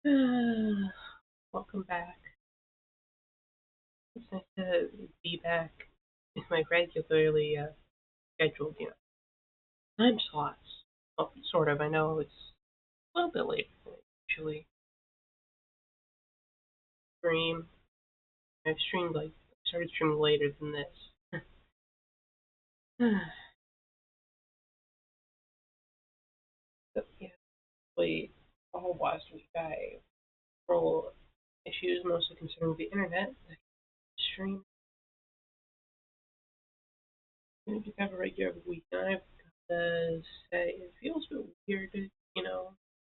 Welcome back. It's nice to be back in my regularly scheduled, time slots. Well, sort of. I know it's a little bit later than I usually stream. I've streamed started streaming later than this. But yeah, really, all of last week I had several issues, mostly concerning the internet. I stream. I just have a regular week, and I've got to say it feels a bit weird,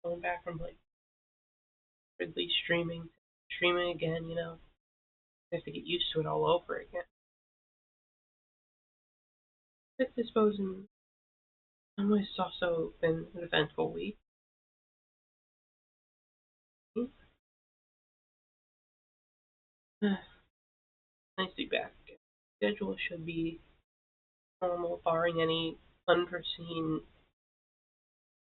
going back from weirdly streaming again, I have to get used to it all over again. But I suppose in some ways it's also been an eventful week. Nice to be back. Schedule should be normal, barring any unforeseen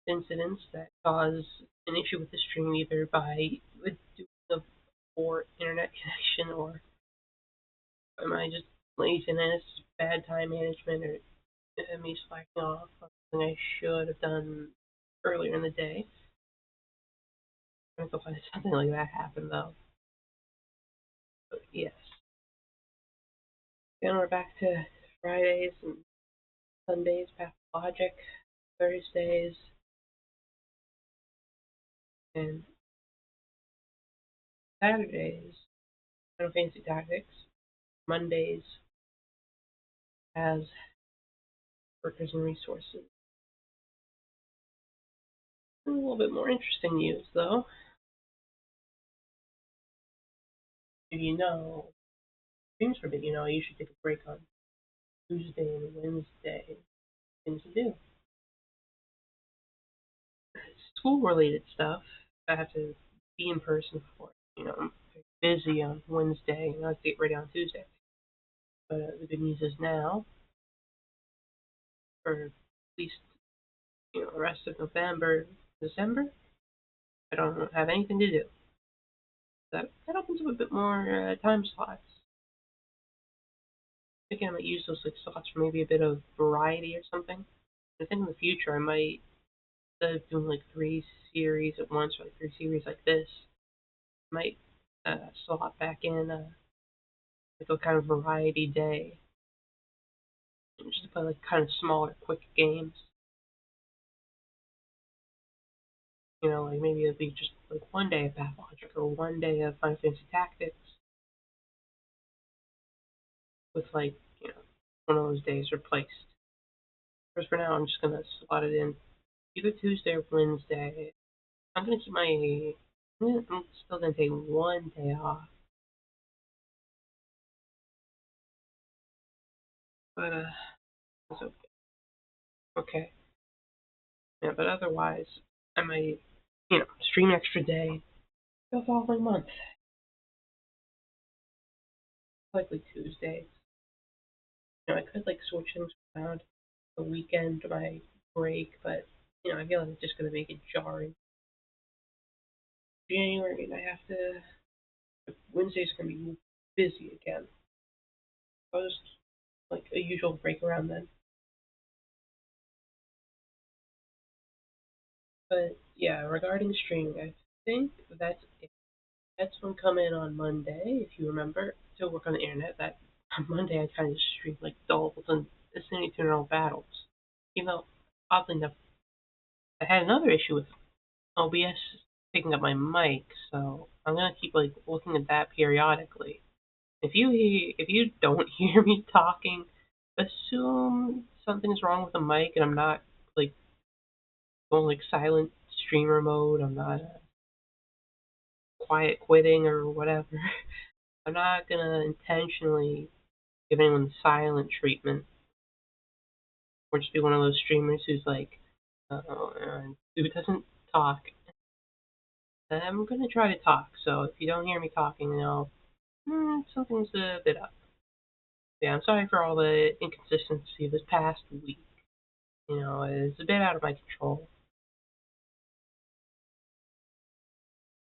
incidents that cause an issue with the stream, either by the doing of poor internet connection or am I just laziness, bad time management, or me slacking off on something I should have done earlier in the day. I'm gonna go find something like that happen though. But yes. Then we're back to Fridays and Sundays, Pathologic, Thursdays, and Saturdays, Final Fantasy Tactics. Mondays has Workers and Resources. A little bit more interesting news though. If you know, streams forbid, I usually take a break on Tuesday and Wednesday. Things to do. School related stuff I have to be in person for. I'm busy on Wednesday and I have to get ready on Tuesday. But the good news is now, for at least the rest of November, December, I don't have anything to do. That opens up a bit more time slots. Thinking I might use those slots for maybe a bit of variety or something. I think in the future I might, instead of doing like 3 series at once or like 3 series like this, I might slot back in like a kind of variety day and just play like kind of smaller, quick games. Like maybe it'd be just like one day of Pathologic or one day of Final Fantasy Tactics with one of those days replaced. Whereas for now, I'm just gonna slot it in either Tuesday or Wednesday. I'm gonna keep I'm still gonna take one day off, but it's okay. Okay. Yeah, but otherwise, I might, stream an extra day the following month, likely Tuesday. I could like switch things around the weekend to my break, but I feel like it's just gonna make it jarring. January, and I have to. Wednesday's gonna be busy again. I was like a usual break around then. But yeah, regarding streaming, I think that's it. That's when come in on Monday, if you remember, to work on the internet. That on Monday I kind of streamed like dolls and Destiny 2 battles. Even though, oddly enough, I had another issue with OBS picking up my mic, so I'm gonna keep like looking at that periodically. If you don't hear me talking, assume something's wrong with the mic and I'm not like going like silent streamer mode. I'm not quiet quitting or whatever. I'm not gonna intentionally give anyone the silent treatment or just be one of those streamers who's like, who doesn't talk. I'm gonna try to talk, so if you don't hear me talking, something's a bit up. Yeah, I'm sorry for all the inconsistency this past week. It's a bit out of my control.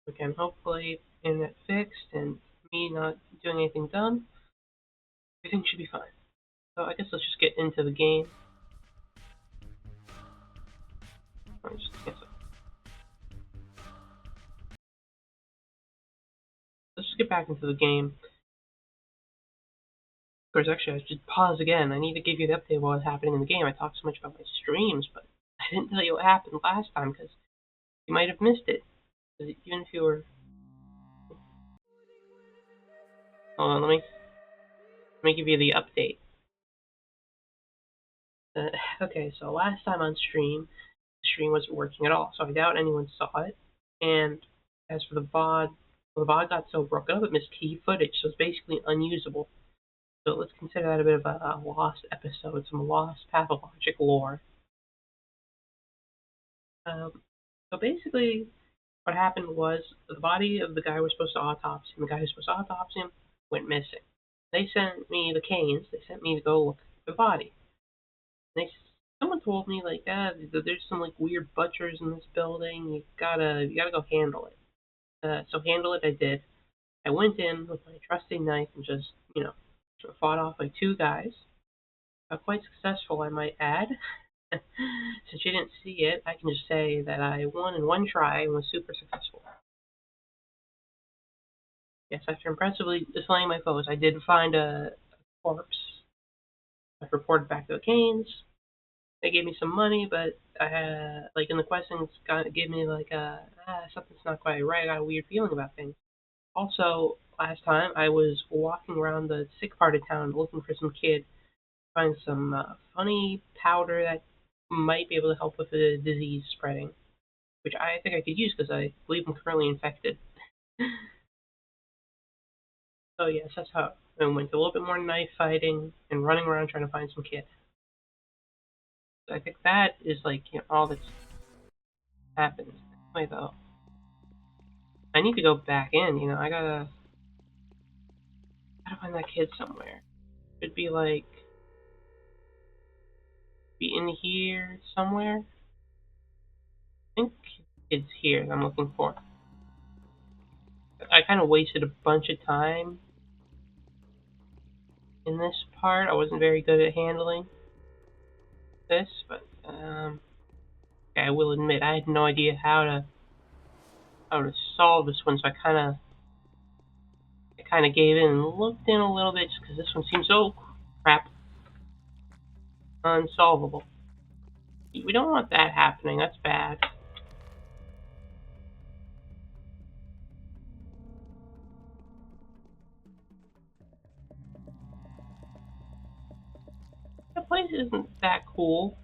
Again, hopefully, internet fixed and me not doing anything dumb, everything should be fine. So I guess let's just get into the game. Let's just get back into the game. Of course, actually, I should pause again. I need to give you the update of what was happening in the game. I talked so much about my streams, but I didn't tell you what happened last time because you might have missed it. Even if you were... Hold on, let me give you the update. Okay, so last time on stream, the stream wasn't working at all, so I doubt anyone saw it. And as for the VOD, well, the VOD got so broken up it missed key footage, so it's basically unusable. So let's consider that a bit of a lost episode, some lost Pathologic lore. So basically, what happened was the body of the guy we're supposed to autopsy, and the guy who's supposed to autopsy him went missing. They sent me the canes. They sent me to go look at the body. Someone told me like, there's some like weird butchers in this building. You gotta go handle it. So handle it I did. I went in with my trusty knife and just fought off like two guys. Quite successful, I might add. Since you didn't see it, I can just say that I won in one try and was super successful. Yes, after impressively slaying my foes, I did find a corpse. I reported back to the Canes. They gave me some money, but like in the questions, gave me like something's not quite right. I got a weird feeling about things. Also, last time I was walking around the sick part of town looking for some kid, find some funny powder that might be able to help with the disease spreading, which I think I could use because I believe I'm currently infected. So yes, that's how I went. A little bit more knife fighting and running around trying to find some kid. So I think that is like all that's happened. Wait though, I need to go back in. I gotta find that kid somewhere. Should be like be in here somewhere. I think it's here that I'm looking for. I kind of wasted a bunch of time in this part. I wasn't very good at handling this, but I will admit I had no idea how to solve this one, so I kind of gave in and looked in a little bit just because this one seems so crap unsolvable. We don't want that happening. That's bad. The place isn't that cool.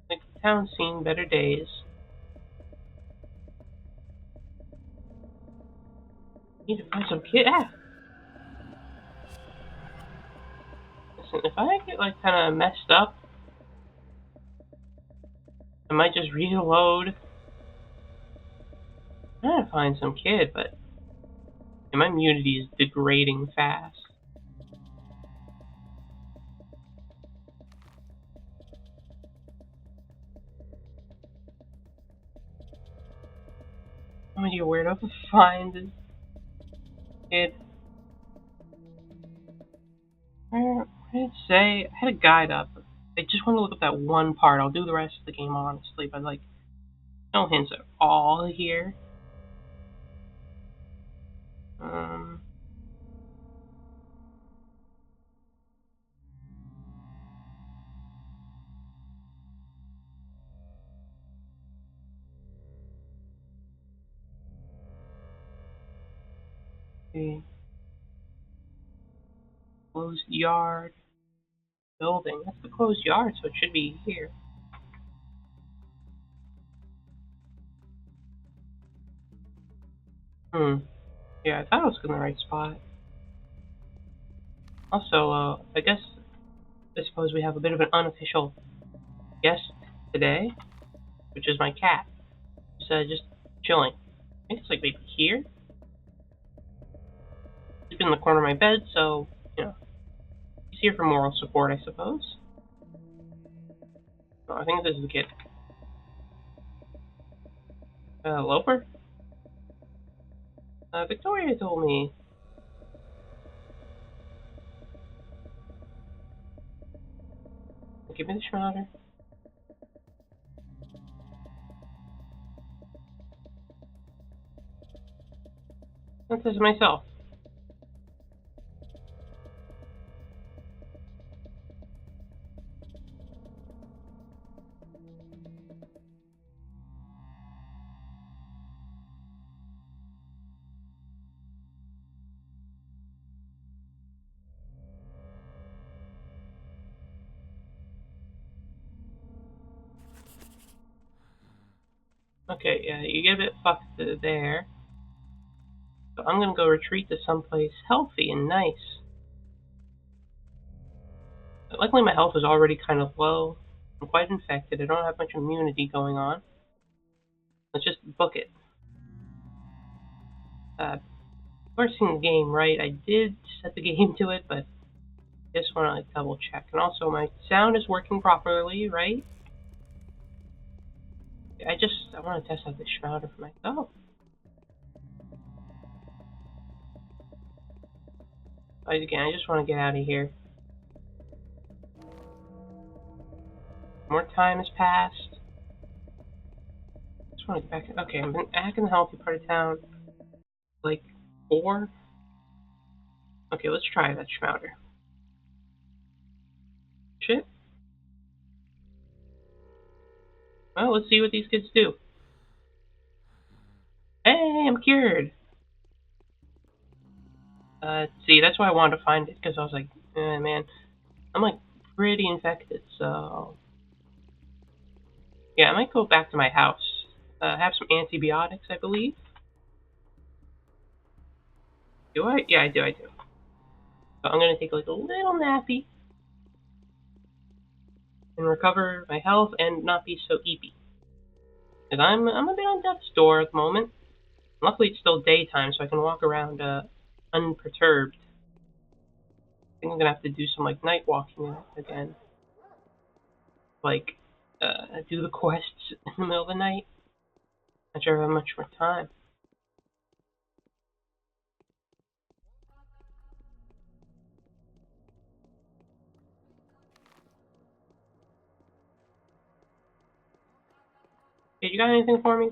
Like the town's seen better days. Need to find some kid. Listen, if I get like kind of messed up, I might just reload. I'm trying to find some kid, but my immunity is degrading fast. No idea where to find this kid. Where did it say? I had a guide up. I just want to look up that one part. I'll do the rest of the game honestly, but like, no hints at all here. Okay. Closed yard building. That's the closed yard, so it should be here. Yeah, I thought I was in the right spot. Also, I suppose we have a bit of an unofficial guest today, which is my cat. Just chilling. I think it's like maybe here. Sleeping in the corner of my bed, so he's here for moral support, I suppose. Oh, I think this is the kid. Loper? Victoria told me. Give me the schmouder. That says myself. Okay, yeah, you get a bit fucked there. So I'm gonna go retreat to someplace healthy and nice. Luckily, my health is already kind of low. I'm quite infected. I don't have much immunity going on. Let's just book it. First in the game, right? I did set the game to it, but just want to like double check. And also, my sound is working properly, right? I want to test out the shrouder for myself. Again, I just want to get out of here. More time has passed. Just want to get back. Okay, I'm back in the healthy part of town. Like 4. Okay, let's try that shrouder. Shit. Well, let's see what these kids do. Hey, I'm cured. See, that's why I wanted to find it, because I was like, man, I'm like pretty infected, so yeah, I might go back to my house. Have some antibiotics, I believe. Do I? Yeah, I do. So I'm gonna take like a little nappy and recover my health and not be so eepy. Because I'm a bit on death's door at the moment. Luckily, it's still daytime, so I can walk around unperturbed. I think I'm gonna have to do some like night walking again. Like, do the quests in the middle of the night. Not sure I have much more time. Hey, you got anything for me?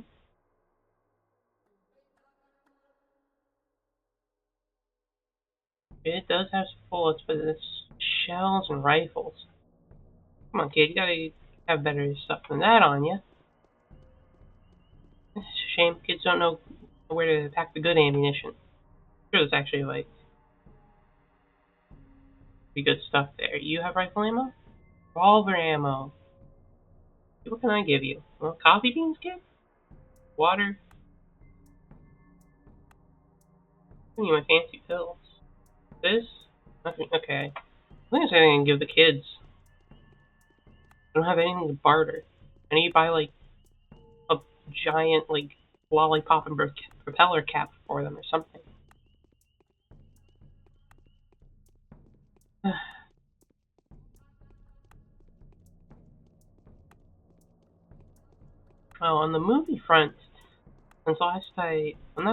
It does have some bullets, but it's shells and rifles. Come on, kid, you gotta have better stuff than that on you. It's a shame kids don't know where to pack the good ammunition. I'm sure there's actually like pretty good stuff there. You have rifle ammo? Revolver ammo. What can I give you? Well, coffee beans, kid? Water? I need my fancy pills. This? Nothing. Okay. I think I can give the kids. I don't have anything to barter. I need to buy like a giant like lollipop and propeller cap for them or something. Oh, on the movie front, not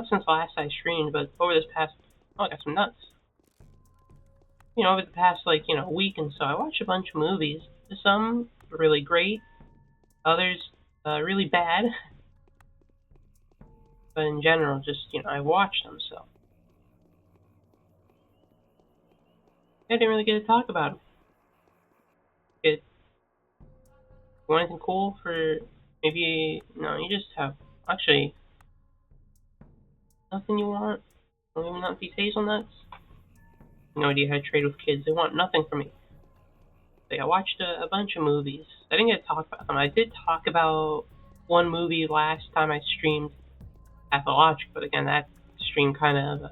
since last I streamed, but over this past, oh, I got some nuts. Over the past like week and so, I watched a bunch of movies. Some really great, others really bad. But in general, just I watched them, so I didn't really get to talk about them. You want anything cool for maybe? No, you just have actually nothing you want. Maybe not these hazelnuts. No idea how to trade with kids. They want nothing from me. But I watched a bunch of movies. I didn't get to talk about them. I did talk about one movie last time I streamed Pathologic, but again, that stream kind of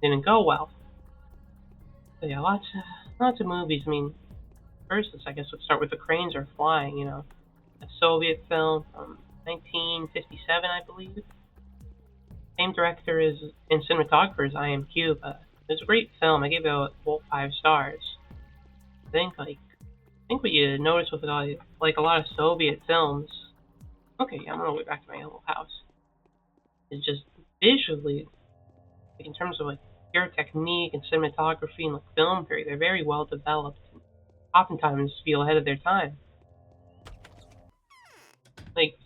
didn't go well. But yeah, lots of movies. I mean, first, I guess let's start with The Cranes Are Flying. A Soviet film from 1957, I believe. Same director as and cinematographer as I Am Cuba. It's a great film. I gave it a full 5 stars. I think what you notice with like a lot of Soviet films. Okay, yeah, I'm on my way back to my little house. It's just visually, like, in terms of like pure technique and cinematography and like film theory, they're very well developed. And oftentimes feel ahead of their time. Like,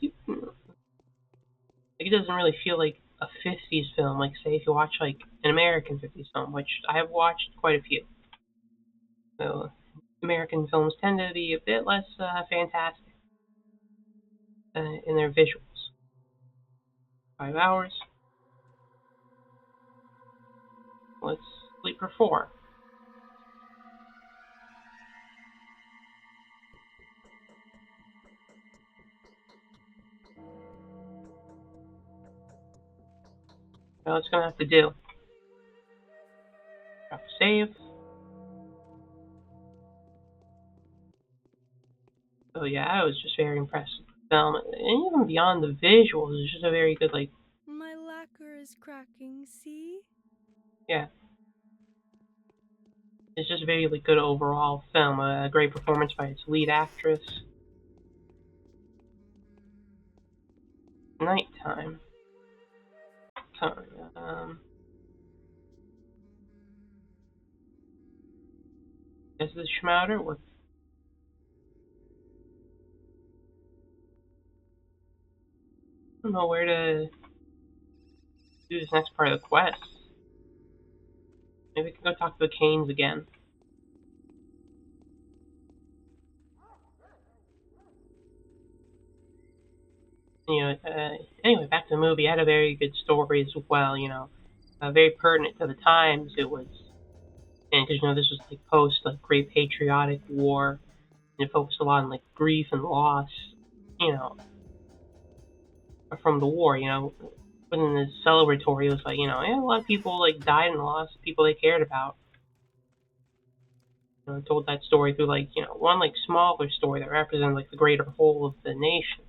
it doesn't really feel like a 50s film. Like, say if you watch like an American 50s film, which I have watched quite a few. So American films tend to be a bit less fantastic in their visuals. 5 hours. Let's sleep for 4. Now it's gonna have to do. Drop save. So yeah, I was just very impressed with the film, and even beyond the visuals, it's just a very good like My lacquer is cracking, see? yeah, it's just a very like good overall film. A great performance by its lead actress. Nighttime. Sorry. Is this Schmouder? I don't know where to do this next part of the quest. Maybe we can go talk to the Canes again. Anyway, back to the movie. It had a very good story as well. Very pertinent to the times it was, and because this was like post like Great Patriotic War, and it focused a lot on like grief and loss. You know, from the war. But in the celebratory, it was like yeah, a lot of people like died and lost people they cared about. Told that story through like one like smaller story that represented like the greater whole of the nation.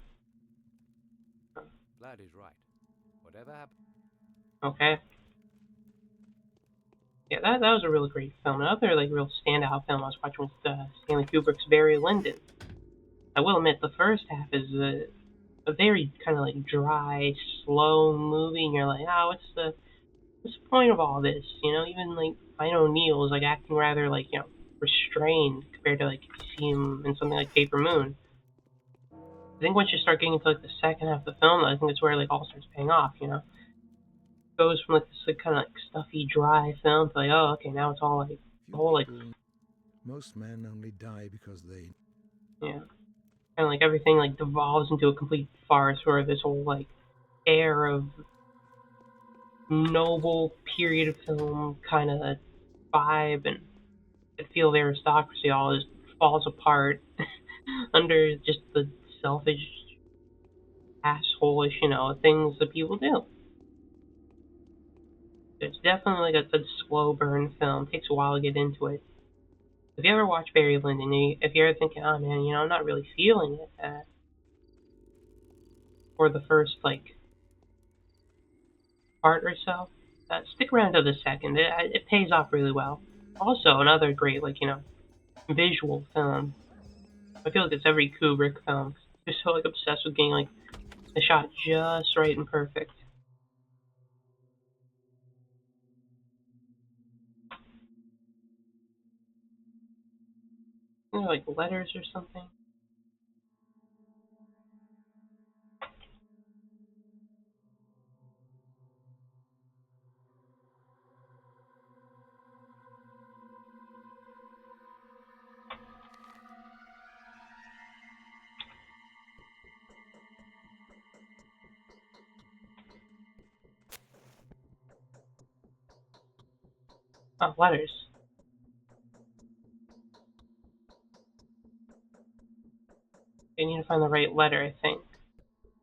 Lad is right. Whatever happened? Okay, yeah, that was a really great film. Another like real standout film I was watching was Stanley Kubrick's Barry Lyndon. I will admit the first half is a very kind of like dry, slow movie, and you're like, what's the point of all this? Even like Ryan O'Neal is like acting rather like restrained compared to like if you see him in something like Paper Moon. I think once you start getting into like the second half of the film, I think it's where like all starts paying off. It goes from like this like kind of like stuffy, dry film to like, oh, okay, now it's all like the Few whole like people, most men only die because they. yeah, kind of like everything like devolves into a complete farce where this whole like air of noble period of film kind of vibe and I feel the aristocracy all just falls apart under just the selfish, assholeish, things that people do. It's definitely like a slow burn film. It takes a while to get into it. If you ever watch Barry Lyndon, if you're ever thinking, oh man, I'm not really feeling it, for the first like part or so, stick around to the second. It pays off really well. Also, another great like visual film. I feel like it's every Kubrick film. They're so like obsessed with getting like the shot just right and perfect. Like letters or something. Oh, letters. I need to find the right letter, I think.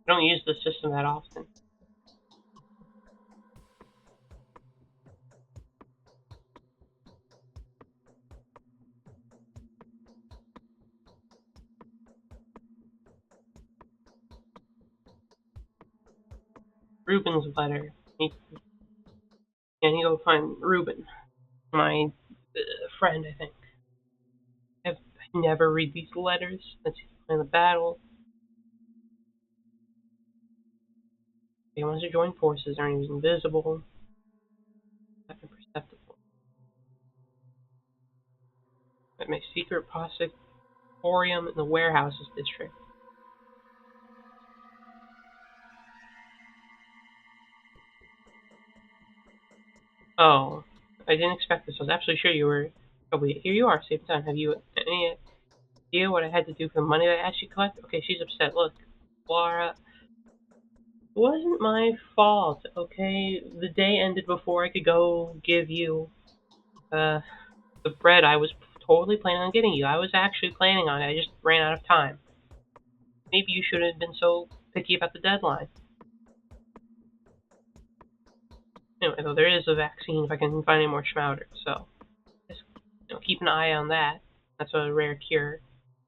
I don't use the system that often. Ruben's letter. I need to go find Ruben, my friend, I think. I never read these letters. Let's see, find the battle. They want to join forces, are invisible, imperceptible. At my secret Emporium in the warehouses district. Oh, I didn't expect this. I was absolutely sure you were. Oh wait, here you are. Same time. Have you any idea what I had to do for the money that I asked you to collect? Okay, she's upset. Look, Laura, it wasn't my fault. Okay, the day ended before I could go give you uh the bread I was totally planning on getting you. I was actually planning on it. I just ran out of time. Maybe you shouldn't have been so picky about the deadline. Anyway, though there is a vaccine if I can find any more Schmouder, so just keep an eye on that. That's a rare cure,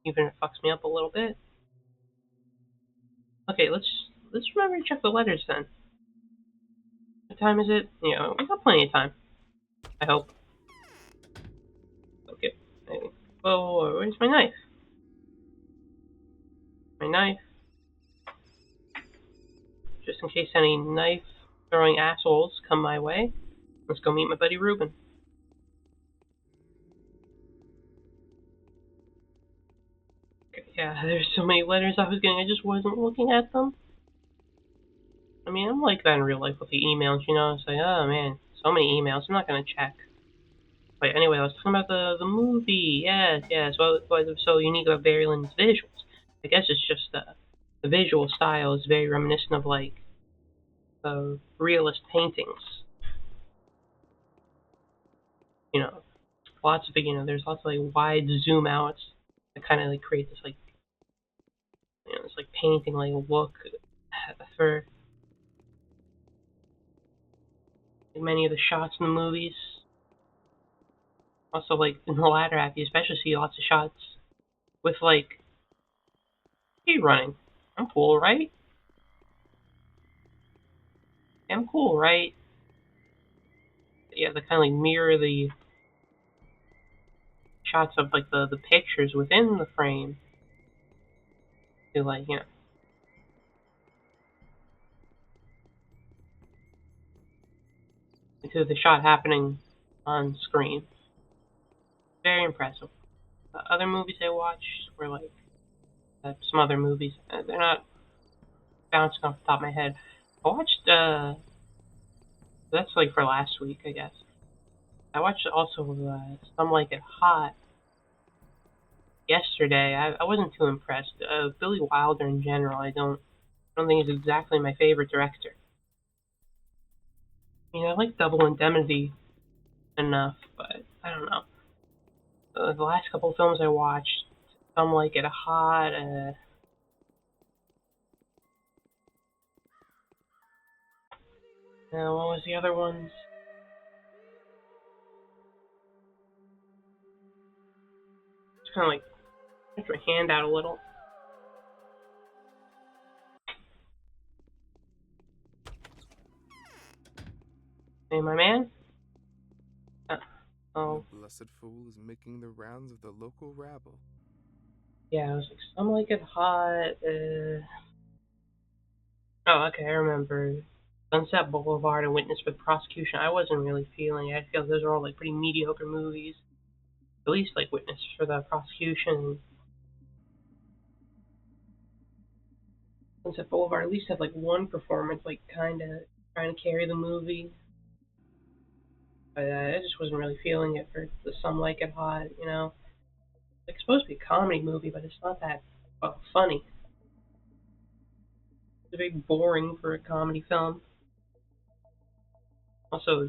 even if it fucks me up a little bit. Okay, let's remember to check the letters then. What time is it? We got plenty of time. I hope. Okay. Oh, where's my knife? My knife. Just in case any knife throwing assholes come my way. Let's go meet my buddy Ruben. Okay, yeah, there's so many letters I was getting, I just wasn't looking at them. I mean, I'm like that in real life with the emails, It's like, oh man, so many emails, I'm not gonna check. But anyway, I was talking about the movie. Yes. What was so unique about Barry Lyndon's visuals? I guess it's just the visual style is very reminiscent of like realist paintings. You know, lots of there's lots of like wide zoom outs that kind of like create this like this like painting like look for many of the shots in the movies. Also, like in the latter half, you especially see lots of shots with like, hey, running. I'm cool, right? I'm cool, right? Yeah, they kind of like mirror the shots of like the pictures within the frame to like to the shot happening on screen. Very impressive. Other movies I watched were like some other movies. They're not bouncing off the top of my head. I watched that's like for last week, I guess. I watched also Some Like It Hot yesterday. I wasn't too impressed. Billy Wilder in general, I don't think he's exactly my favorite director. I like Double Indemnity enough, but I don't know. The last couple of films I watched, Some Like It Hot, what was the other ones? Just kind of like, put my hand out a little. Hey, my man? Oh. The blessed fool is making the rounds of the local rabble. Yeah, I was like, Some Like It Hot, Oh, okay, I remember. Sunset Boulevard and Witness for the Prosecution. I wasn't really feeling it. I feel those are all like pretty mediocre movies. At least like Witness for the Prosecution. Sunset Boulevard at least had like one performance, like kind of trying to carry the movie. But I just wasn't really feeling it for the Some Like It Hot. It's supposed to be a comedy movie, but it's not that funny. It's very boring for a comedy film. Also,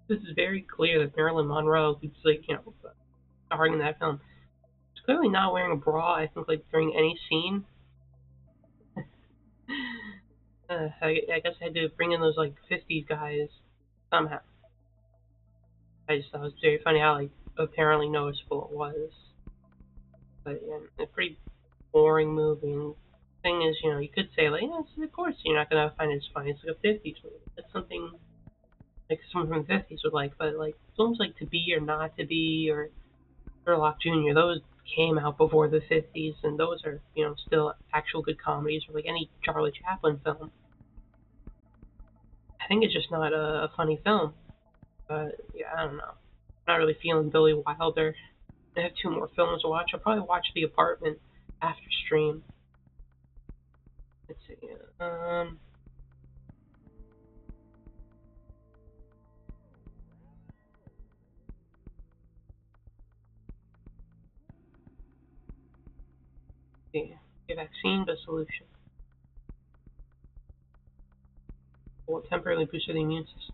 this is very clear that Marilyn Monroe, who's like, starring in that film, is clearly not wearing a bra, I think, like, during any scene. I guess I had to bring in those, like, 50s guys somehow. I just thought it was very funny how, like, apparently noticeable it was. But, yeah, a pretty boring movie. And the thing is, you could say, like, yes, of course you're not going to find it as funny. It's like a 50s movie. That's something like someone from the 50s would like. But, like, films like To Be or Not to Be or Sherlock Jr., those came out before the 50s, and those are, still actual good comedies, or like any Charlie Chaplin film. I think it's just not a funny film. But yeah, I don't know. Not really feeling Billy Wilder. I have 2 more films to watch. I'll probably watch The Apartment after stream. Let's see. Yeah, a vaccine, but solution. Will temporarily boost the immune system.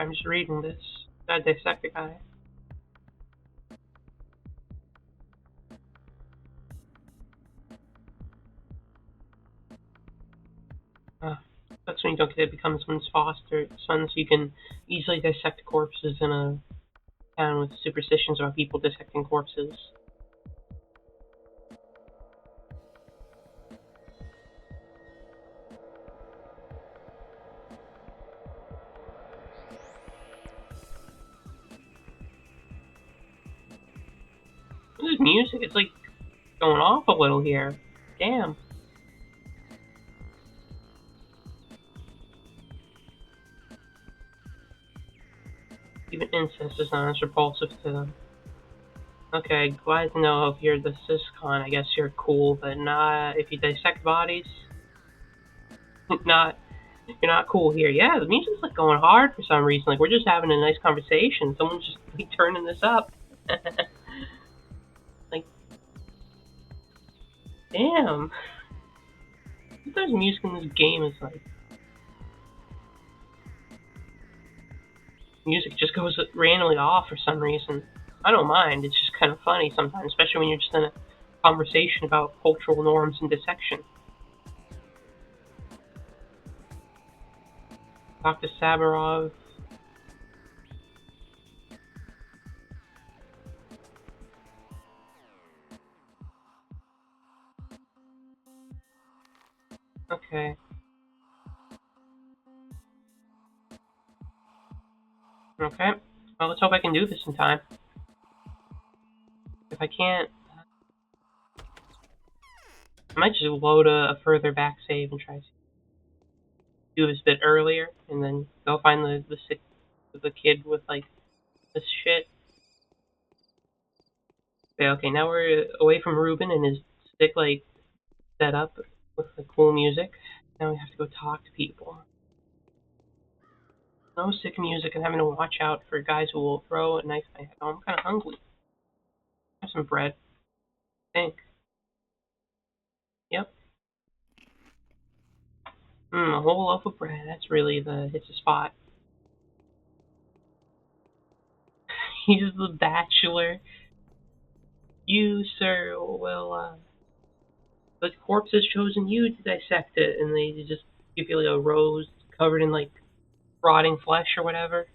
I'm just reading this. I dissect a guy. That's when you don't get it becomes someone's foster son, so you can easily dissect corpses in a town with superstitions about people dissecting corpses. This music, it's like going off a little here. Damn. Even incest is not as repulsive to them. Okay, glad to know if you're the ciscon, I guess you're cool, but not if you dissect bodies. Not You're not cool here. Yeah, the music's like going hard for some reason. Like we're just having a nice conversation. Someone's just like turning this up. Like, damn. There's music in this game is like music just goes randomly off for some reason. I don't mind. It's just kind of funny sometimes, especially when you're just in a conversation about cultural norms and dissection. Dr. Sabarov. Okay. Okay. Well, let's hope I can do this in time. If I can't, I might just load a further back save and try to do this a bit earlier, and then go find the kid with like this shit. Okay, now we're away from Ruben and his stick like set up with the cool music. Now we have to go talk to people. No sick music and having to watch out for guys who will throw a knife at my head. Oh, I'm kind of hungry. Have some bread. I think. Yep. A whole loaf of bread. That's really hits the spot. He's the bachelor. You, sir, the corpse has chosen you to dissect it, and they just give you like a rose covered in like rotting flesh or whatever.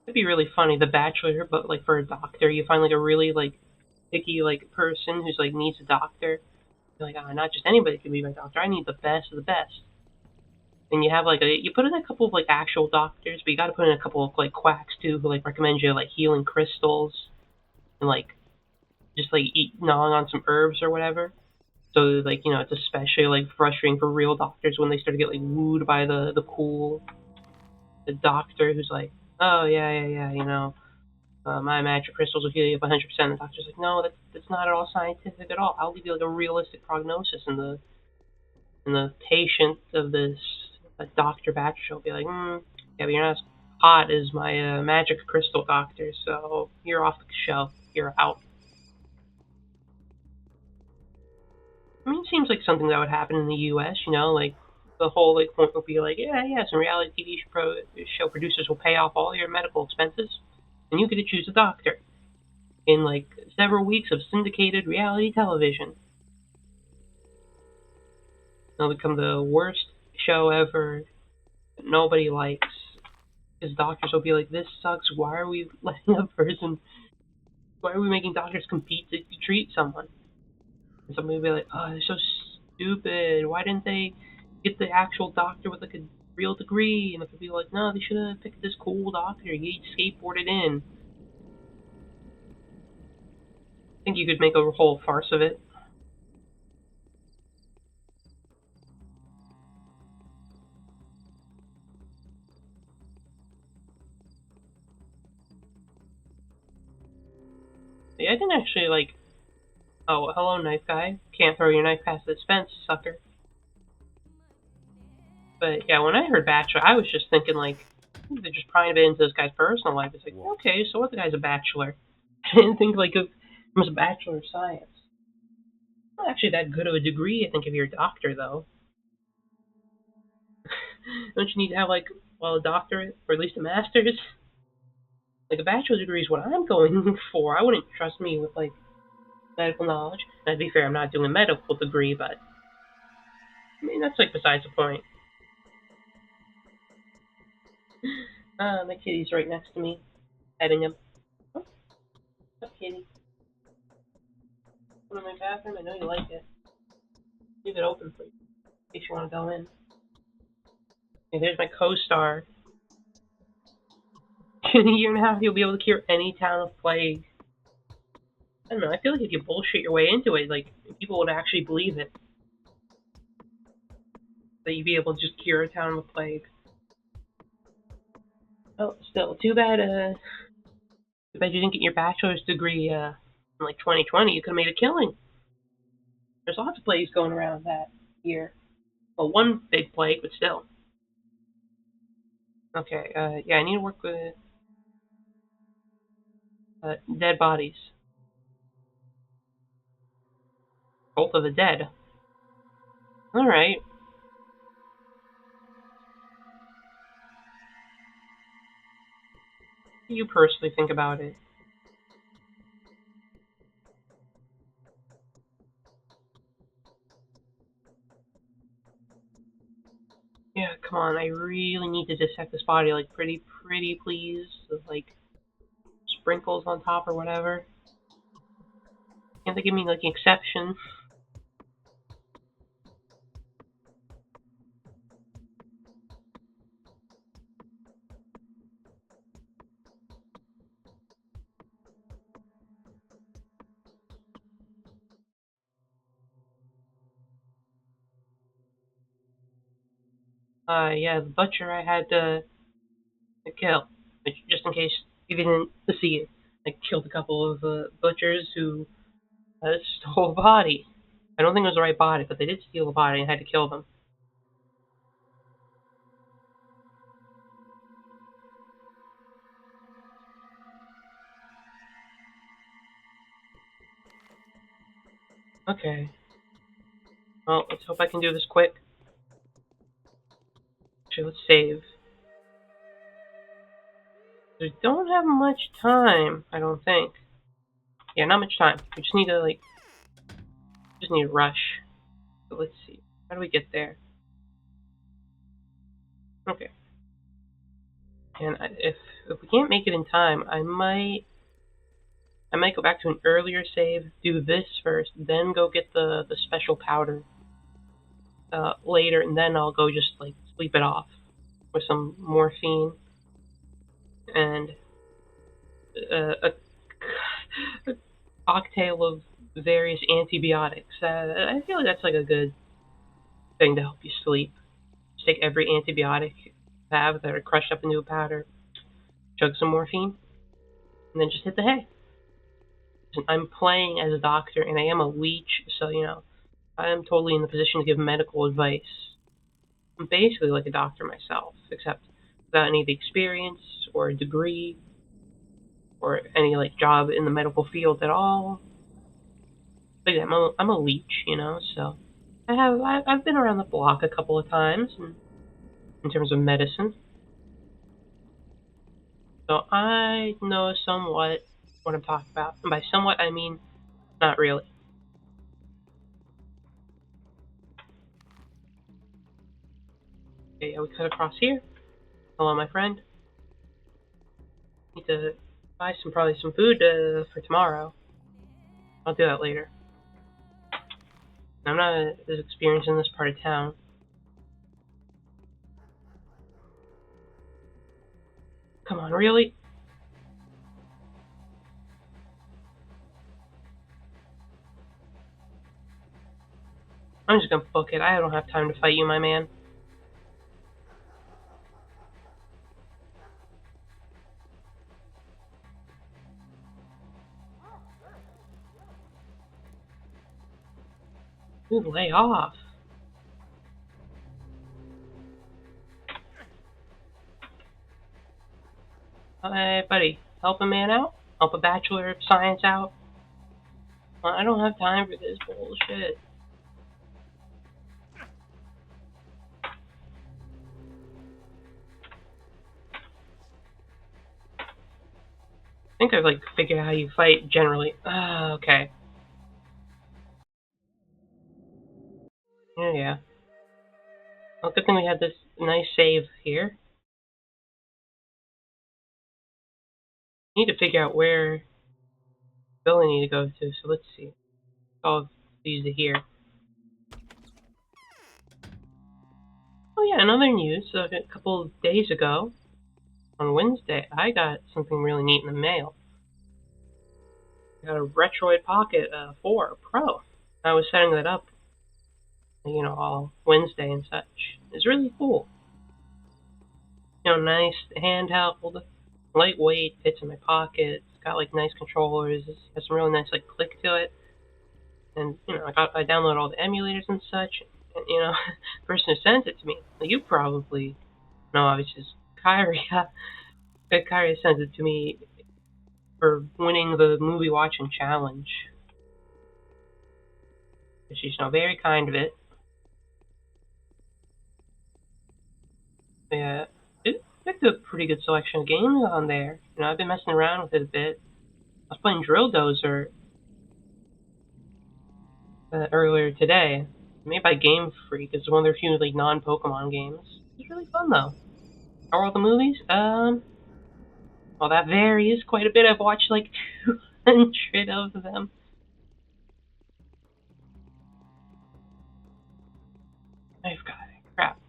It'd be really funny, The Bachelor, but like for a doctor, you find like a really like picky like person who's like needs a doctor. You're like, not just anybody can be my doctor. I need the best of the best. And you have like you put in a couple of like actual doctors, but you got to put in a couple of like quacks too, who like recommend you like healing crystals and like just like gnawing on some herbs or whatever. So like it's especially like frustrating for real doctors when they start to get like wooed by the cool the doctor who's like, oh yeah, my magic crystals will heal you up 100%. The doctor's like, no, that's not at all scientific at all. I'll give you like a realistic prognosis, and the patient of this Dr. Batch will be like, yeah, but you're not as hot as my magic crystal doctor, so you're off the shelf. You're out. I mean, it seems like something that would happen in the U.S., like the whole like point would be like, yeah, some reality TV show producers will pay off all your medical expenses, and you get to choose a doctor in like several weeks of syndicated reality television. It'll become the worst show ever that nobody likes. Because doctors will be like, this sucks. Why are we letting a person? Why are we making doctors compete to treat someone? And somebody will be like, oh, they're so stupid. Why didn't they get the actual doctor with like a real degree? And if it'd be like, no, they should have picked this cool doctor. He skateboarded in. I think you could make a whole farce of it. Yeah, I didn't actually like. Oh, hello, knife guy. Can't throw your knife past this fence, sucker. But yeah, when I heard bachelor, I was just thinking like, they're just prying a bit into this guy's personal life. It's like, okay, so what? The guy's a bachelor. I didn't think like it was a bachelor of science. Not actually that good of a degree, I think, if you're a doctor, though. Don't you need to have like, well, a doctorate or at least a master's? Like a bachelor's degree is what I'm going for. I wouldn't trust me with like medical knowledge. And to be fair, I'm not doing a medical degree, but I mean that's like besides the point. My kitty's right next to me, petting him. Oh, what's up, kitty? Come in my bathroom. I know you like it. Leave it open for you in case you want to go in. Hey, there's my co-star. In a year and a half, you'll be able to cure any town of plague. I don't know. I feel like if you bullshit your way into it, like people would actually believe it. That you'd be able to just cure a town with plague. Oh, still, too bad. Too bad you didn't get your bachelor's degree in like 2020. You could have made a killing. There's lots of plagues going around that year. Well, one big plague, but still. Okay. Yeah, I need to work with dead bodies. Both of the dead. All right. What do you personally think about it? Yeah, come on. I really need to dissect this body, like, pretty, please. With, like, sprinkles on top or whatever. Can't they give me, like, an exception? Yeah, the butcher I had to kill. Just in case you didn't see it. I killed a couple of butchers who stole a body. I don't think it was the right body, but they did steal a body and I had to kill them. Okay. Well, let's hope I can do this quick. Actually, let's save. We don't have much time, I don't think. Yeah, not much time. We just need to, like, just need to rush. So let's see. How do we get there? Okay. And if we can't make it in time, I might go back to an earlier save, do this first, then go get the special powder later, and then I'll go just like sleep it off with some morphine and a cocktail of various antibiotics. I feel like that's like a good thing to help you sleep. Just take every antibiotic you have that are crushed up into a powder, chug some morphine, and then just hit the hay. I'm playing as a doctor, and I am a leech, so you know I am totally in the position to give medical advice. I'm basically like a doctor myself, except without any of the experience or degree or any like job in the medical field at all. But yeah, I'm a leech, you know. So I've been around the block a couple of times in terms of medicine. So I know somewhat what I'm talking about, and by somewhat I mean not really. Okay, yeah, we cut across here. Hello, my friend. Need to buy probably some food for tomorrow. I'll do that later. I'm not as experienced in this part of town. Come on, really? I'm just gonna book it. I don't have time to fight you, my man. Dude, lay off. Hey, buddy, help a man out? Help a Bachelor of Science out? Well, I don't have time for this bullshit. I think I've, like, figured out how you fight generally. Okay. Yeah. Well, good thing we had this nice save here. Need to figure out where Bill I need to go to, so let's see. Solve these here. Oh yeah, another news. A couple of days ago, on Wednesday, I got something really neat in the mail. I got a Retroid Pocket 4 Pro. I was setting that up, all Wednesday and such. It's really cool. Nice handheld, lightweight, fits in my pocket. It's got like nice controllers. It has some really nice like click to it. And I downloaded all the emulators and such. And the person who sent it to me, you probably know, obviously, is Kyrie. Kyrie sent it to me for winning the movie watching challenge. She's very kind of it. Yeah, it picked a pretty good selection of games on there. I've been messing around with it a bit. I was playing Drill Dozer earlier today, made by Game Freak. It's one of their few like non-Pokemon games. It's really fun though. How are all the movies? Well, that varies quite a bit. I've watched like 200 of them. Knife guy, crap.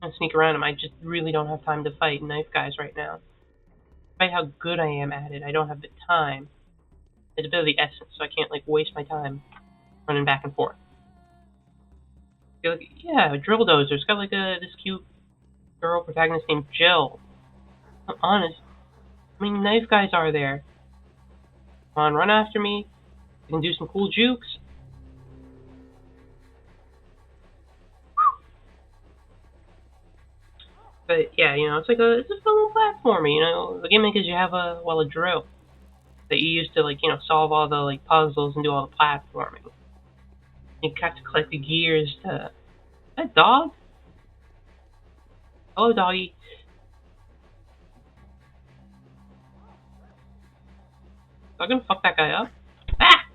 I'm gonna sneak around him. I just really don't have time to fight knife guys right now. Despite how good I am at it, I don't have the time. It's a bit of the essence, so I can't like waste my time running back and forth. Like, yeah, Drill Dozer. It's got like this cute girl protagonist named Jill. I'm honest. How many knife guys are there? Come on, run after me. You can do some cool jukes. But yeah, it's like it's a fun little platformer. The gimmick is you have a drill that you use to solve all the like puzzles and do all the platforming. You have to collect the gears to. Is that dog? Hello, doggy. I'm gonna fuck that guy up. Ah!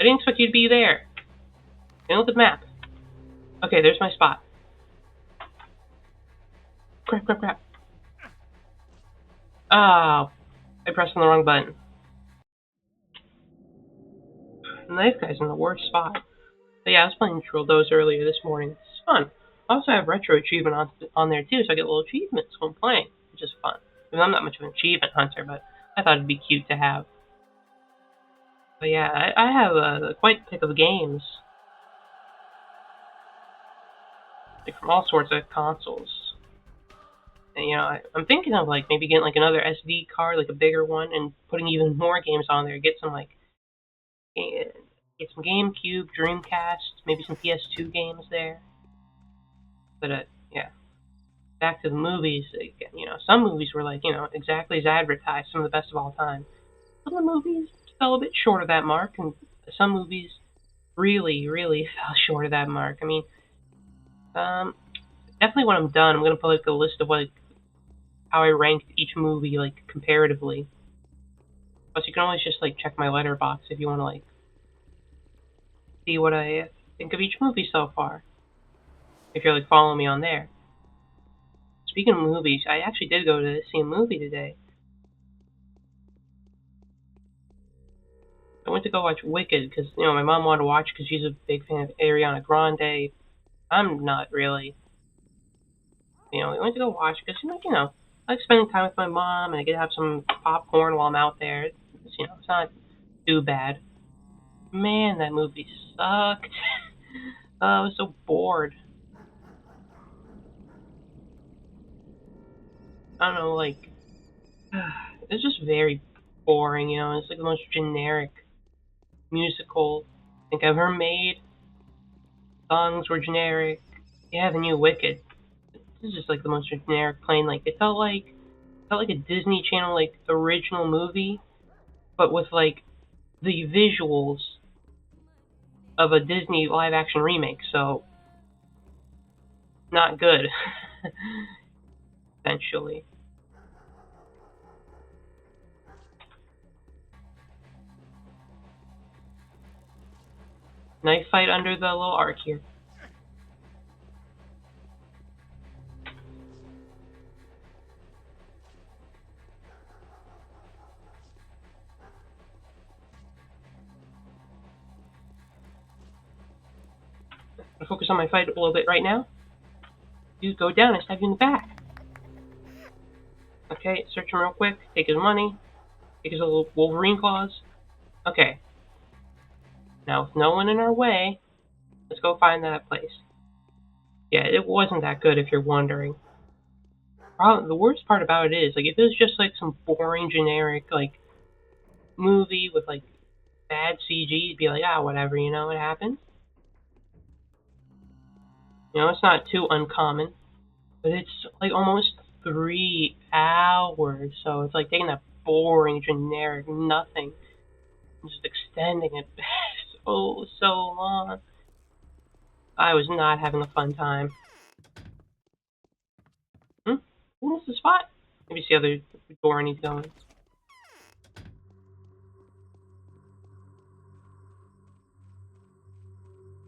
I didn't expect you to be there. Look at the map. Okay, there's my spot. Crap. Oh, I pressed on the wrong button. The knife guy's in the worst spot. But yeah, I was playing Drill Dozer earlier this morning. It's fun. I also have retro achievement on there too, so I get little achievements when playing, which is fun. I mean, I'm not much of an achievement hunter, but I thought it'd be cute to have. But yeah, I have quite a pick of games. Like from all sorts of consoles. And I'm thinking of like maybe getting like another SD card, like a bigger one, and putting even more games on there. Get some GameCube, Dreamcast, maybe some PS2 games there. But yeah, back to the movies. Again, some movies were like exactly as advertised, some of the best of all time. Some of the movies fell a bit short of that mark, and some movies really fell short of that mark. I mean, definitely when I'm done, I'm gonna put like a list of how I ranked each movie like comparatively. Plus, you can always just like check my letterbox if you want to like see what I think of each movie so far. If you're like following me on there. Speaking of movies, I actually did go to see a movie today. I went to go watch Wicked because, my mom wanted to watch because she's a big fan of Ariana Grande. I'm not really. We went to go watch because, I like spending time with my mom and I get to have some popcorn while I'm out there. It's not too bad. Man, that movie sucked. I was so bored. I don't know, like, it's just very boring, It's like the most generic musical I think I've ever made. Songs were generic. Yeah, the new Wicked. This is just like the most generic plain. Like it felt like a Disney Channel like original movie, but with like the visuals of a Disney live action remake. So not good. Essentially. Knife fight under the little arc here. I'll focus on my fight a little bit right now. You go down and stab you in the back. Okay, search him real quick. Take his money. Take his little Wolverine claws. Okay. Now, with no one in our way, let's go find that place. Yeah, it wasn't that good if you're wondering. The worst part about it is, like, if it was just like some boring, generic, like, movie with like bad CG, you'd be like, whatever, it happens. It's not too uncommon, but it's like almost 3 hours, so it's like taking that boring, generic nothing, and just extending it so long. I was not having a fun time. What's the spot? Maybe see other door I need to go in.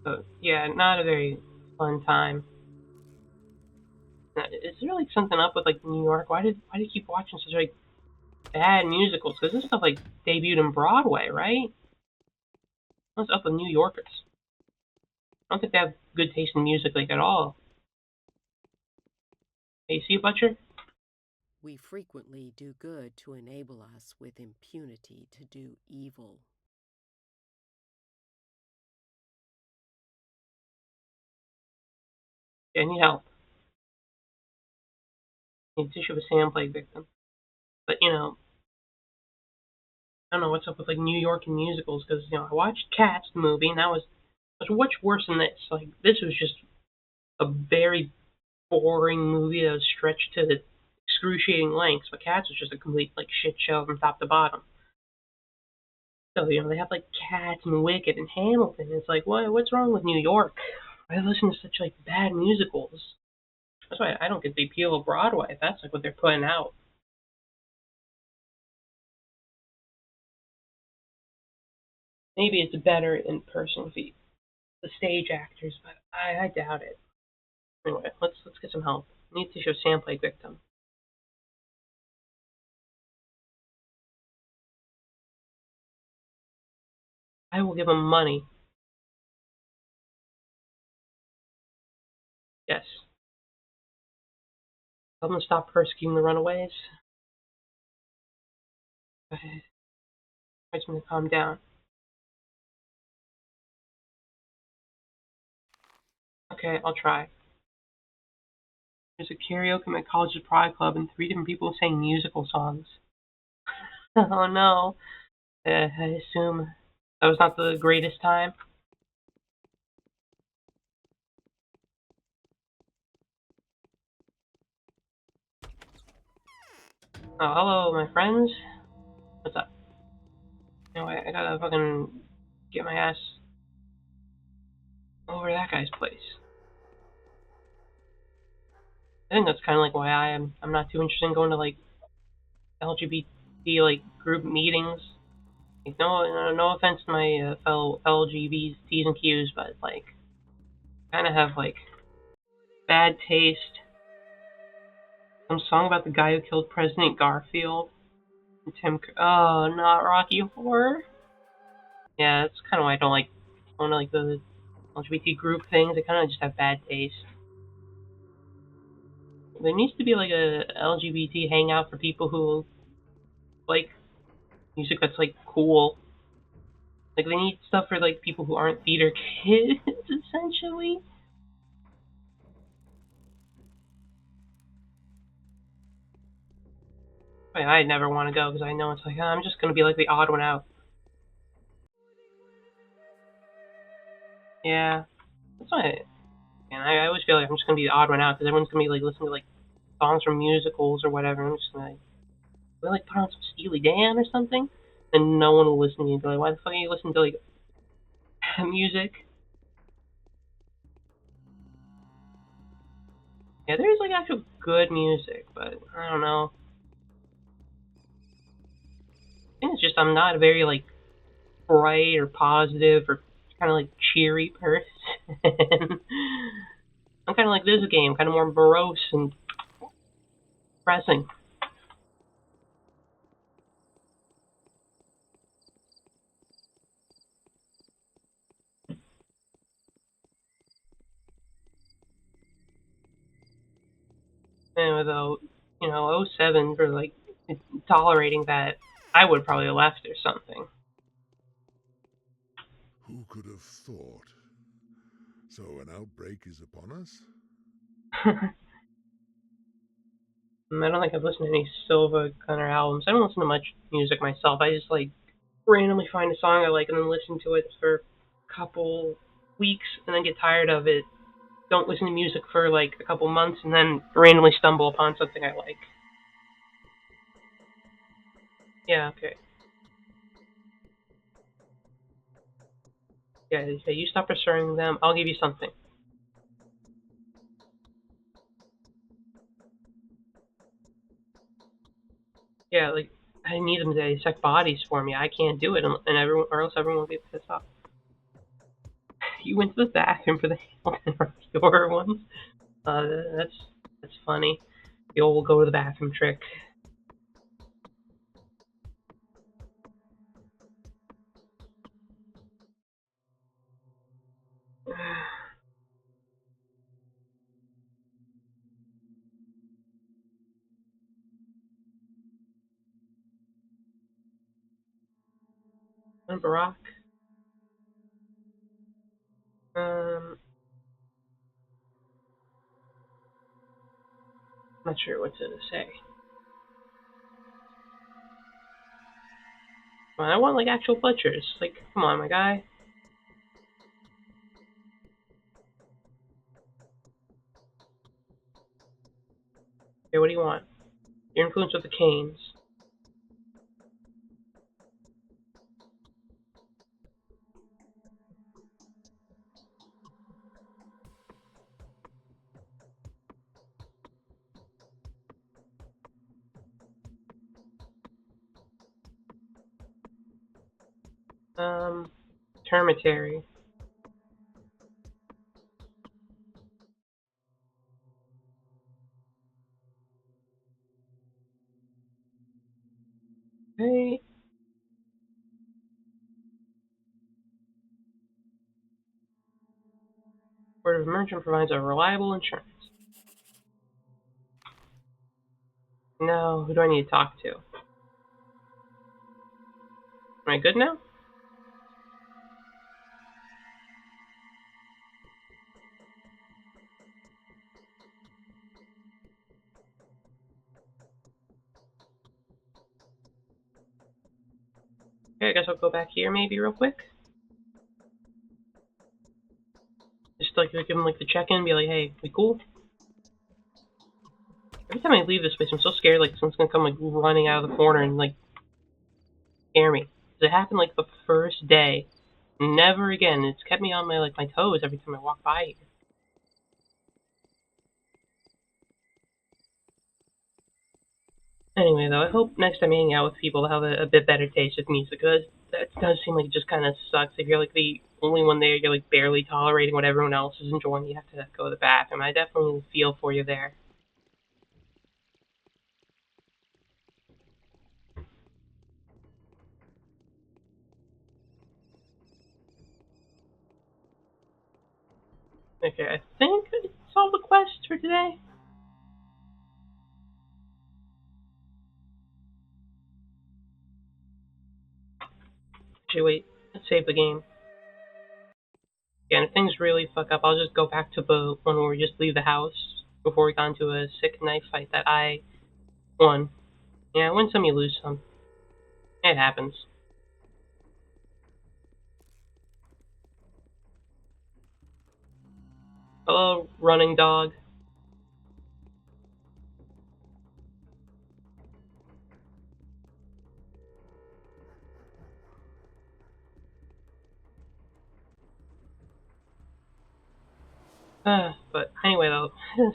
So, yeah, not a very fun time. Is there like something up with like New York? Why do you keep watching such like bad musicals? Because this stuff like debuted in Broadway, right? What's up with New Yorkers? I don't think they have good taste in music like at all. Hey, see you, Butcher? We frequently do good to enable us with impunity to do evil. Yeah, I need help. I need tissue of a sand plague victim. But I don't know what's up with like New York and musicals because I watched Cats the movie and that was much worse than this. Like this was just a very boring movie that was stretched to the excruciating lengths. But Cats was just a complete like shit show from top to bottom. So they have like Cats and Wicked and Hamilton. It's like what's wrong with New York? I listen to such like bad musicals. That's why I don't get the appeal of Broadway. If that's like what they're putting out. Maybe it's better in person with the stage actors, but I doubt it. Anyway, let's get some help. I need to show sand plague victim. I will give him money. Yes. Tell them to stop persecuting the runaways. Okay. Wait for him to calm down. Okay, I'll try. There's a karaoke at my college's pride club and 3 different people sang musical songs. Oh no. I assume that was not the greatest time. Oh, hello, my friends. What's up? Anyway, I gotta fucking get my ass over to that guy's place. I think that's kind of like why I'm not too interested in going to like LGBT like group meetings. Like no offense to my fellow LGBTs and Qs, but like, kind of have like bad taste Some song about the guy who killed President Garfield. And oh, not Rocky Horror. Yeah, that's kind of why I don't like one of like the LGBT group things. They kind of just have bad taste. There needs to be like a LGBT hangout for people who like music that's like cool. Like they need stuff for like people who aren't theater kids, essentially. I never want to go because I know it's like I'm just gonna be like the odd one out. Yeah, that's why. And I always feel like I'm just gonna be the odd one out because everyone's gonna be like listening to like songs from musicals or whatever. I'm just gonna like put on some Steely Dan or something, and no one will listen to me and be like, why the fuck are you listening to like music? Yeah, there's like actual good music, but I don't know. I think it's just I'm not a very like bright or positive or kind of like cheery person. I'm kind of like this game, kind of more morose and depressing. And without, '07 for like tolerating that, I would probably have left or something. Who could have thought? So an outbreak is upon us? I don't think I've listened to any Silva Gunner albums. I don't listen to much music myself. I just like randomly find a song I like and then listen to it for a couple weeks and then get tired of it. Don't listen to music for like a couple months and then randomly stumble upon something I like. Yeah, okay. Yeah, you stop pursuing them, I'll give you something. Yeah, like I need them to dissect bodies for me. I can't do it, and everyone, or else everyone will get pissed off. You went to the bathroom for the Hamilton Horror ones. That's funny. The old go to the bathroom trick. And Barack. I'm not sure what to say. I want like actual butchers. Like, come on, my guy. Okay, what do you want? Your influence with the Canes. Termitary. Hey. Board of Merchant provides a reliable insurance. Now, who do I need to talk to? Am I good now? Okay, I guess I'll go back here maybe real quick. Just like give him like the check-in and be like, hey, we cool? Every time I leave this place, I'm so scared like someone's gonna come like running out of the corner and like scare me. 'Cause it happened like the first day. Never again. It's kept me on my toes every time I walk by here. Anyway, though, I hope next time I hang out with people they'll have a bit better taste with music. Because that does seem like it just kind of sucks if you're like the only one there. You're like barely tolerating what everyone else is enjoying. You have to go to the bathroom. I definitely feel for you there. Okay, I think it's all the quests for today. Actually, wait. Let's save the game. Yeah, and if things really fuck up, I'll just go back to the one where we just leave the house before we got into a sick knife fight that I won. Yeah, win some, you lose some. It happens. Hello, running dog. But anyway, though,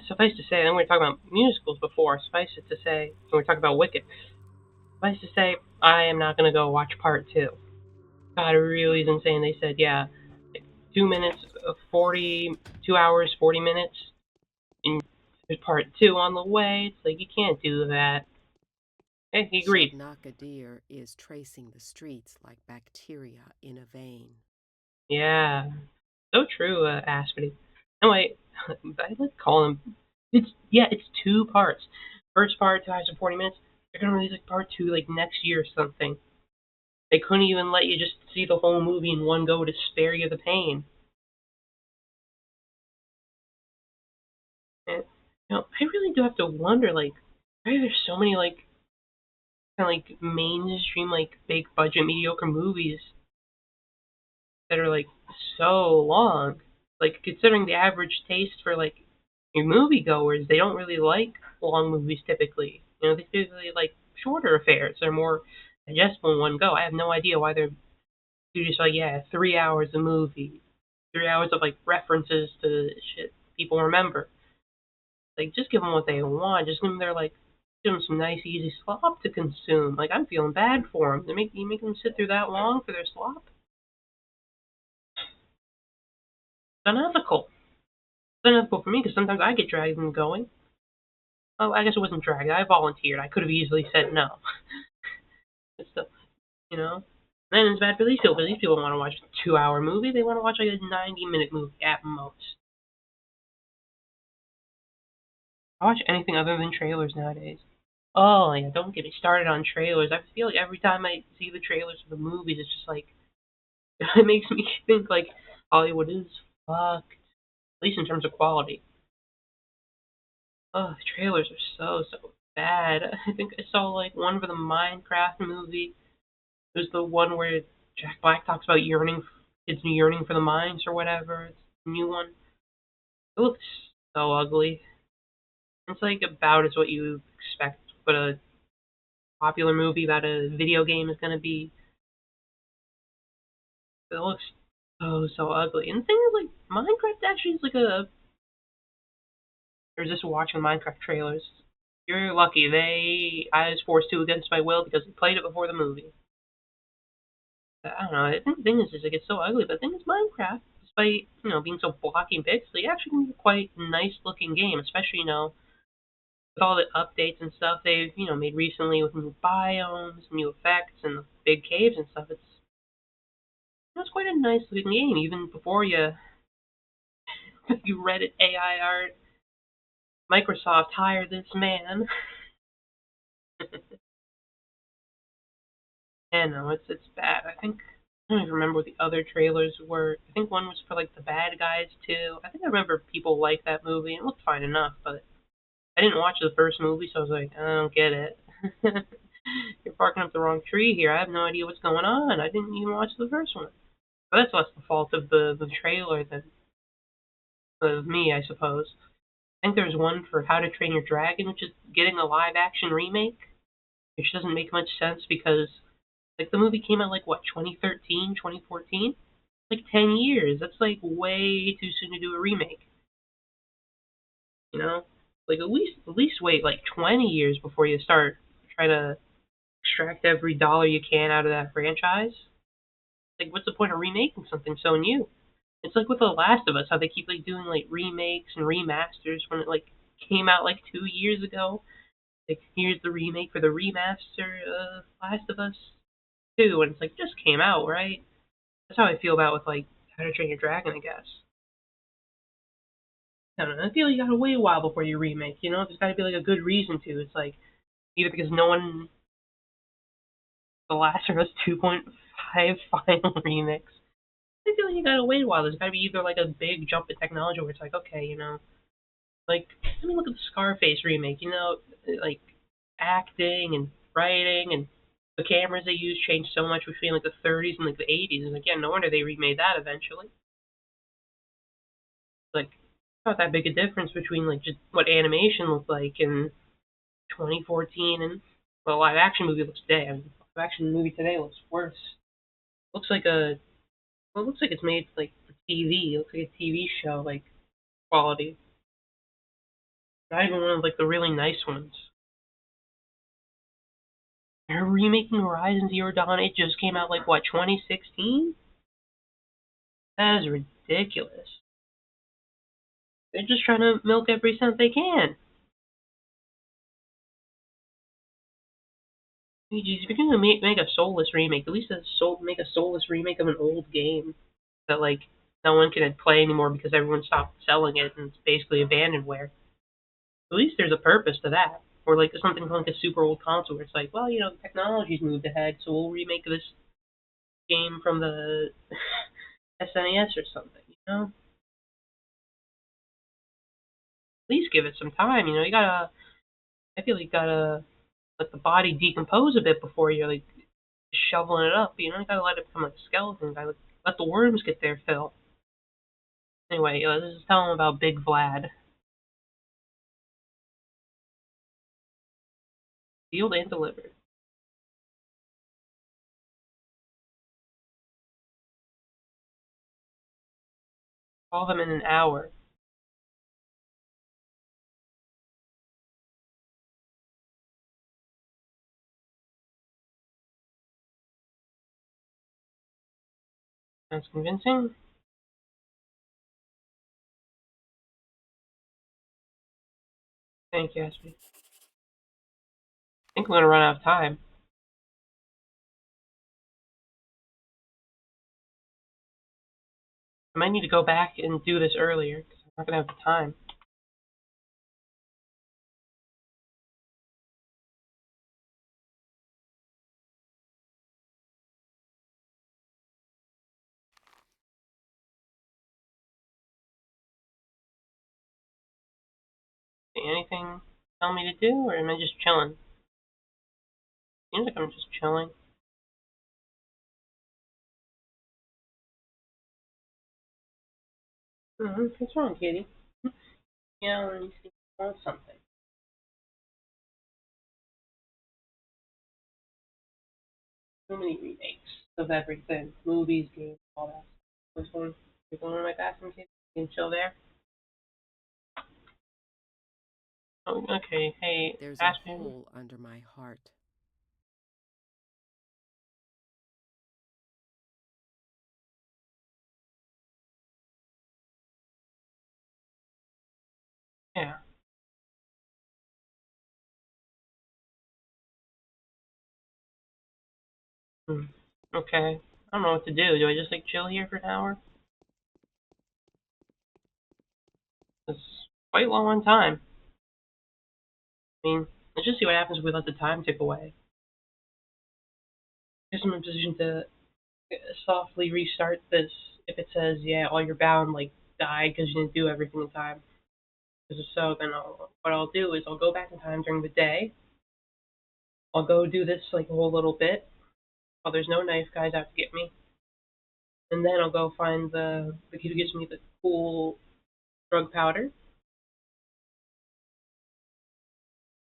suffice to say, and we were talking about musicals before. Suffice it to say, and we were talking about Wicked. Suffice to say, I am not gonna go watch part two. God, it really is insane. They said, yeah, like 2 minutes, 2 hours, 40 minutes, and there's part two on the way. It's like you can't do that. Hey, he agreed. Deer is tracing the streets like bacteria in a vein. Yeah, so true, Aspity. Anyway, I like calling them. It's 2 parts. First part, 2 hours and 40 minutes. They're gonna release like part two like next year or something. They couldn't even let you just see the whole movie in one go to spare you the pain. And I really do have to wonder, like, why are there so many like kind of like mainstream, like big budget mediocre movies that are like so long? Like considering the average taste for like your moviegoers, they don't really like long movies typically. They typically like shorter affairs. They're more digestible in one go. I have no idea why they're just like, yeah, 3 hours a movie, 3 hours of like references to shit people remember. Like, just give them what they want. Just give them give them some nice, easy slop to consume. Like, I'm feeling bad for them. You make them sit through that long for their slop? It's unethical. It's unethical for me because sometimes I get dragged into going. Oh, I guess it wasn't dragged. I volunteered. I could have easily said no. But still, you know. Then it's bad for these people. But these people want to watch a 2 hour movie. They want to watch like a 90-minute movie at most. I watch anything other than trailers nowadays. Oh yeah, don't get me started on trailers. I feel like every time I see the trailers for the movies, it's just like it makes me think like Hollywood is fucked, at least in terms of quality. Oh, the trailers are so bad. I think I saw like one for the Minecraft movie. There's the one where Jack Black talks about kids yearning for the mines or whatever. It's a new one. It looks so ugly. It's like about as what you expect what a popular movie about a video game is gonna be. It looks so ugly. And the thing is, like, Minecraft actually is like a. Or just watching Minecraft trailers. You're lucky. I was forced to against my will because we played it before the movie. I don't know. I think the thing is like it's so ugly. But the thing is, Minecraft, despite being so blocky and pixely, actually can be a quite nice looking game. Especially with all the updates and stuff they've made recently with new biomes, new effects, and the big caves and stuff. It's quite a nice looking game even before you Reddit AI art. Microsoft hired this man. And no, it's bad. I don't even remember what the other trailers were. I think one was for like the bad guys too. I think I remember people liked that movie. It looked fine enough, but I didn't watch the first movie, so I was like, I don't get it. You're barking up the wrong tree here. I have no idea what's going on. I didn't even watch the first one. But that's less the fault of the trailer than of me, I suppose. I think there's one for How to Train Your Dragon, which is getting a live action remake, which doesn't make much sense because like the movie came out like what 2013, 2014, like 10 years. That's like way too soon to do a remake. You know, like at least wait like 20 years before you start trying to extract every dollar you can out of that franchise. Like, what's the point of remaking something so new? It's like with The Last of Us, how they keep like doing like remakes and remasters when it like came out like 2 years ago. Like, here's the remake for the remaster of Last of Us 2, and it's like just came out, right? That's how I feel about with like How to Train Your Dragon, I guess. I don't know. I feel you gotta wait a while before you remake. You know, there's gotta be like a good reason to. It's like either because no one, The Last of Us 2.5 final remix. I feel like you gotta wait a while. There's gotta be either like a big jump in technology where it's like, okay, like I mean, look at the Scarface remake. Like acting and writing and the cameras they use changed so much between like the 30s and like the 80s. And again, no wonder they remade that eventually. Like, not that big a difference between like just what animation looked like in 2014 and well, live action movie looks today. I mean, live action movie today looks worse. Looks like it looks like it's made like for TV. It looks like a TV show like quality. Not even one of like the really nice ones. They're remaking Horizon Zero Dawn. It just came out like what 2016. That is ridiculous. They're just trying to milk every cent they can. Geez, if you're gonna make a soulless remake, at least make a soulless remake of an old game that like no one can play anymore because everyone stopped selling it and it's basically abandonware. At least there's a purpose to that. Or like something like a super old console where it's like, well, the technology's moved ahead, so we'll remake this game from the SNES or something. At least give it some time. You gotta. I feel like you gotta let the body decompose a bit before you're like shoveling it up. You gotta let it become like a skeleton. You gotta let the worms get their fill. Anyway, let's just tell them about Big Vlad. Sealed and delivered. Call them in an hour. Sounds convincing. Thank you, Ashley. I think we're gonna run out of time. I might need to go back and do this earlier because I'm not gonna have the time. Anything tell me to do, or am I just chilling? Seems like I'm just chilling. What's wrong, Kitty? You want something. So many remakes of everything. Movies, games, all that. We're going to my bathroom, Kitty? You can chill there? Oh, okay. Hey, There's a Ashley. hole under my heart. Yeah. Hmm. Okay. I don't know what to do. Do I just like chill here for an hour? It's quite low on time. I mean, let's just see what happens if we let the time tick away. Guess I'm in a position to softly restart this if it says, yeah, all your bound like died because you didn't do everything in time. Because if so, then what I'll do is I'll go back in time during the day. I'll go do this like a whole little bit while there's no knife guys out to get me, and then I'll go find the kid who gives me the cool drug powder,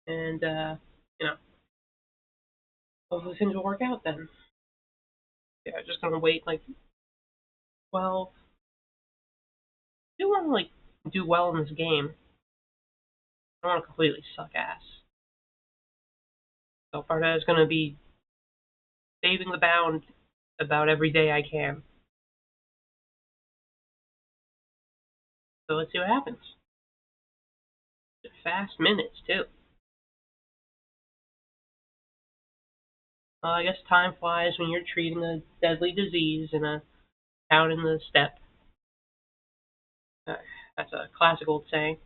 and you know, hopefully things will work out then. Yeah, I'm just gonna wait like 12. I do want to like do well in this game. I don't want to completely suck ass. So part of that is gonna be saving the bound about every day I can. So let's see what happens. Fast minutes too. I guess time flies when you're treating a deadly disease in a town in the steppe. That's a classic old saying.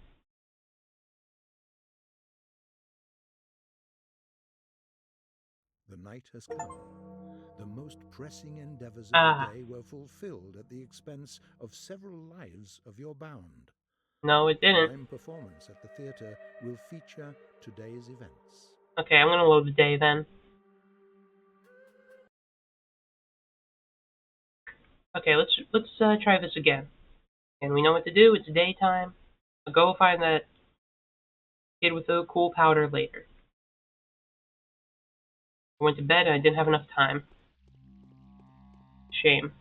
The night has come. The most pressing endeavors of the Ah, day were fulfilled at the expense of several lives of your bound. no, it The didn't. mime performance at the theater will feature today's events. Okay, I'm gonna load the day then. Okay, let's try this again. And we know what to do. It's daytime. I'll go find that kid with the cool powder later. I went to bed and I didn't have enough time. Shame.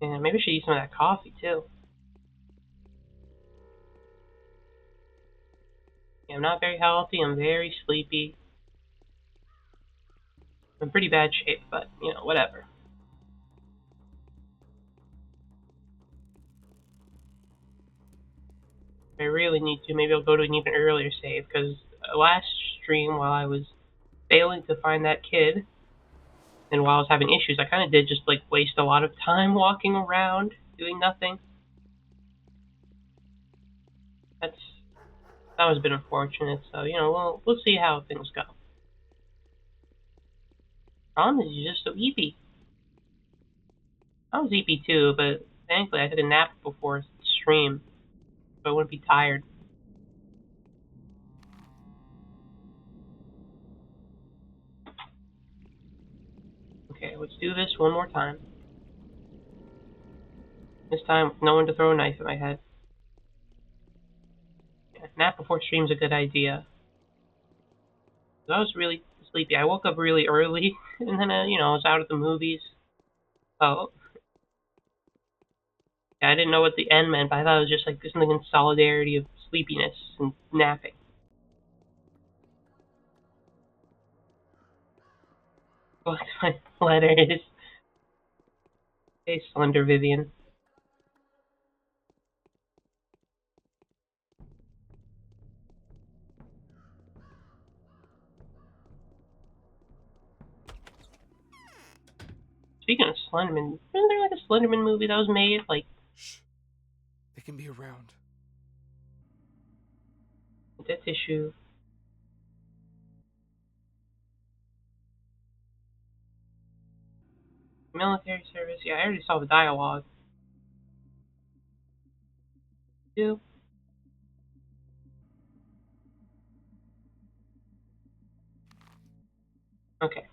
And maybe I should eat some of that coffee too. Yeah, I'm not very healthy. I'm very sleepy. I'm in pretty bad shape, but whatever. If I really need to, maybe I'll go to an even earlier save, because last stream, while I was failing to find that kid, and while I was having issues, I kind of did just like waste a lot of time walking around doing nothing. That's that was a bit unfortunate. So we'll see how things go. Problem is, he's just so eepy. I was eepy too, but thankfully I took a nap before stream, so I wouldn't be tired. Okay, let's do this one more time. This time with no one to throw a knife at my head. Yeah, nap before stream's a good idea. I was really sleepy. I woke up really early, and then I was out at the movies. Oh, yeah, I didn't know what the end meant, but I thought it was just like something in solidarity of sleepiness and napping. What's my letters? Hey, Slender Vivian. Speaking of Slenderman, isn't there like a Slenderman movie that was made like Shh. They can be around. Death Issue? Military service? Yeah, I already saw the dialogue. Too. Okay.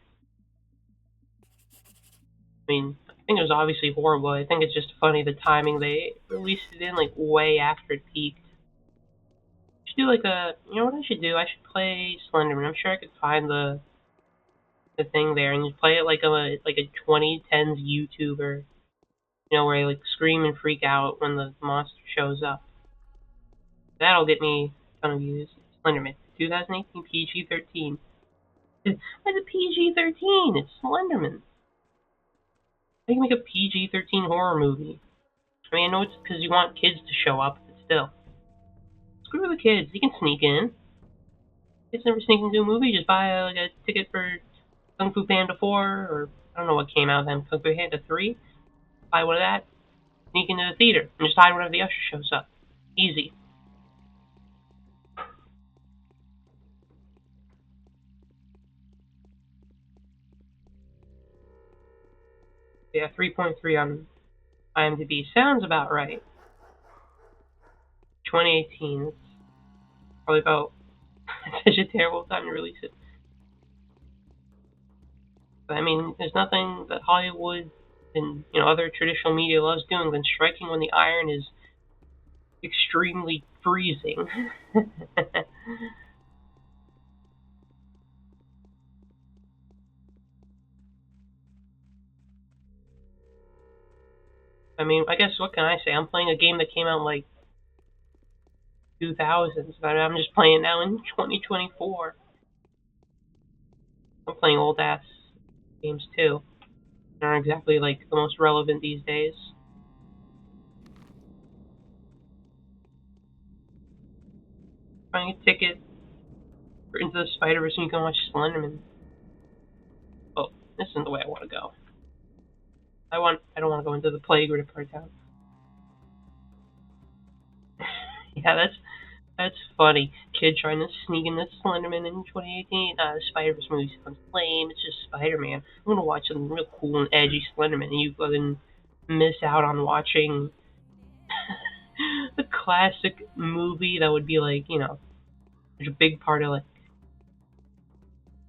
I mean, I think it was obviously horrible. I think it's just funny the timing they released it in, like way after it peaked. I should do like you know what I should do? I should play Slenderman. I'm sure I could find the thing there and just play it like a 2010s YouTuber, where I like scream and freak out when the monster shows up. That'll get me a ton of views. Slenderman, 2018 PG-13. Why is it PG-13? It's Slenderman. They can make a PG-13 horror movie. I mean, I know it's because you want kids to show up, but still. Screw the kids. You can sneak in. Kids never sneak into a movie. Just buy like a ticket for Kung Fu Panda 4, or I don't know what came out then. Kung Fu Panda 3. Buy one of that. Sneak into the theater and just hide whenever the usher shows up. Easy. Yeah, 3.3 on IMDb. Sounds about right. 2018. It's probably about such a terrible time to release it. But I mean, there's nothing that Hollywood and other traditional media loves doing than striking when the iron is extremely freezing. I mean, I guess what can I say? I'm playing a game that came out in like 2000s, but I'm just playing now in 2024. I'm playing old ass games too. They aren't exactly like the most relevant these days. Buying a ticket for Into the Spider-Verse and you can watch Slenderman. Oh, this isn't the way I want to go. I don't want to go into the plague or the part town. Yeah, that's funny. Kid trying to sneak in the Slenderman in 2018. Spider-Verse movie sounds lame. It's just Spider-Man. I'm gonna watch something real cool and edgy Slenderman, and you fucking miss out on watching the classic movie that would be like, such a big part of like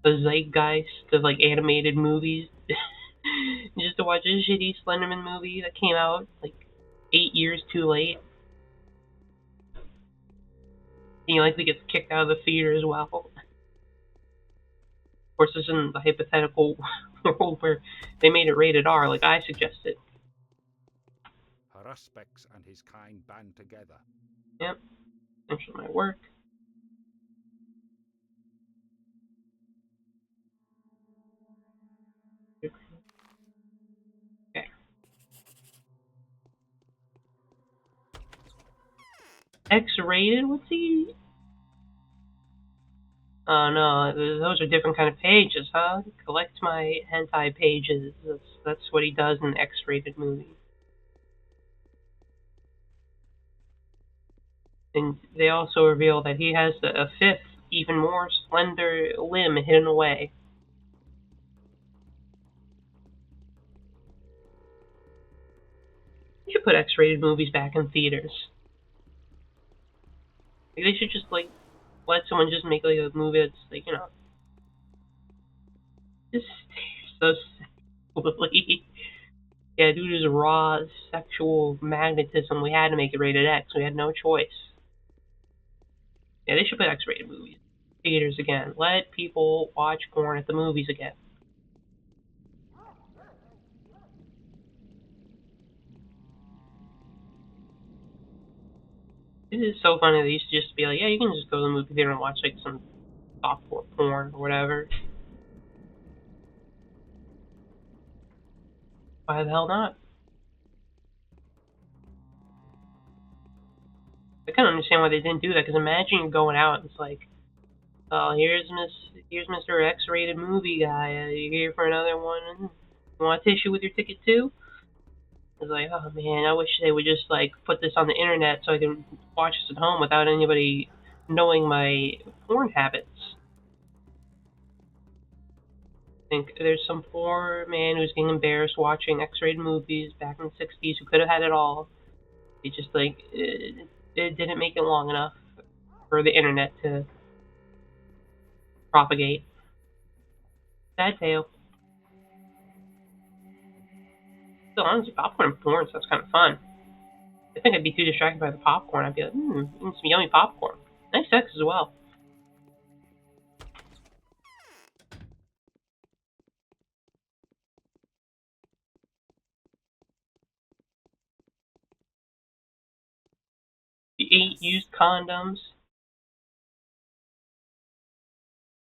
the zeitgeist of like animated movies. Just to watch a shitty Slenderman movie that came out like 8 years too late. And he likely gets kicked out of the theater as well. Of course, this isn't the hypothetical world where they made it rated R like I suggested. Haruspex and his kind band together. Yep, actually might work. Okay. X-rated? What's he? Oh no, those are different kind of pages, huh? Collect my hentai pages. That's what he does in X-rated movies. And they also reveal that he has a fifth, even more slender limb hidden away. You should put X-rated movies back in theaters. Like, they should just like let someone just make like a movie that's like just so sexually. Yeah, due to his raw sexual magnetism, we had to make it rated X. We had no choice. Yeah, they should put X-rated movies in theaters again. Let people watch porn at the movies again. It is so funny they used to just be like, yeah, you can just go to the movie theater and watch like some softcore porn or whatever. Why the hell not? I kind of understand why they didn't do that, because imagine you're going out and it's like, oh, here's Mr. X-rated movie guy. You here for another one? You want a tissue with your ticket too? It's like, oh man, I wish they would just like put this on the internet so I can watch this at home without anybody knowing my porn habits. I think there's some poor man who's getting embarrassed watching X-rated movies back in the 60s who could have had it all. It just like it didn't make it long enough for the internet to propagate. Sad tale. Still, honestly, popcorn and porn sounds kind of fun. I think I'd be too distracted by the popcorn. I'd be like, eating some yummy popcorn. Nice sex as well. The 8 used condoms.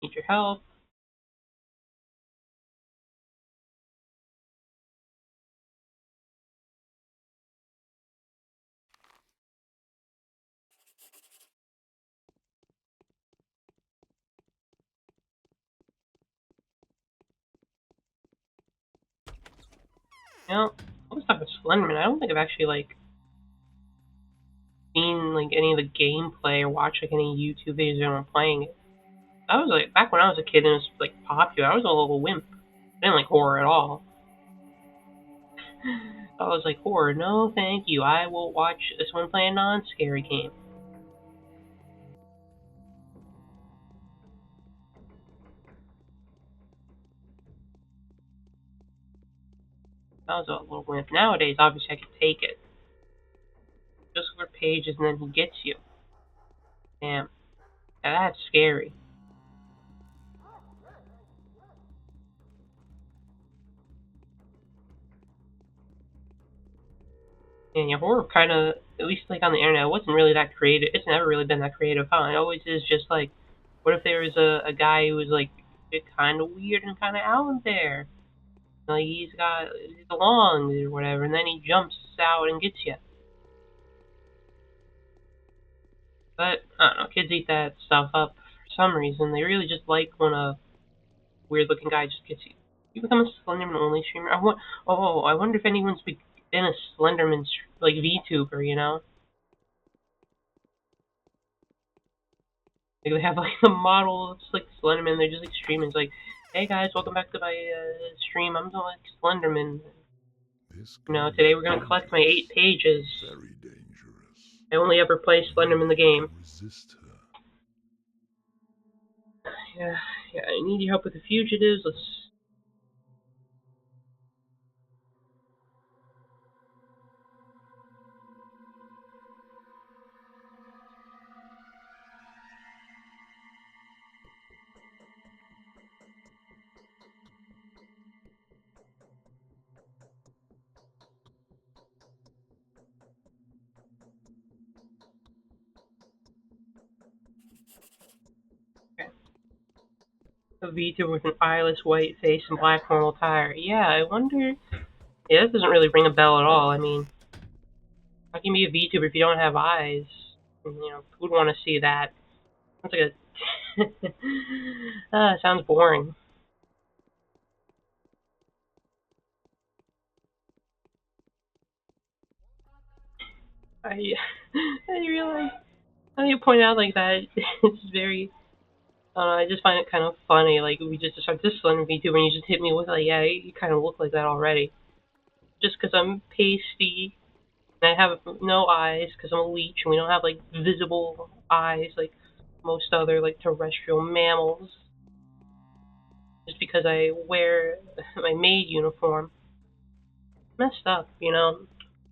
Need your help. I was talking Slenderman. I don't think I've actually like seen like any of the gameplay or watched like any YouTube videos of anyone playing it. I was like back when I was a kid and it was like popular. I was a little wimp. I didn't like horror at all. I was like, horror, no thank you. I will watch someone play a non-scary game. I was a little wimp. Nowadays, obviously, I can take it. Just for pages and then he gets you. Damn. Now that's scary. And yeah, horror kind of, at least like on the internet, it wasn't really that creative. It's never really been that creative, huh? It always is just like, what if there was a guy who was like kind of weird and kind of out there? Like he's got his lungs or whatever, and then he jumps out and gets you. But I don't know, kids eat that stuff up for some reason. They really just like when a weird looking guy just gets you. You become a Slenderman only streamer. I wonder if anyone's been a Slenderman like VTuber, you know? Like, they have like the model of like Slenderman. They're just like streaming. It's like, hey guys, welcome back to my stream. I'm doing like Slenderman. This Today we're gonna collect my 8 pages. very dangerous. I only ever play Slenderman the game. Resist her. Yeah, I need your help with the fugitives. Let's. Okay. A VTuber with an eyeless white face and black normal tire. Yeah, I wonder. Yeah, that doesn't really ring a bell at all. I mean, how can you be a VTuber if you don't have eyes? Who would want to see that? Sounds like a. Sounds boring. I I realize how you point out like that. It's very. I just find it kind of funny. Like we just described this Slender VTuber, and you just hit me with like, yeah, you kind of look like that already. Just because I'm pasty and I have no eyes because I'm a leech, and we don't have like visible eyes like most other like terrestrial mammals. Just because I wear my maid uniform. Messed up,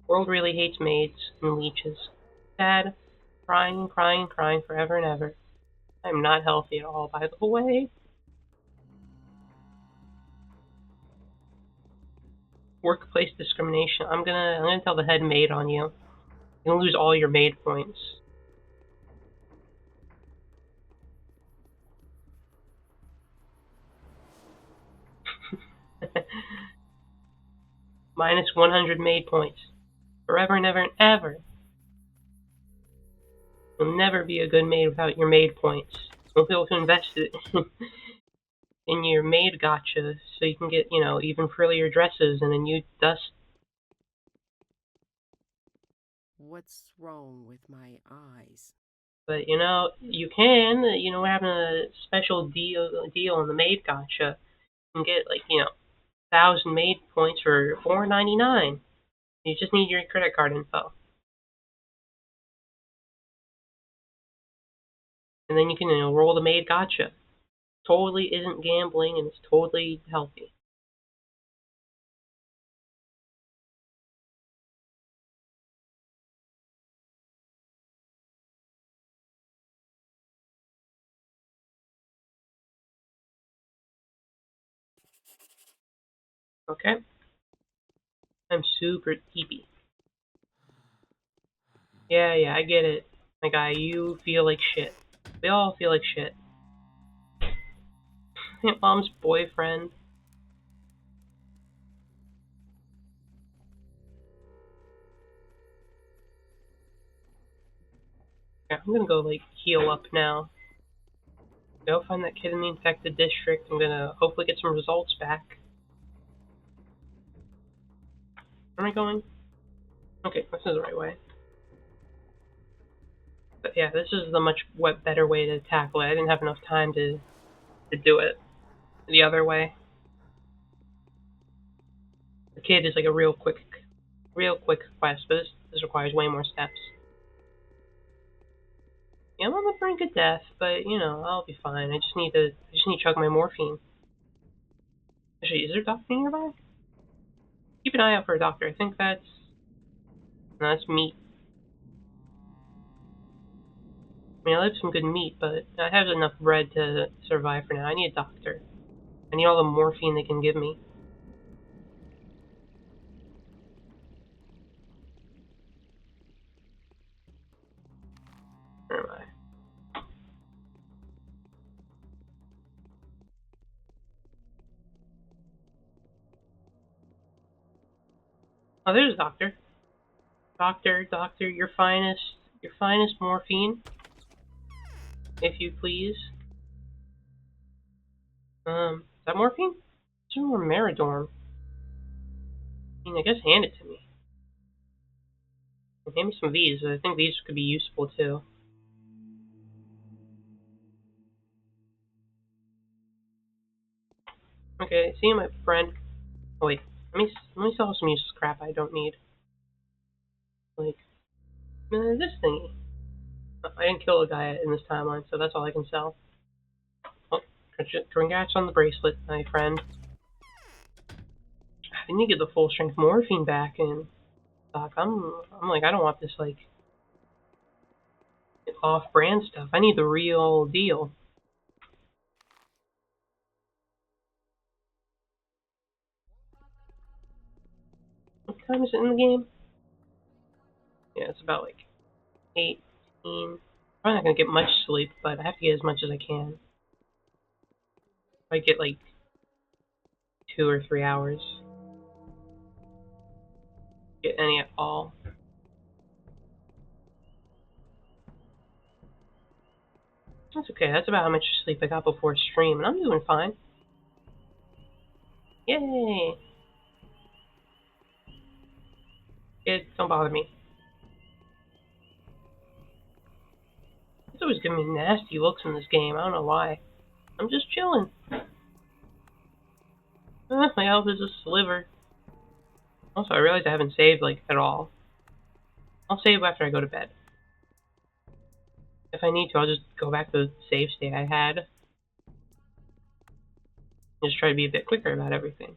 World really hates maids and leeches. Sad, crying, crying, crying forever and ever. I'm not healthy at all, by the way. Workplace discrimination. I'm gonna tell the head maid on you. You're gonna lose all your maid points. Minus 100 maid points. Forever and ever and ever. You'll never be a good maid without your maid points. You'll be able to invest it in your maid gotcha so you can get, even frillier dresses and a new dust. What's wrong with my eyes? But, you can, we're having a special deal on the maid gotcha. You can get, like, 1,000 maid points for $4.99. You just need your credit card info. And then you can roll the maid gotcha. Totally isn't gambling and it's totally healthy. Okay? I'm super teepy. Yeah, I get it. My guy, you feel like shit. We all feel like shit. Aunt Mom's boyfriend. Yeah, I'm gonna go, heal up now. Go find that kid in the infected district. I'm gonna hopefully get some results back. Where am I going? Okay, this is the right way. But yeah, this is the much better way to tackle it. I didn't have enough time to do it the other way. The kid is like a real quick quest, but this requires way more steps. Yeah, I'm on the brink of death, but I'll be fine. I just need to chug my morphine. Actually, is there a doctor nearby? Keep an eye out for a doctor. I think that's meat. I mean, I love some good meat, but I have enough bread to survive for now. I need a doctor. I need all the morphine they can give me. Where am I? Oh, there's a doctor. Doctor, your finest morphine, if you please. Is that morphine? It's more Meridorm. I mean, I guess hand it to me. Hand me some of these. I think these could be useful too. seeing my friend. Oh wait, let me sell some useless crap I don't need. Like this thingy. I didn't kill a guy in this timeline, so that's all I can sell. Oh, congrats on the bracelet, my friend. I need to get the full strength morphine back in stock. I'm like, I don't want this like off-brand stuff. I need the real deal. What time is it in the game? Yeah, it's about like 18. Probably not gonna get much sleep, but I have to get as much as I can. I get like 2 or 3 hours. Get any at all. That's okay. That's about how much sleep I got before stream, and I'm doing fine. Yay! Kids, don't bother me. It's always giving me nasty looks in this game. I don't know why. I'm just chilling. My health is a sliver. Also, I realize I haven't saved like at all. I'll save after I go to bed. If I need to, I'll just go back to the save state I had. Just try to be a bit quicker about everything.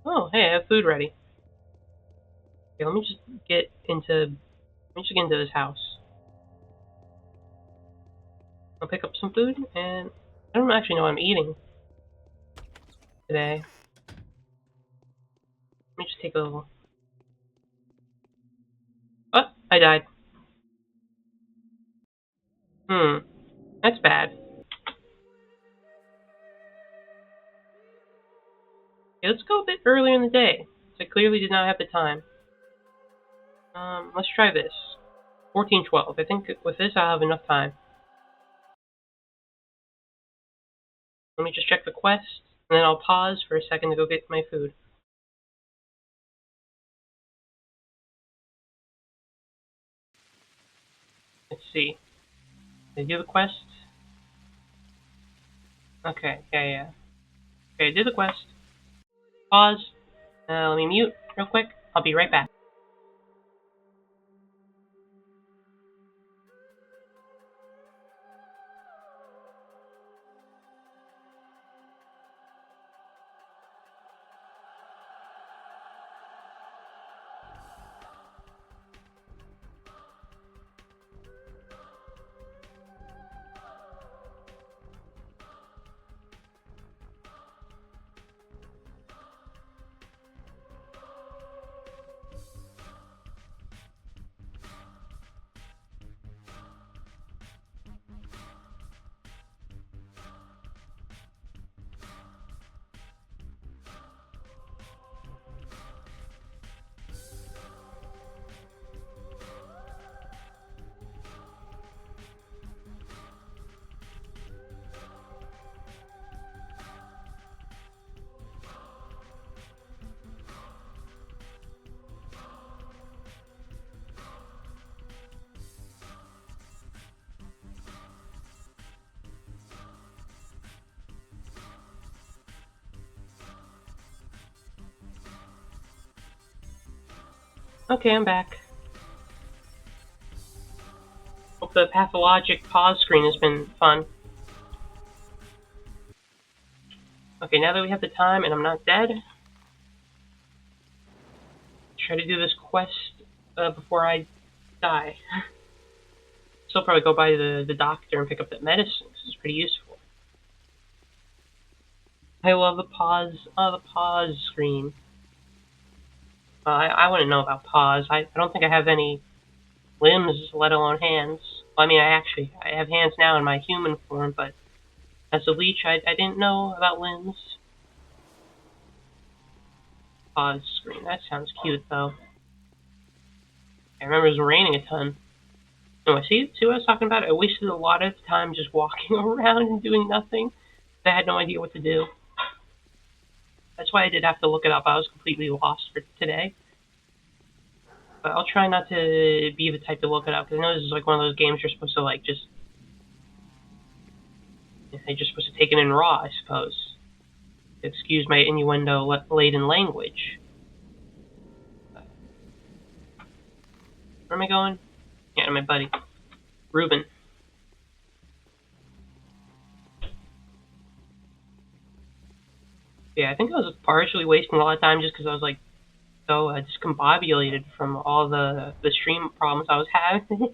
Oh, hey, I have food ready. Okay, let me just get into this house. I'll pick up some food, and I don't actually know what I'm eating today. Let me just take a little. Oh, I died. That's bad. Okay, let's go a bit earlier in the day. So I clearly did not have the time. Let's try this. 14:12. I think with this I'll have enough time. Let me just check the quest, and then I'll pause for a second to go get my food. Let's see. Did I do the quest? Okay, yeah. Okay, I did the quest. Pause. Let me mute real quick. I'll be right back. Okay, I'm back. Hope the Pathologic pause screen has been fun. Okay, now that we have the time and I'm not dead, try to do this quest before I die. Still probably go by the doctor and pick up that medicine, because it's pretty useful. I love the pause screen. I wouldn't know about pause. I don't think I have any limbs, let alone hands. Well, I mean, I have hands now in my human form, but as a leech, I didn't know about limbs. Pause screen. That sounds cute, though. I remember it was raining a ton. Anyway, see what I was talking about? I wasted a lot of time just walking around and doing nothing. I had no idea what to do. That's why I did have to look it up. I was completely lost for today. But I'll try not to be the type to look it up, because I know this is like one of those games you're supposed to like just... You're just supposed to take it in raw, I suppose. Excuse my innuendo-laden language. Where am I going? Yeah, my buddy. Ruben. Yeah, I think I was partially wasting a lot of time just because I was like so discombobulated from all the stream problems I was having.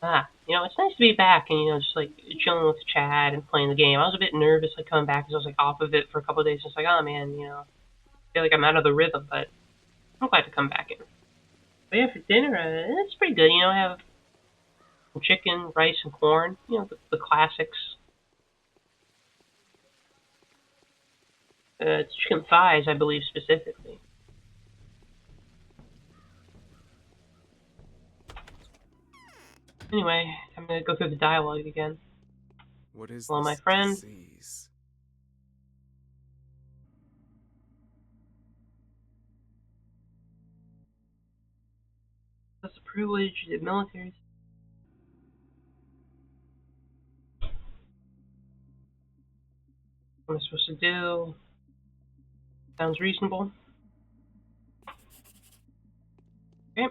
It's nice to be back and just like chilling with Chad and playing the game. I was a bit nervous like coming back because I was like off of it for a couple of days. Just like, oh man, I feel like I'm out of the rhythm, but I'm glad to come back in. But yeah, for dinner, it's pretty good. I have some chicken, rice, and corn. The classics. It's chicken thighs, I believe specifically. Anyway, I'm gonna go through the dialogue again. What is Hello, my this friend. disease? That's a privilege the military. What am I supposed to do? Sounds reasonable. Okay.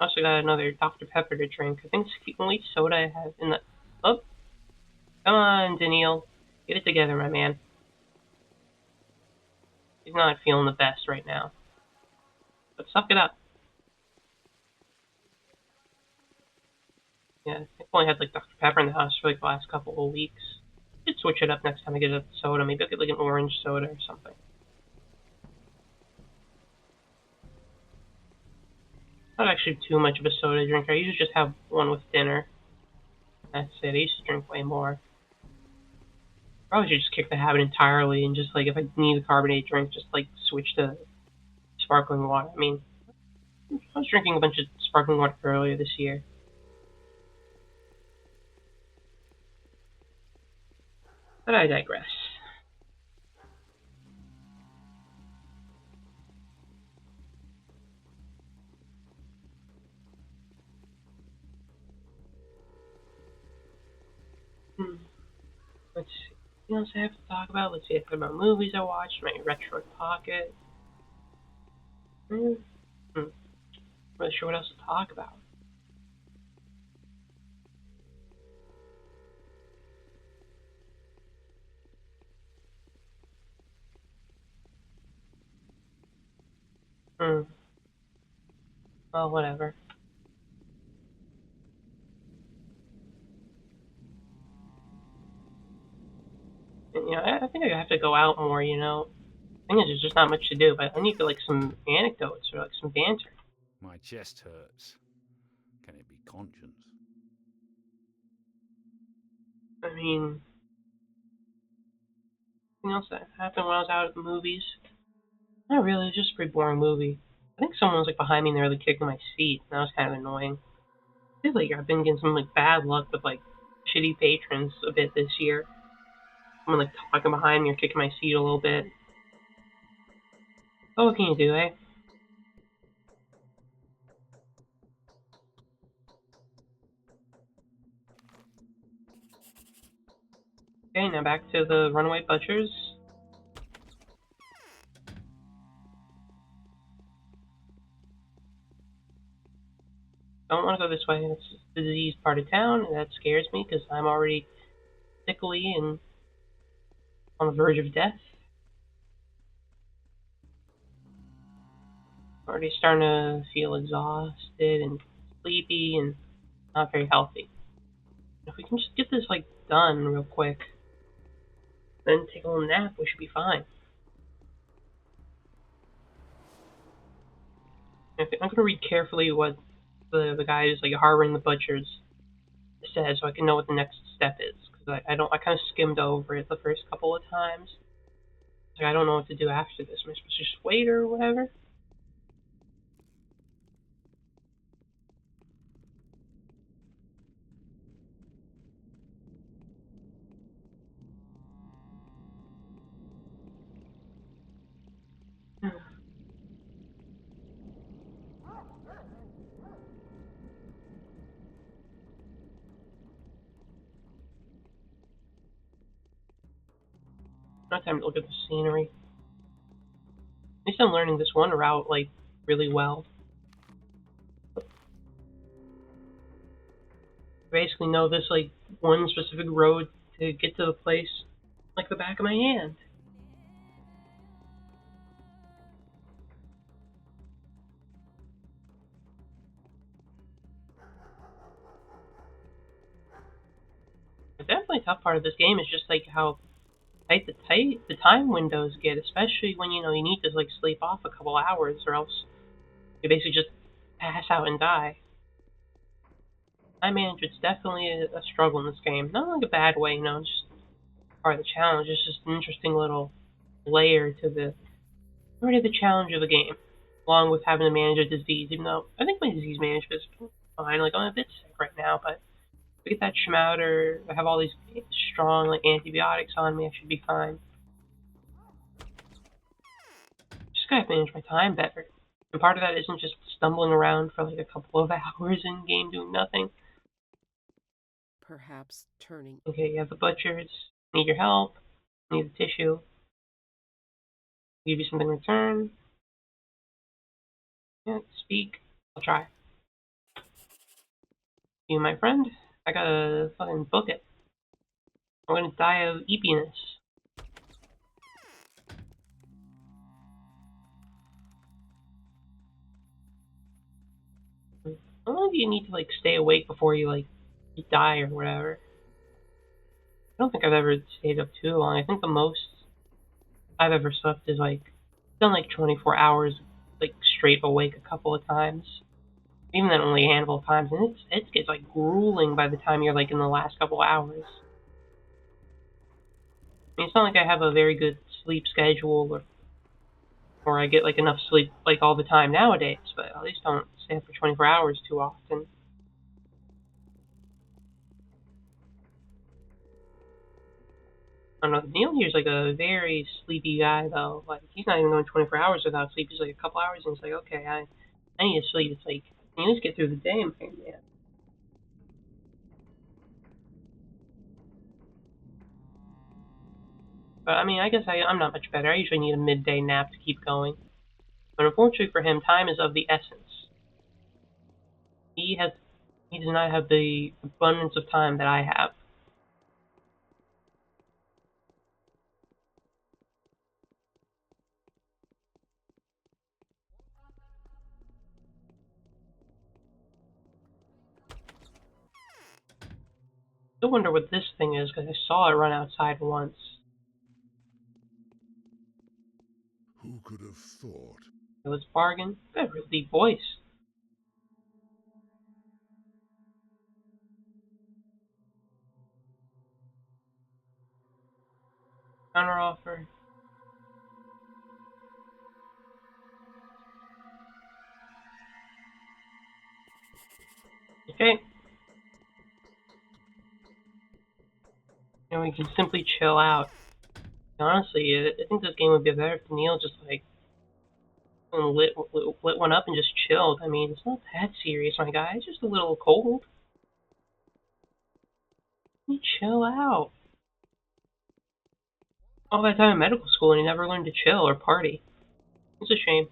I also got another Dr. Pepper to drink. I think it's the only soda I have in the... Oh, come on, Daniil. Get it together, my man. He's not feeling the best right now. But suck it up. Yeah, I've only had like Dr. Pepper in the house for like the last couple of weeks. Should switch it up next time I get a soda. Maybe I'll get like an orange soda or something. Not actually too much of a soda drinker. I usually just have one with dinner. That's it. I used to drink way more. Probably should just kick the habit entirely and just like if I need a carbonated drink, just like switch to sparkling water. I mean, I was drinking a bunch of sparkling water earlier this year. But I digress. Let's see. What else I have to talk about? Let's see. I talk about movies I watched, my retro pocket. Not really sure what else to talk about. Well, whatever. And, I think I have to go out more. I think there's just not much to do, but I need to like some anecdotes or like some banter. My chest hurts. Can it be conscience? I mean, anything else that happened when I was out at the movies? Not really. It's just a pretty boring movie. I think someone was like behind me and they were like kicking my seat. And that was kind of annoying. I feel like I've been getting some like bad luck with like shitty patrons a bit this year. Someone like talking behind me or kicking my seat a little bit. Oh, what can you do, eh? Okay, now back to the runaway butchers. Don't want to go this way. It's the diseased part of town, and that scares me because I'm already sickly and on the verge of death. Already starting to feel exhausted and sleepy and not very healthy. If we can just get this like done real quick, then take a little nap, we should be fine. Okay, I'm gonna read carefully what the guy who's like harboring the butchers says, so I can know what the next step is. I kind of skimmed over it the first couple of times. Like, I don't know what to do after this. Am I supposed to just wait or whatever? No time to look at the scenery. At least I'm learning this one route, like, really well. I basically know this, like, one specific road to get to the place like the back of my hand. The definitely tough part of this game is just, like, how tight the time windows get, especially when, you need to, like, sleep off a couple hours or else you basically just pass out and die. Time management's definitely a struggle in this game. Not like a bad way, it's just part of the challenge. It's just an interesting little layer to the challenge of the game, along with having to manage a disease. Even though I think my disease management is fine. Like, I'm a bit sick right now, but if I get that schmouter, I have all these strong like antibiotics on me, I should be fine. Just gotta manage my time better. And part of that isn't just stumbling around for like a couple of hours in game doing nothing. Perhaps turning. Okay, you have the butchers. Need your help. Need the tissue. Give you something in return. Yeah, speak. I'll try. You, my friend? I gotta fucking book it. I'm gonna die of eepiness. How long do you need to like stay awake before you die or whatever? I don't think I've ever stayed up too long. I think the most I've ever slept is like done like 24 hours like straight awake a couple of times. Even then only a handful of times, and it gets like grueling by the time you're like in the last couple of hours. I mean, it's not like I have a very good sleep schedule or I get like enough sleep like all the time nowadays, but at least don't stay up for 24 hours too often. I don't know, Neil here's like a very sleepy guy though. Like he's not even going 24 hours without sleep. He's like a couple hours and he's like, okay, I need to sleep. It's like you need to get through the day, man. But I mean, I guess I'm not much better. I usually need a midday nap to keep going. But unfortunately for him, time is of the essence. He does not have the abundance of time that I have. I wonder what this thing is because I saw it run outside once. Who could have thought? It was bargain. Got a real deep voice. Counter offer. Okay. And we can simply chill out. Honestly, I think this game would be better if Neil just like lit one up and just chilled. I mean, it's not that serious, my guy. It's just a little cold. You chill out. All that time in medical school and he never learned to chill or party. It's a shame.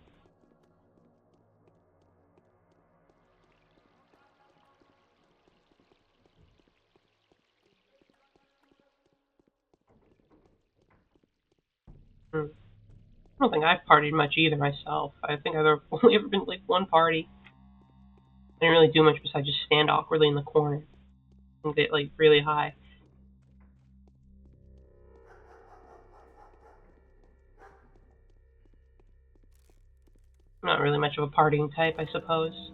I don't think I've partied much either myself. I think I've only ever been to like one party. I didn't really do much besides just stand awkwardly in the corner and get like really high. I'm not really much of a partying type, I suppose.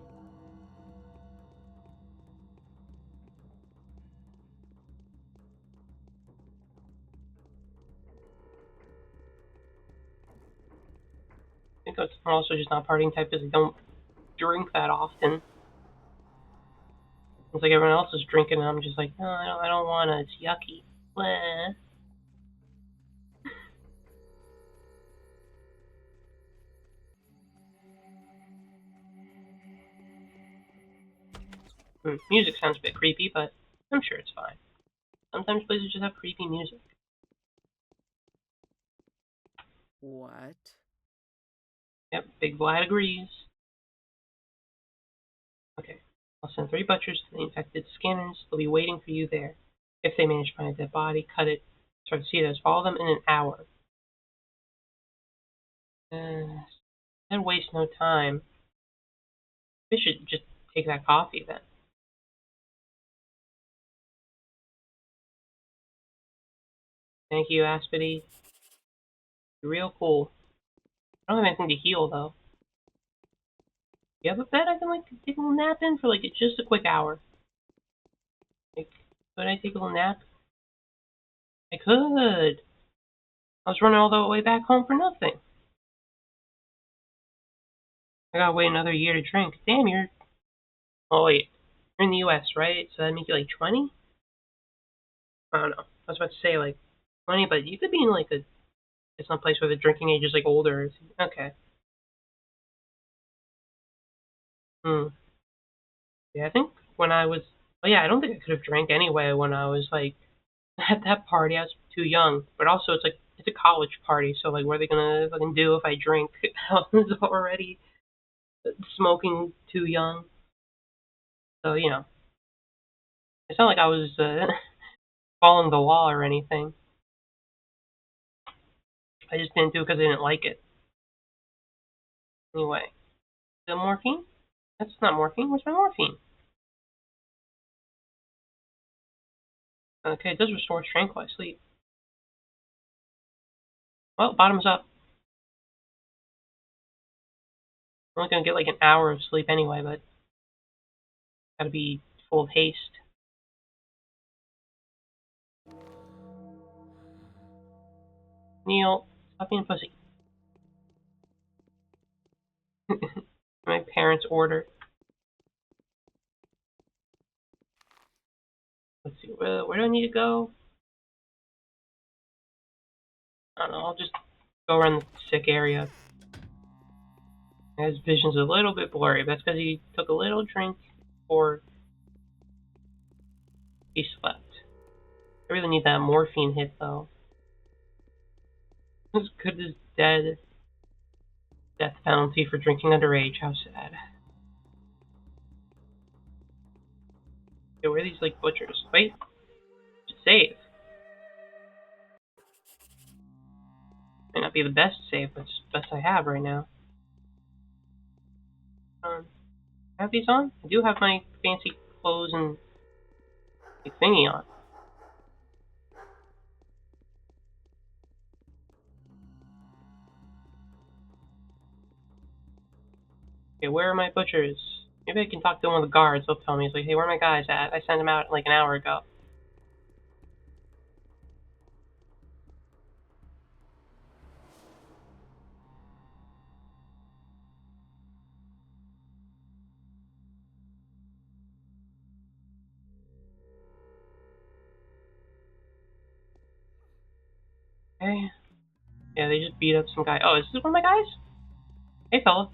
I'm also just not partying type because I don't drink that often. It's like everyone else is drinking, and I'm just like, no, I don't want to. It's yucky. Bleh. Music sounds a bit creepy, but I'm sure it's fine. Sometimes places just have creepy music. What? Yep, Big Vlad agrees. Okay, I'll send 3 butchers to the infected scanners. They'll be waiting for you there. If they manage to find a dead body, cut it. Start to see those. Follow them in an hour. Then waste no time. We should just take that coffee then. Thank you, Aspity. You're real cool. I don't have anything to heal though. You have a bed I can like take a little nap in for like just a quick hour. Like, could I take a little nap? I could. I was running all the way back home for nothing. I gotta wait another year to drink. Damn, you're. Oh wait, you're in the U.S., right? So that makes you like 20? I don't know. I was about to say like 20, but you could be in like a. It's not a place where the drinking age is like older. Okay. Yeah, I think when I was. Oh yeah, I don't think I could have drank anyway when I was like at that party. I was too young. But also, it's like it's a college party, so like, what are they gonna fucking do if I drink? I was already smoking too young. So you know, it's not like I was following the law or anything. I just didn't do it because I didn't like it. Anyway, the morphine? That's not morphine. Where's my morphine? Okay, it does restore strength while I sleep. Well, bottoms up. I'm only gonna get like an hour of sleep anyway, but gotta be full of haste. Neil, stop being pussy. My parents' order. Let's see, where do I need to go? I don't know, I'll just go around the sick area. His vision's a little bit blurry, but that's because he took a little drink before he slept. I really need that morphine hit, though. As good as dead. Death penalty for drinking underage, how sad. Okay, where are these, like, butchers? Wait, just save. Might not be the best save, but it's the best I have right now. Have these on? I do have my fancy clothes and like, thingy on. Okay, where are my butchers? Maybe I can talk to one of the guards. They'll tell me. It's like, hey, where are my guys at? I sent them out like an hour ago. Okay. Yeah, they just beat up some guy. Oh, is this one of my guys? Hey, fella.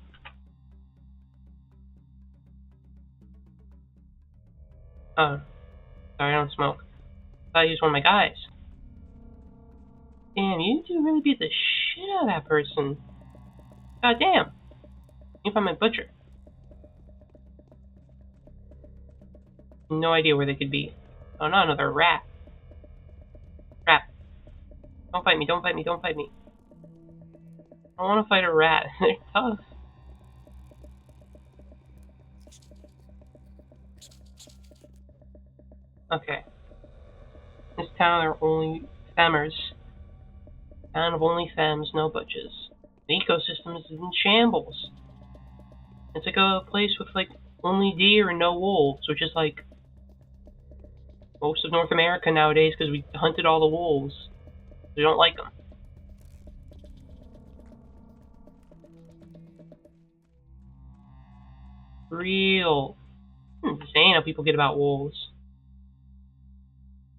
Oh, sorry, I don't smoke. I thought he was one of my guys. Damn, you two really beat the shit out of that person. God damn. You find my butcher. No idea where they could be. Oh, not another rat. Rat. Don't fight me, don't fight me, don't fight me. I don't want to fight a rat. They're tough. Okay. This town are only femmers. Town of only femmes, no butches. The ecosystem is in shambles. It's like a place with like only deer and no wolves, which is like most of North America nowadays because we hunted all the wolves. We don't like them. real. Insane how people get about wolves.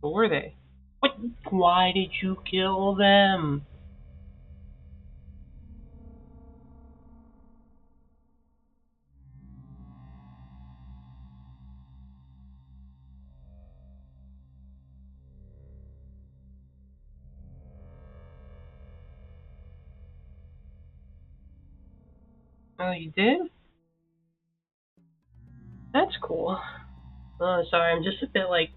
What were they? What? Why did you kill them? Oh, you did? That's cool. Oh, sorry, I'm just a bit, like,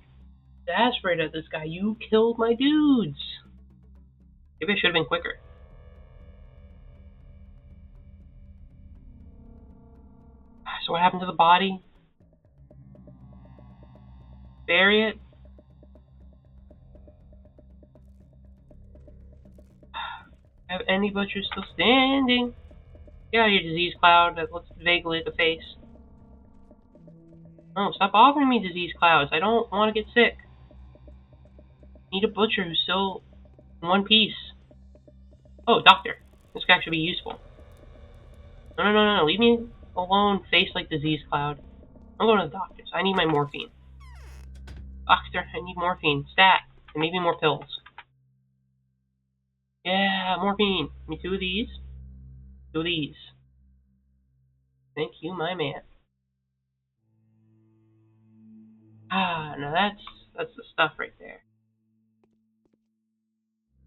exasperated at this guy. You killed my dudes! Maybe I should have been quicker. So what happened to the body? Bury it? Have any butchers still standing? Get out of your disease cloud that looks vaguely at the face. Oh, stop bothering me, disease clouds. I don't want to get sick. Need a butcher who's still in one piece. Oh, doctor. This could actually be useful. No. Leave me alone, face like disease cloud. I'm going to the doctors. I need my morphine. Doctor, I need morphine. Stat. And maybe more pills. Yeah, morphine. Give me 2 of these. 2 of these. Thank you, my man. Ah, now that's the stuff right there.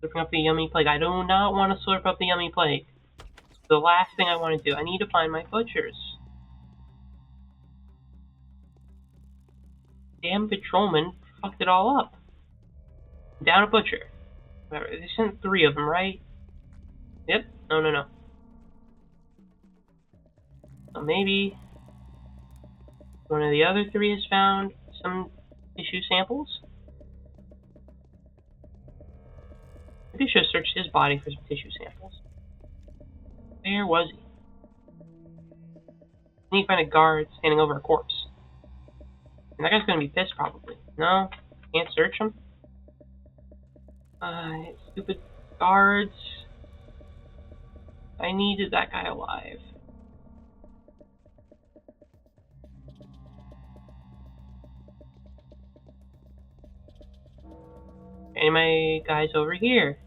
Slurping up the yummy plague. I do not want to slurp up the yummy plague. The last thing I want to do. I need to find my butchers. Damn patrolman fucked it all up. Down a butcher. They sent 3 of them, right? Yep. No. So maybe one of the other 3 has found some tissue samples. Maybe I should have searched his body for some tissue samples. Where was he? I need to find a guard standing over a corpse. And that guy's gonna be pissed probably. No? Can't search him? Stupid guards. I needed that guy alive. Any of my guys over here?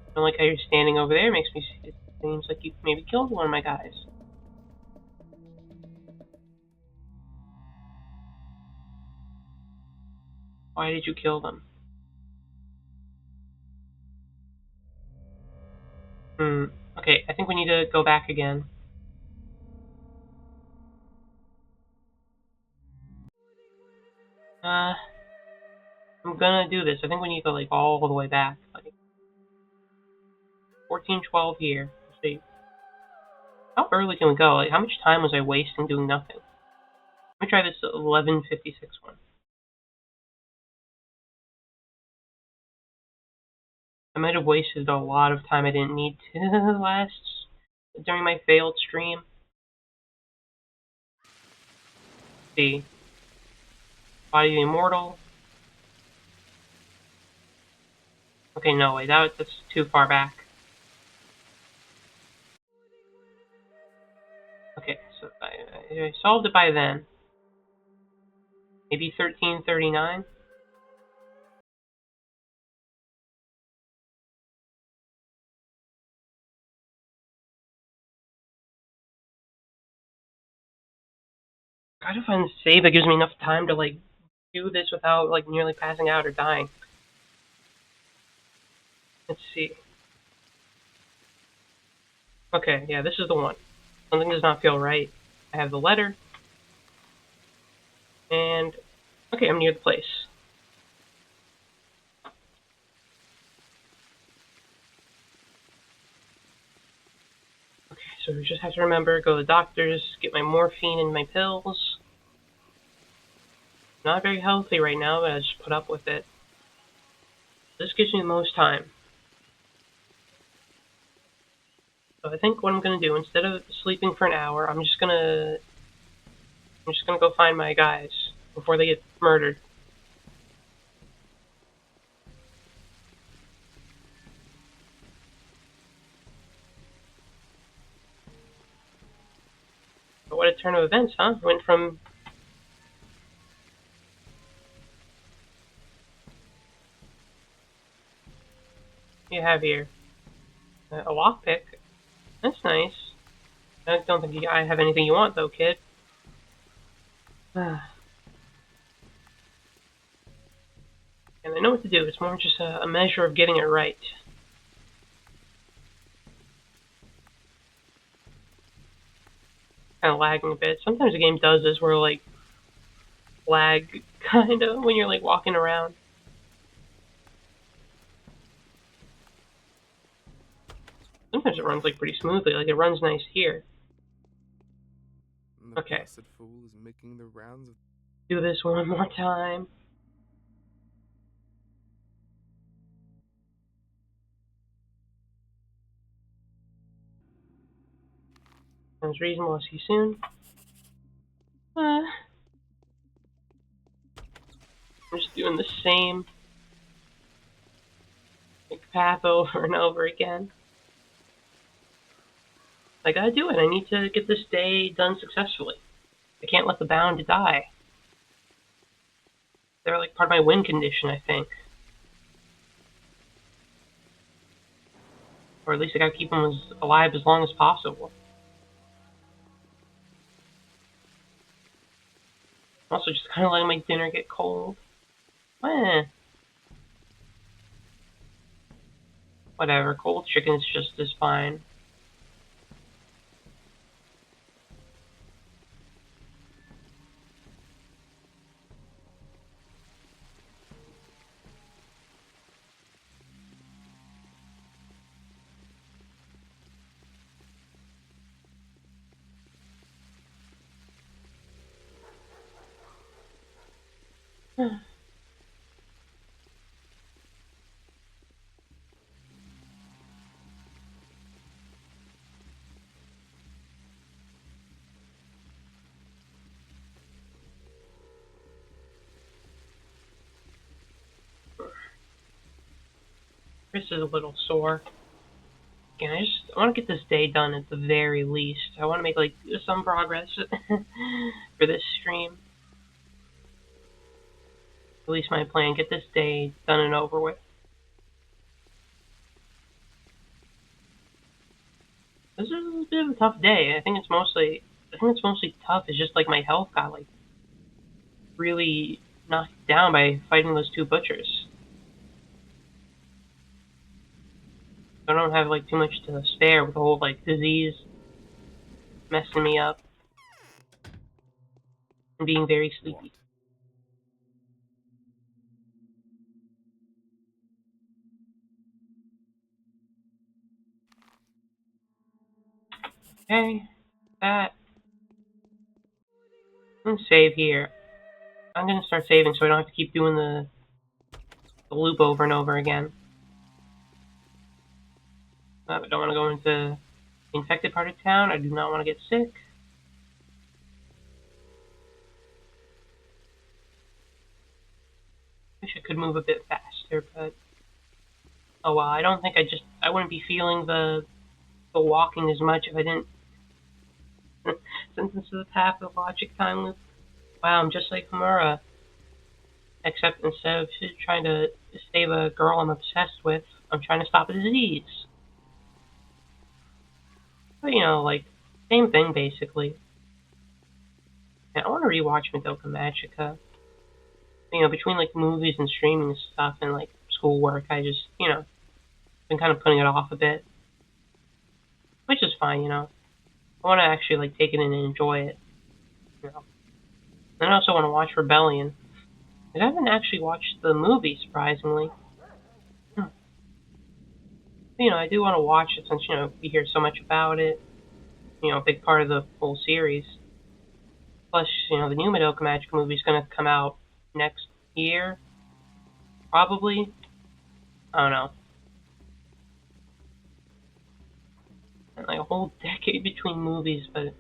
I don't like how you're standing over there. It seems like you maybe killed one of my guys. Why did you kill them? Okay, I think we need to go back again. I'm gonna do this. I think we need to go, like, all the way back. Like, 1412 here. Let's see. How early can we go? Like, how much time was I wasting doing nothing? Let me try this 1156 one. I might have wasted a lot of time I didn't need to last during my failed stream. Let's see. Body of the Immortal. Okay, no, wait, that's too far back. Okay, so I solved it by then. Maybe 1339? Try to find a save that gives me enough time to, like, do this without, like, nearly passing out or dying. Let's see. Okay, yeah, this is the one. Something does not feel right. I have the letter. And, okay, I'm near the place. Okay, so we just have to remember, go to the doctors, get my morphine and my pills. Not very healthy right now, but I just put up with it. This gives me the most time. So I think what I'm gonna do, instead of sleeping for an hour, I'm just gonna go find my guys before they get murdered. But what a turn of events, huh? Went from you have here a lockpick. That's nice. I don't think I have anything you want though, kid. And I know what to do. It's more just a measure of getting it right. Kind of lagging a bit. Sometimes the game does this where like lag kind of when you're like walking around. Sometimes it runs like pretty smoothly. Like it runs nice here. The Okay. placid fool is making the rounds of... Do this one more time. Sounds reasonable. I'll see you soon. I'm just doing the same like, path over and over again. I gotta do it. I need to get this day done successfully. I can't let the bound die. They're like part of my win condition, I think. Or at least I gotta keep them alive as long as possible. Also, just kind of letting my dinner get cold. Whatever, cold chicken's just as fine. Chris is a little sore. Again, I want to get this day done at the very least. I want to make like some progress for this stream. At least my plan, get this day done and over with. This is a bit of a tough day. I think it's mostly tough. It's just like my health got like really knocked down by fighting those two butchers. I don't have like too much to spare with the whole like disease messing me up and being very sleepy. Okay, that. I'm gonna save here. I'm gonna start saving so I don't have to keep doing the loop over and over again. I don't want to go into the infected part of town. I do not want to get sick. Wish I could move a bit faster, but oh well. I don't think I wouldn't be feeling the walking as much if I didn't. Since this is a pathologic time loop. Wow, I'm just like Homura. Except instead of trying to save a girl I'm obsessed with, I'm trying to stop a disease. But you know, like, same thing basically. And I want to rewatch Magica. You know, between like movies and streaming stuff and like schoolwork, I just, you know, been kind of putting it off a bit. Which is fine, you know. I want to actually like take it in and enjoy it. You know. And I also want to watch Rebellion. I haven't actually watched the movie, surprisingly. You know, I do want to watch it since, you know, we hear so much about it. You know, a big part of the whole series. Plus, you know, the new Magica movie is going to come out next year. Probably. I don't know. And like a whole decade between movies, but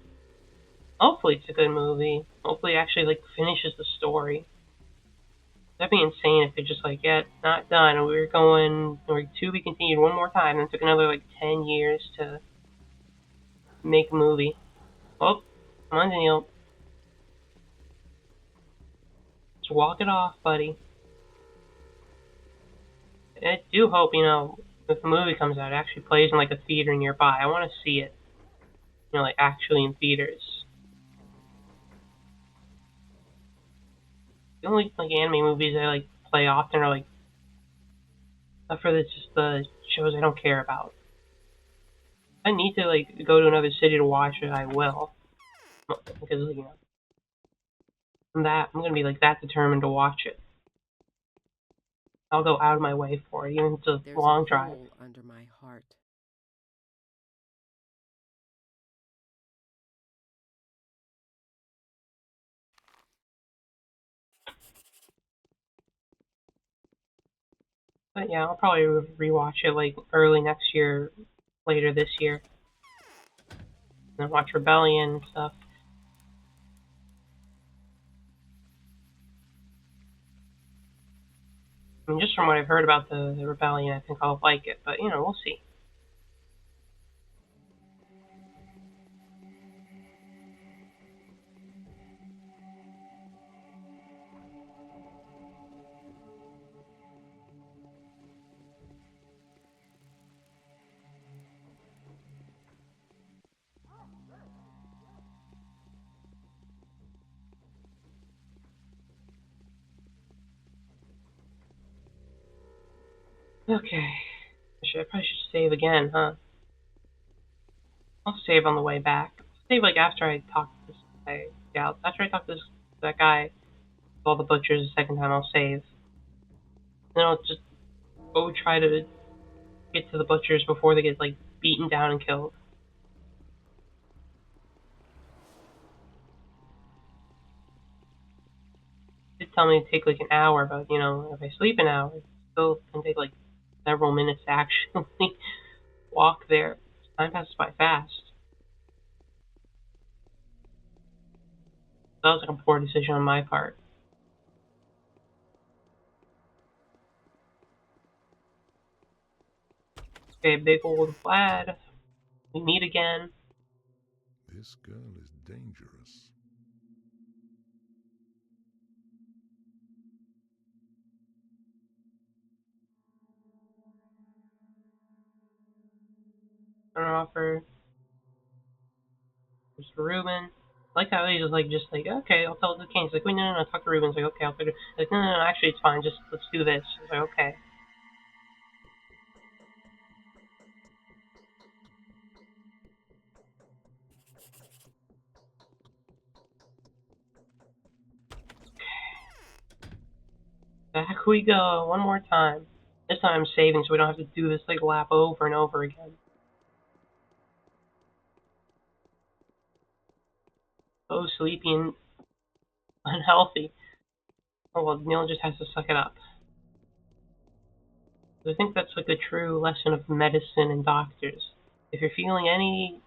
hopefully it's a good movie. Hopefully it actually like finishes the story. That'd be insane if it just like, yeah, not done. And we're to be continued one more time, and it took another like 10 years to make a movie. Oh, Come on, Daniel. Just walk it off, buddy. I do hope, if the movie comes out, it actually plays in like a theater nearby. I want to see it, like actually in theaters. The only like anime movies I like play often are like stuff for just the shows I don't care about. If I need to like go to another city to watch it, I will, because I'm gonna be like that determined to watch it. I'll go out of my way for it, even if it's a There's long a drive. hole under my heart. But yeah, I'll probably rewatch it like early next year, later this year, and then watch Rebellion and stuff. I mean, just from what I've heard about the Rebellion, I think I'll like it, but we'll see. Okay. I probably should save again, huh? I'll save on the way back. Save like after I talk to this guy. Yeah, after I talk to that guy, all the butchers the second time, I'll save. Then I'll just go try to get to the butchers before they get like beaten down and killed. It did tell me to take like an hour, but if I sleep an hour, it still can take like several minutes to actually walk there. Time passes by fast. That was like a poor decision on my part. Okay, big old lad. We meet again. This girl is dangerous. I'm gonna offer Mr. Ruben. I like how he's just like, okay, I'll tell the king. He's like, wait, no, talk to Ruben. He's like, okay, I'll tell you. Like, no, actually, it's fine. Just let's do this. He's like, okay. Back we go, one more time. This time I'm saving so we don't have to do this like lap over and over again. So sleepy and unhealthy. Oh well, Neil just has to suck it up. I think that's like a true lesson of medicine and doctors. If you're feeling any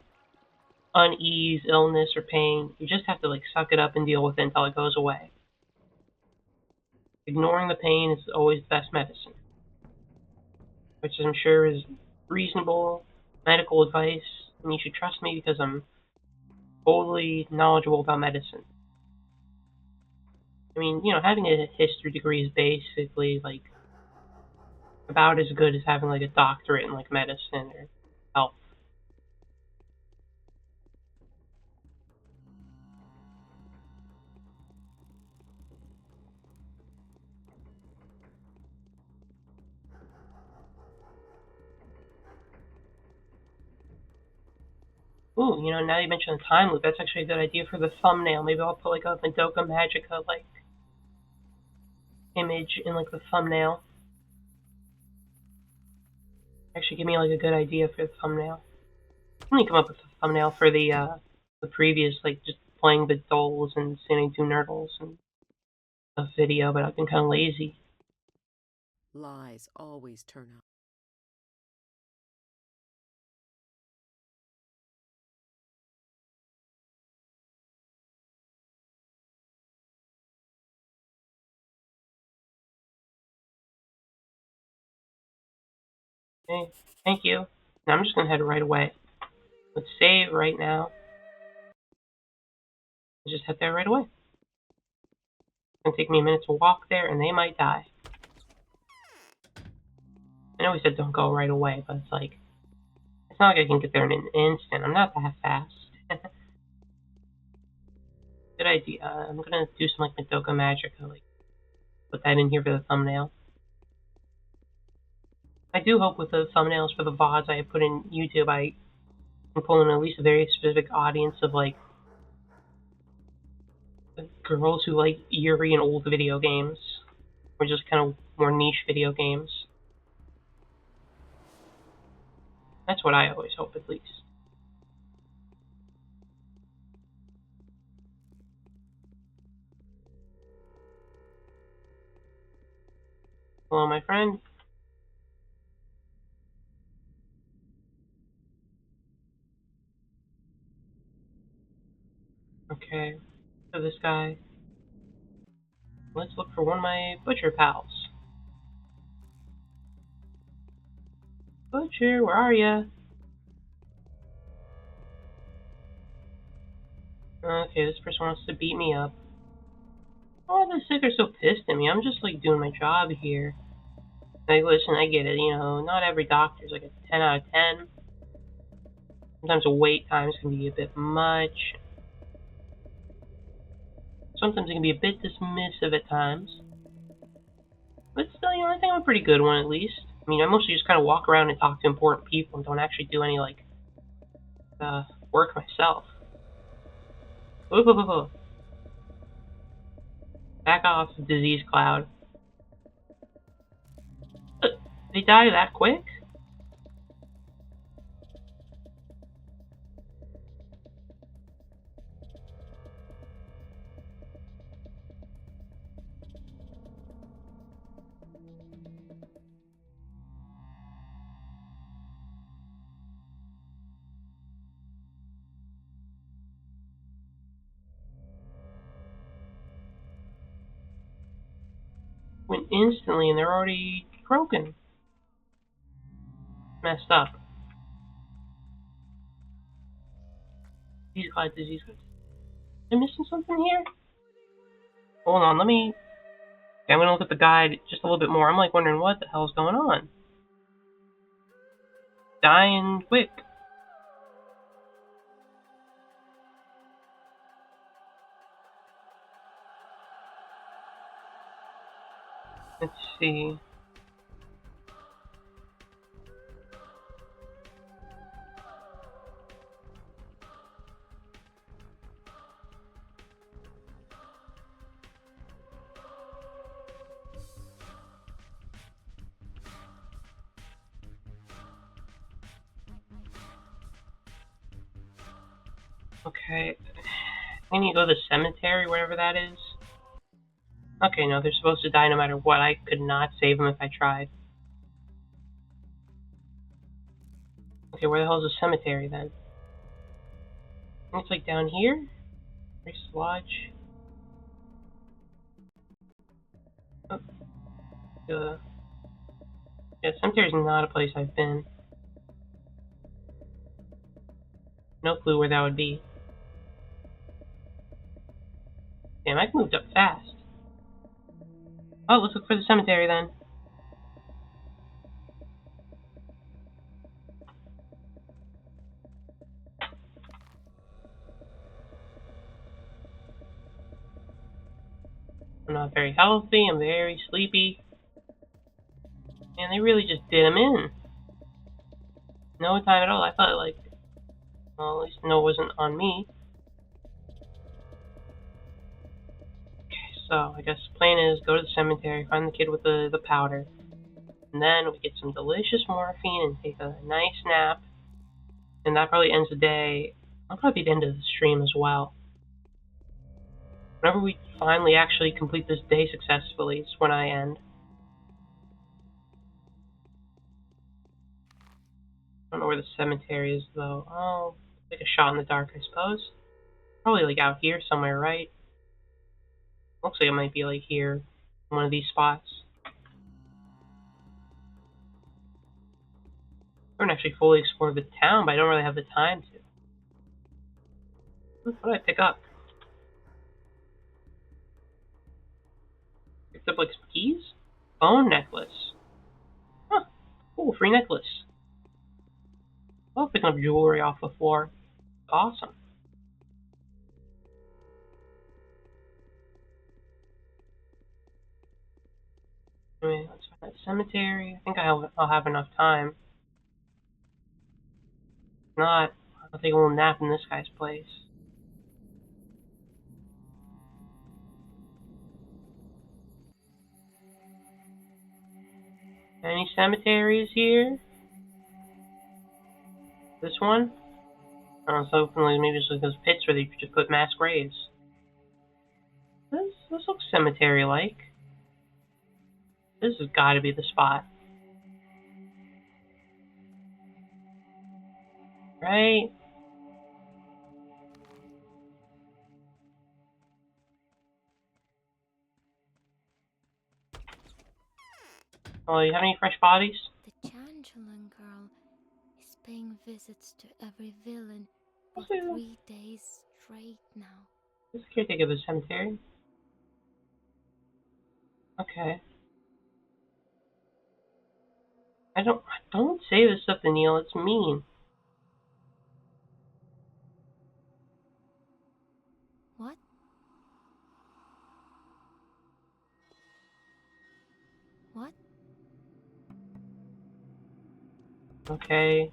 unease, illness, or pain, you just have to like suck it up and deal with it until it goes away. Ignoring the pain is always the best medicine, which I'm sure is reasonable medical advice, and you should trust me because I'm totally knowledgeable about medicine. I mean, having a history degree is basically like about as good as having like a doctorate in like medicine or health. Ooh, now you mentioned the time loop, that's actually a good idea for the thumbnail. Maybe I'll put like a Magica like image in like the thumbnail. Actually, give me like a good idea for the thumbnail. Let me come up with a thumbnail for the previous like just playing the dolls and singing two nerdles and a video, but I've been kind of lazy. Lies always turn out. Okay, thank you. Now I'm just gonna head right away. Let's save right now. I just head there right away. It's gonna take me a minute to walk there, and they might die. I know we said don't go right away, but it's like, it's not like I can get there in an instant. I'm not that fast. Good idea. I'm gonna do some like Magica, like put that in here for the thumbnail. I do hope with the thumbnails for the VODs I put in YouTube, I can pull in at least a very specific audience of like girls who like eerie and old video games, or just kind of more niche video games. That's what I always hope, at least. Hello, my friend. Okay, so this guy. Let's look for one of my butcher pals. Butcher, where are ya? Okay, this person wants to beat me up. Oh, the sick are so pissed at me. I'm just like doing my job here. Like, listen, I get it. You know, not every doctor's like a 10 out of 10. Sometimes the wait times can be a bit much. Sometimes it can be a bit dismissive at times. But still, you know, I think I'm a pretty good one at least. I mean, I mostly just kind of walk around and talk to important people and don't actually do any, like, work myself. Whoop, whoop, whoop, whoop. Back off, disease cloud. They die that quick? Went instantly and they're already broken. Messed up. Disease cloud, disease cloud. Am I missing something here? Hold on, let me... Okay, I'm gonna look at the guide just a little bit more. I'm like wondering what the hell's going on. Dying quick. Let's see. Okay. I need to go to the cemetery, whatever that is. Okay, no, they're supposed to die no matter what. I could not save them if I tried. Okay, where the hell is the cemetery then? I think it's like down here? Race Lodge. Oh, yeah, cemetery is not a place I've been. No clue where that would be. Damn, I moved up fast. Oh, let's look for the cemetery then. I'm not very healthy, I'm very sleepy. Man, they really just did him in. No time at all. I thought, like, well, at least no, it wasn't on me. Okay, so I guess the plan is go to the cemetery, find the kid with the powder, and then we get some delicious morphine and take a nice nap. And that probably ends the day. That'll probably be the end of the stream as well. Whenever we finally actually complete this day successfully, it's when I end. I don't know where the cemetery is, though. Oh, take a shot in the dark, I suppose. Probably, like, out here somewhere, right? Looks like it might be, like, here. One of these spots. I haven't actually fully explored the town, but I don't really have the time to. What did I pick up? picked up like some keys. Bone necklace. Huh. Cool, free necklace. Love picking up jewelry off the floor. Awesome. Anyway, let's find a cemetery. I think I'll have enough time. If not, I'll take a little nap in this guy's place. Any cemeteries here? This one? I was hoping like maybe it's like those pits where they just put mass graves. This looks cemetery-like. This has got to be the spot. Right? Oh, you have any fresh bodies? The Changeling girl is paying visits to every villain for Okay. 3 days straight now. This is the caretaker of the cemetery. Okay. Don't say this stuff to Neil, it's mean. What? What? Okay.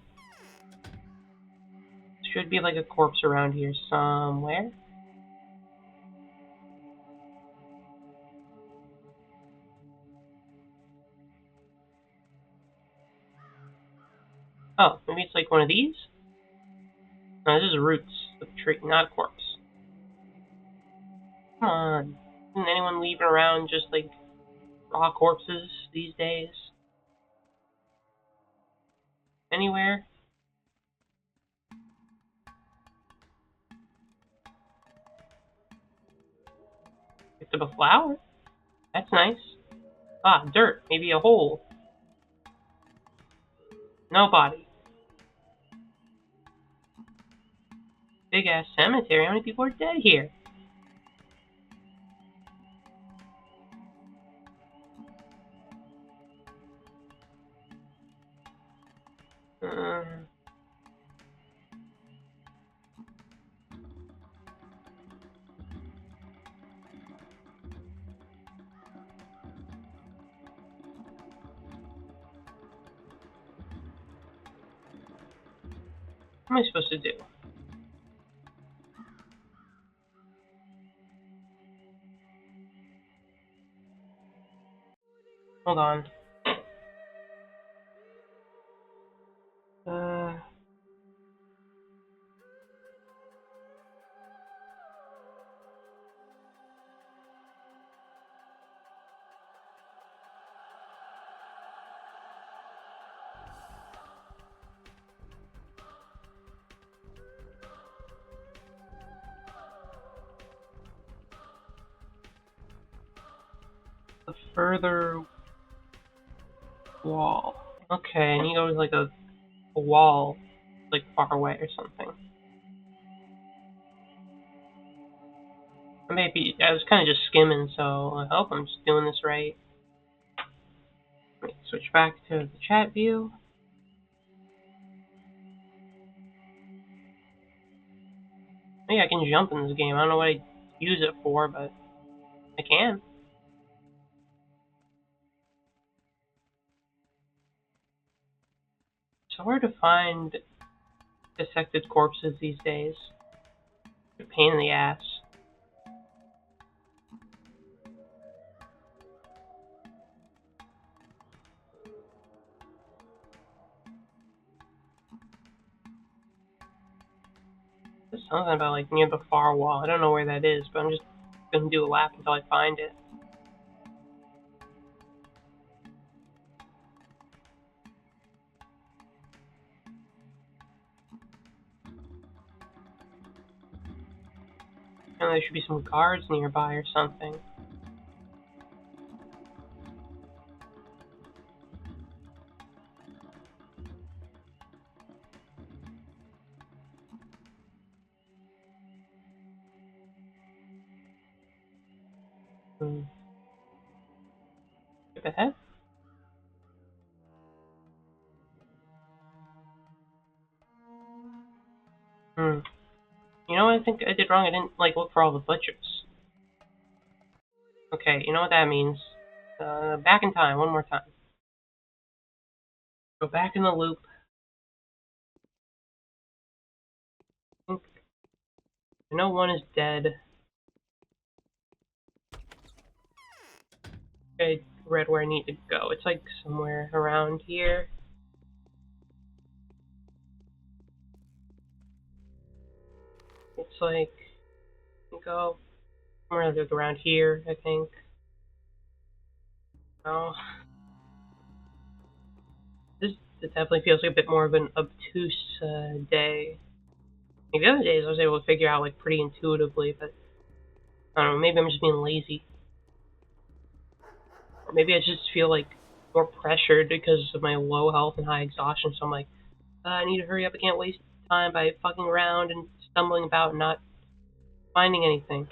Should be like a corpse around here somewhere. Oh, maybe it's like one of these? No, this is roots of the tree, not a corpse. Come on. Isn't anyone leaving around just like raw corpses these days? Anywhere? Picked up a flower? That's nice. Ah, dirt. Maybe a hole. No body. Big ass cemetery. How many people are dead here? Uh, what am I supposed to do? Hold on. Uh, the further wall. Okay, and he goes like a wall, like far away or something. Maybe I was kind of just skimming, so I hope I'm just doing this right. Let me switch back to the chat view. Maybe I can jump in this game. I don't know what I use it for, but I can. So where to find dissected corpses these days? A pain in the ass. There's something about like near the far wall. I don't know where that is, but I'm just gonna do a lap until I find it. And there should be some guards nearby or something. Hmm. bad. You know what I think I did wrong? I didn't, like, look for all the butchers. Okay, you know what that means. Back in time, one more time. Go back in the loop. I know one is dead. I read where I need to go. It's like somewhere around here. It's like, go somewhere like around here, I think. Oh. This definitely feels like a bit more of an obtuse day. Like the other days I was able to figure out like pretty intuitively, but I don't know, maybe I'm just being lazy. Or maybe I just feel like more pressured because of my low health and high exhaustion, so I'm like, I need to hurry up, I can't waste time by fucking around and stumbling about and not finding anything.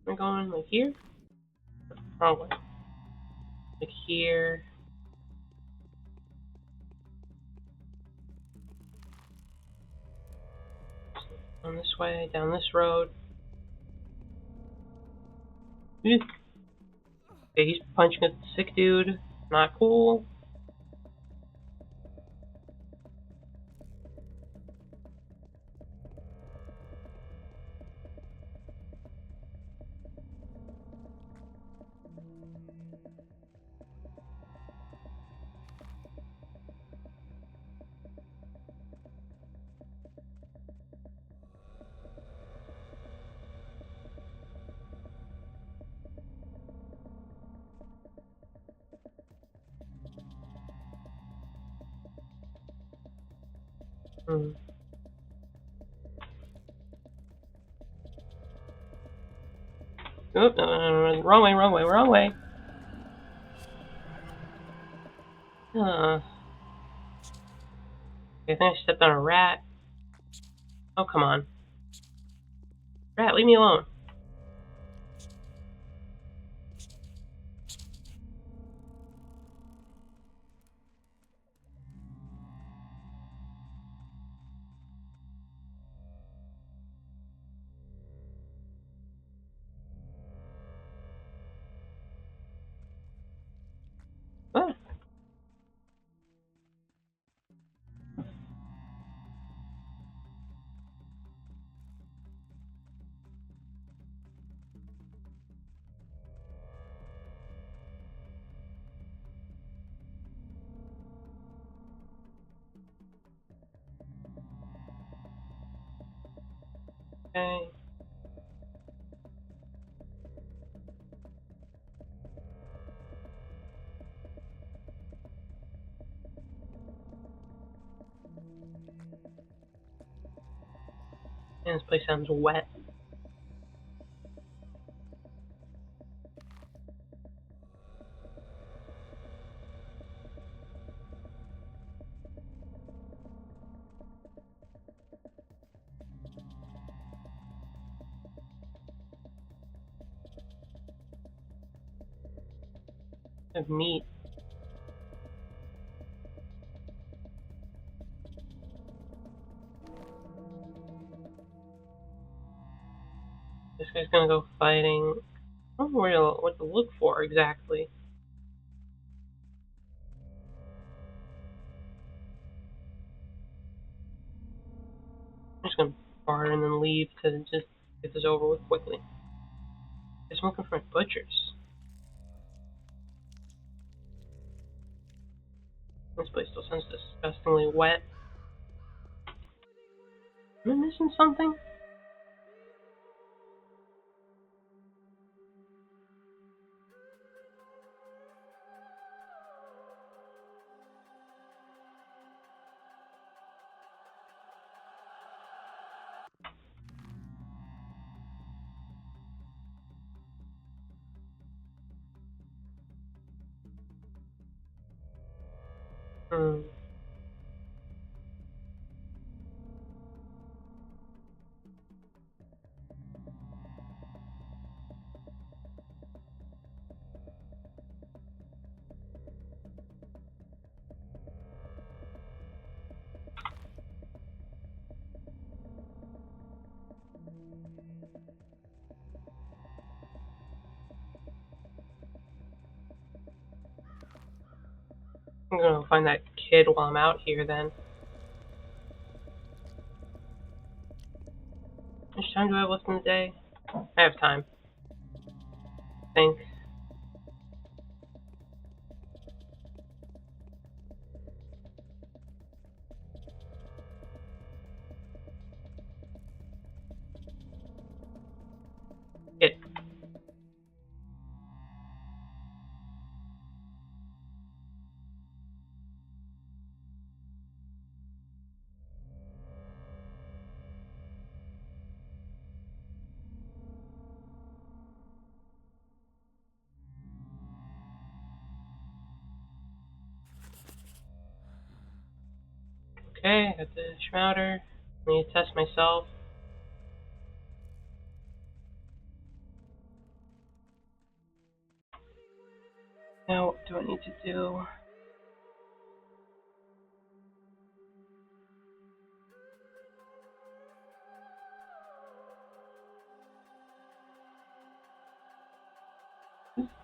Am I going like here? Wrong way. Like here. Down this way, down this road. Okay, he's punching a sick dude. Not cool. Hmm. Oh, no, wrong way, wrong way, wrong way. I think I stepped on a rat. Oh, come on. Rat, leave me alone. Ah. Okay. Man, this place sounds wet. Of meat. This guy's gonna go fighting. I don't know what to look for exactly. I'm just gonna barter and then leave to just get this over with quickly. Guess I'm looking for butchers. This place still sounds disgustingly wet. Am I missing something? Hmm. I'm gonna find that kid while I'm out here then. How much time do I have left in the day? I have time. I think. Kid. Okay, I got the Shrouder. I need to test myself. Now, what do I need to do?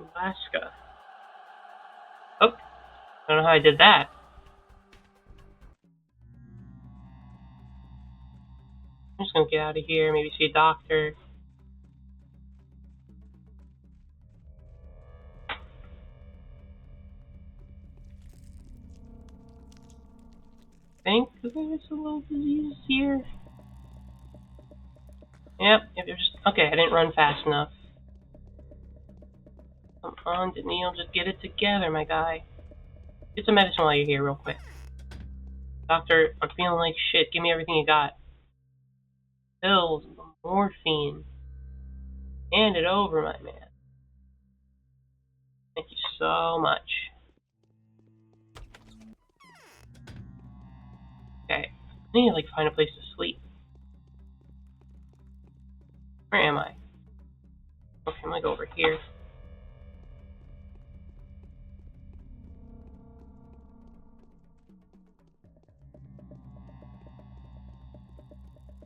Alaska. Oh, I don't know how I did that. I'm just gonna get out of here, maybe see a doctor. I think there's a little disease here. Yep, okay, I didn't run fast enough. Come on, Daniil, just get it together, my guy. Get some medicine while you're here, real quick. Doctor, I'm feeling like shit. Give me everything you got. Pills, morphine. Hand it over, my man. Thank you so much. Okay, I need to like find a place to sleep. Where am I? Okay, I'm gonna go over here.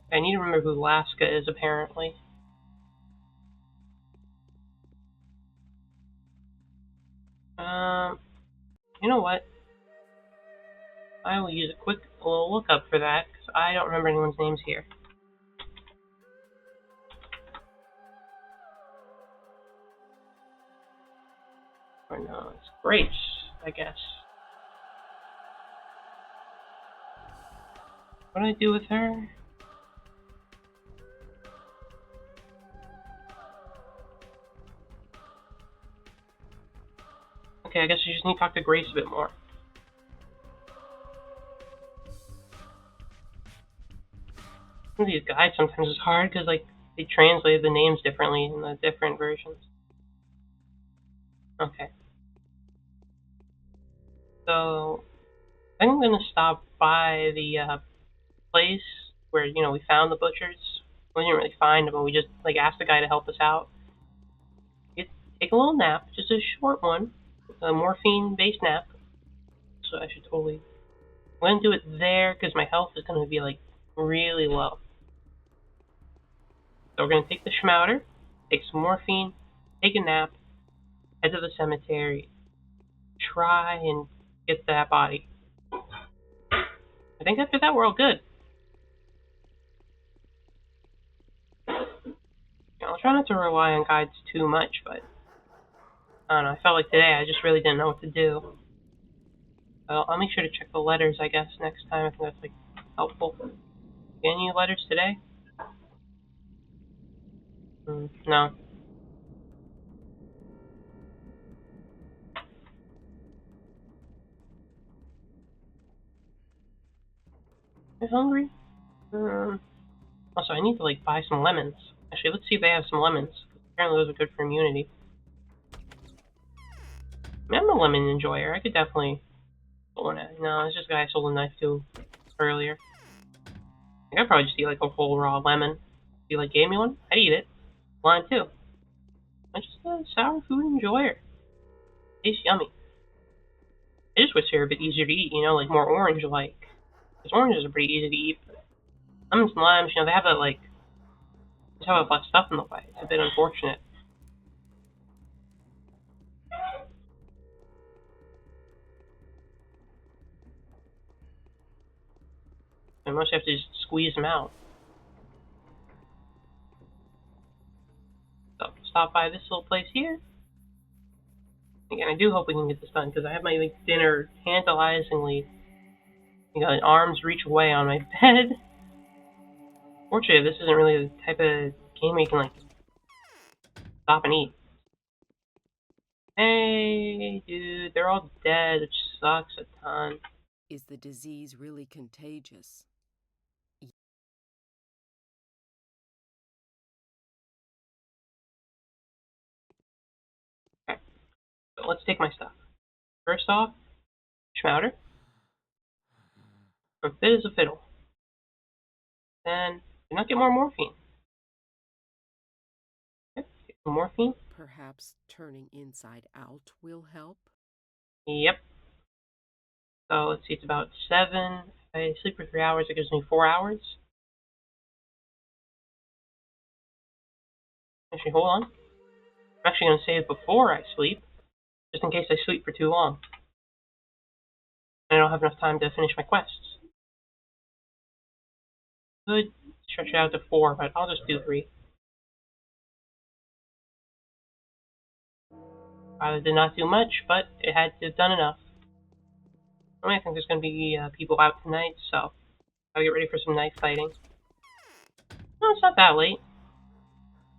I need to remember who Alaska is, apparently. You know what? I will use a quick little lookup for that, because I don't remember anyone's names here. Or no, it's Grace, I guess. What do I do with her? Okay, I guess I just need to talk to Grace a bit more. Some of these guides sometimes is hard because like they translate the names differently in the different versions. Okay. So I think I'm gonna stop by the place where we found the butchers. We didn't really find them, but we just like asked the guy to help us out. Take a little nap, just a short one, a morphine-based nap. So I should totally. I'm gonna do it there because my health is gonna be like really low. So we're gonna take the schmouter, take some morphine, take a nap, head to the cemetery, try and get that body. I think after that we're all good. I'll try not to rely on guides too much, but I don't know. I felt like today I just really didn't know what to do. Well, I'll make sure to check the letters, I guess, next time. I think that's like helpful. Get any letters today? No. I'm hungry. Also, I need to like buy some lemons. Actually, let's see if they have some lemons. Apparently, those are good for immunity. I mean, I'm a lemon enjoyer. I could definitely. No, it's just a guy I sold a knife to earlier. I could probably just eat like a whole raw lemon. If you like gave me one, I'd eat it. Blind too. I'm just a sour food enjoyer. Tastes yummy. I just wish they were a bit easier to eat, like more orange-like. Because oranges are pretty easy to eat. But lemons and limes, they have that like, just have less stuff in the way. It's a bit unfortunate. I must have to just squeeze them out. So, stop by this little place here. Again, I do hope we can get this done, because I have my dinner tantalizingly, arms reach away on my bed. Fortunately, this isn't really the type of game where you can, stop and eat. Hey, dude, they're all dead, which sucks a ton. Is the disease really contagious? Okay, so let's take my stuff. First off, Schmouder. I'm fit as a fiddle. Then, can I get more morphine? Yep, get some morphine. Perhaps turning inside out will help? Yep. So let's see, it's about 7. If I sleep for 3 hours, it gives me 4 hours. Actually, hold on. I'm actually going to save before I sleep, just in case I sleep for too long. And I don't have enough time to finish my quests. Could stretch it out to 4, but I'll just do 3. I did not do much, but it had to have done enough. I think there's going to be people out tonight, so I'll get ready for some night fighting. No, it's not that late.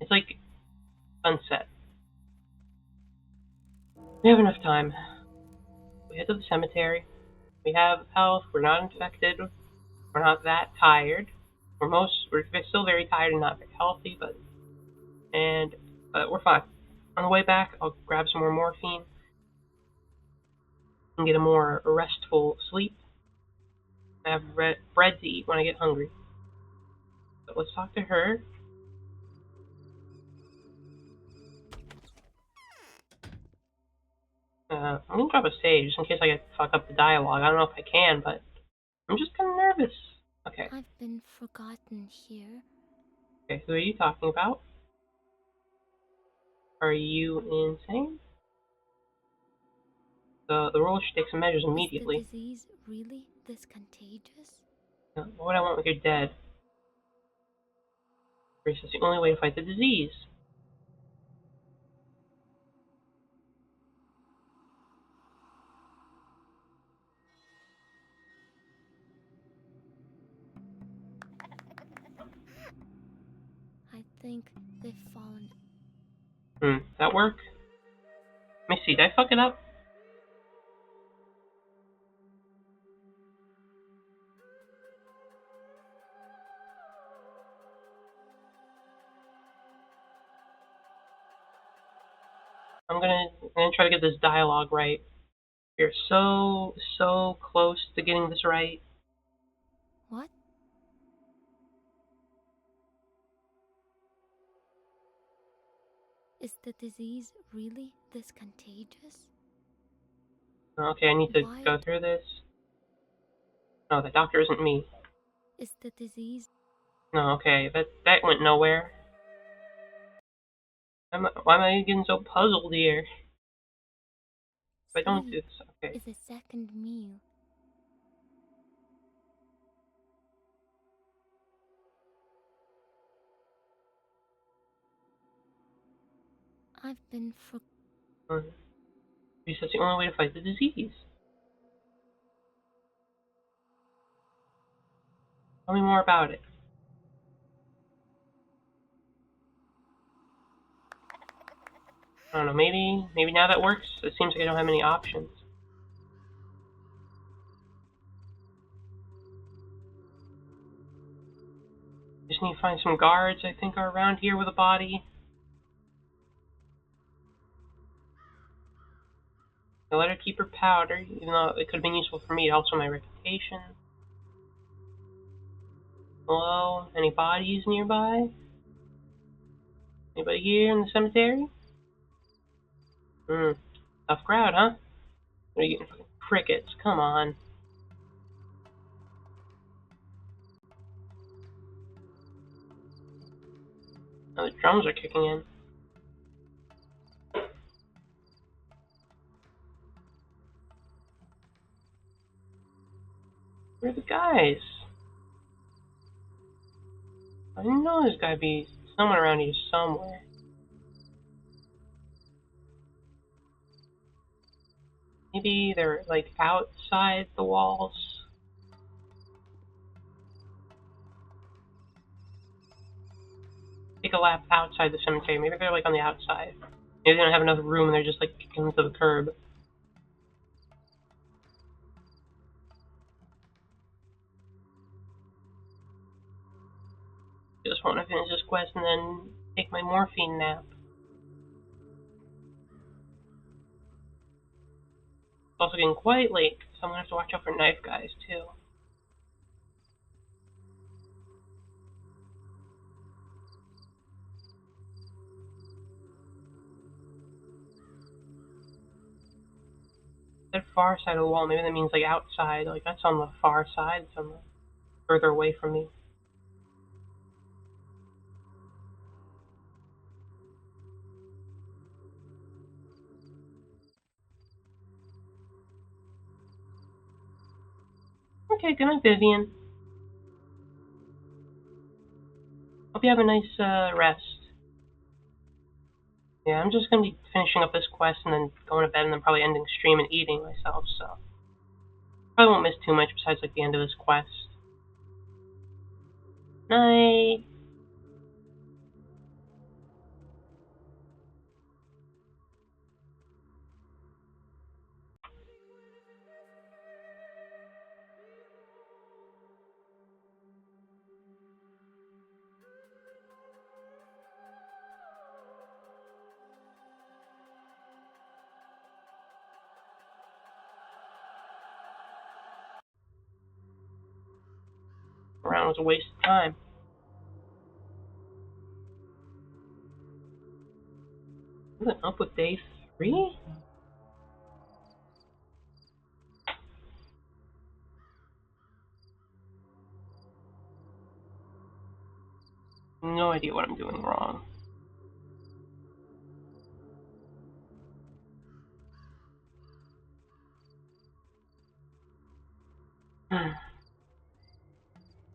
It's like sunset. We have enough time. We head to the cemetery. We have health. We're not infected. We're not that tired. We're still very tired and not very healthy, but we're fine. On the way back, I'll grab some more morphine and get a more restful sleep. I have bread to eat when I get hungry. So let's talk to her. I'm gonna drop a save just in case I fuck up the dialogue. I don't know if I can, but I'm just kind of nervous. Okay. I've been forgotten here. Okay, who are you talking about? Are you insane? The ruler should take some measures immediately. Is the disease really this contagious? What would I want when you're dead? Grace is the only way to fight the disease. I think they've fallen. That work? Let me see, did I fuck it up? I'm gonna try to get this dialogue right. You're so close to getting this right. What? Is the disease really this contagious? Okay, I need to Why go through this. No, the doctor isn't me. is the disease? No, okay, that went nowhere. Why am I getting so puzzled here? If I don't do Sleep this, okay. is a second meal. I've been for. Because that's the only way to fight the disease. Tell me more about it. I don't know, maybe now that works. It seems like I don't have any options. Just need to find some guards I think are around here with a body. I let her keep her powder, even though it could have been useful for me. Also, my reputation. Hello? Any bodies nearby? Anybody here in the cemetery? Tough crowd, huh? What are you getting? Crickets, come on. Oh, the drums are kicking in. Where are the guys? I know there's gotta be someone around here somewhere. Maybe they're like outside the walls. Take a lap outside the cemetery. Maybe they're like on the outside. Maybe they don't have enough room and they're just like kicking into the curb. Just want to finish this quest and then take my morphine nap. It's also getting quite late, so I'm gonna have to watch out for knife guys too. That far side of the wall, maybe that means like outside, like that's on the far side, it's on the further away from me. Okay, good night, Vivian. Hope you have a nice rest. Yeah, I'm just gonna be finishing up this quest and then going to bed and then probably ending stream and eating myself, so probably won't miss too much besides like the end of this quest. Night. Around was a waste of time. What's up with day 3? No idea what I'm doing wrong.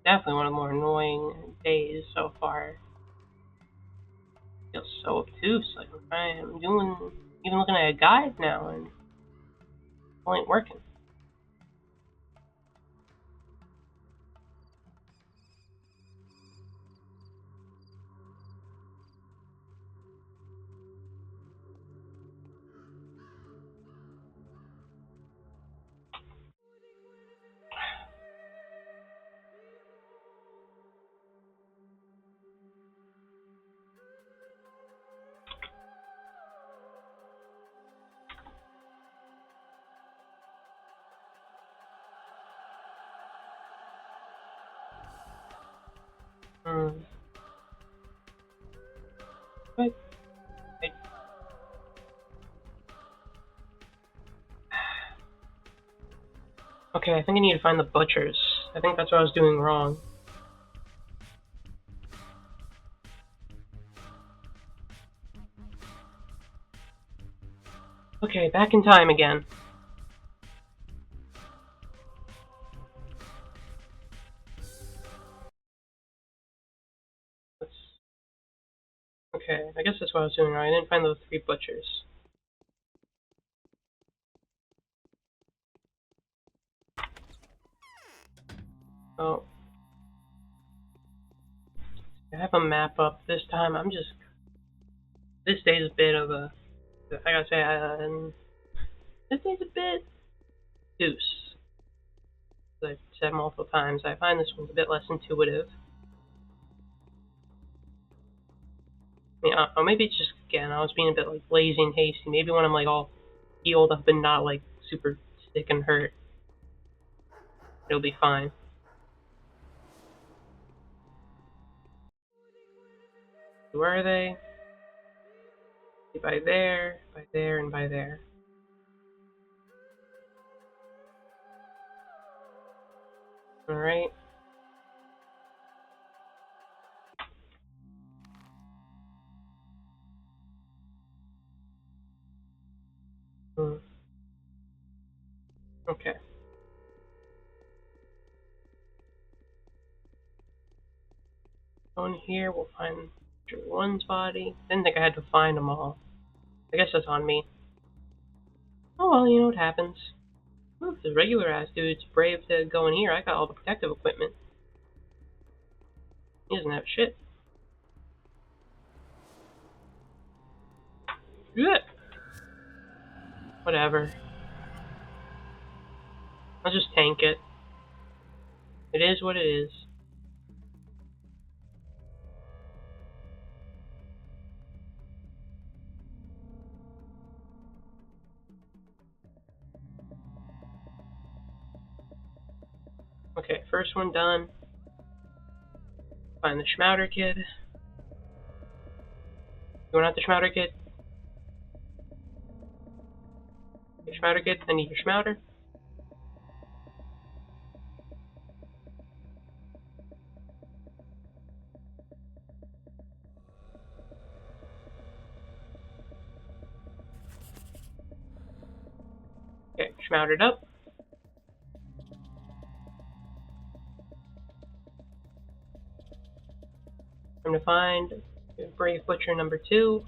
Definitely one of the more annoying days so far. Feels so obtuse, like I'm doing, even looking at a guide now and it ain't working. But okay, I think I need to find the butchers. I think that's what I was doing wrong. Okay, back in time again. Okay, I guess that's what I was doing wrong. I didn't find those 3 butchers. Oh. I have a map up this time. This day's a bit of a, I gotta say, this day's a bit loose. As I've said multiple times, I find this one's a bit less intuitive. I mean, or maybe it's just, again, I was being a bit like lazy and hasty. Maybe when I'm like all healed up and not like super sick and hurt, it'll be fine. Where are they? By there, and by there. Alright. Okay. Go in here, we'll find one's body. Didn't think I had to find them all. I guess that's on me. Oh well, you know what happens. Well, if the regular ass dude's brave to go in here, I got all the protective equipment. He doesn't have shit. Good. Whatever. I'll just tank it. It is what it is. Okay, first one done. Find the Schmouder kid. You want out the Schmouder kid? Your Schmouder kid? I need your Schmouder. Okay, Schmoudered up. I'm gonna find Brave Butcher number 2.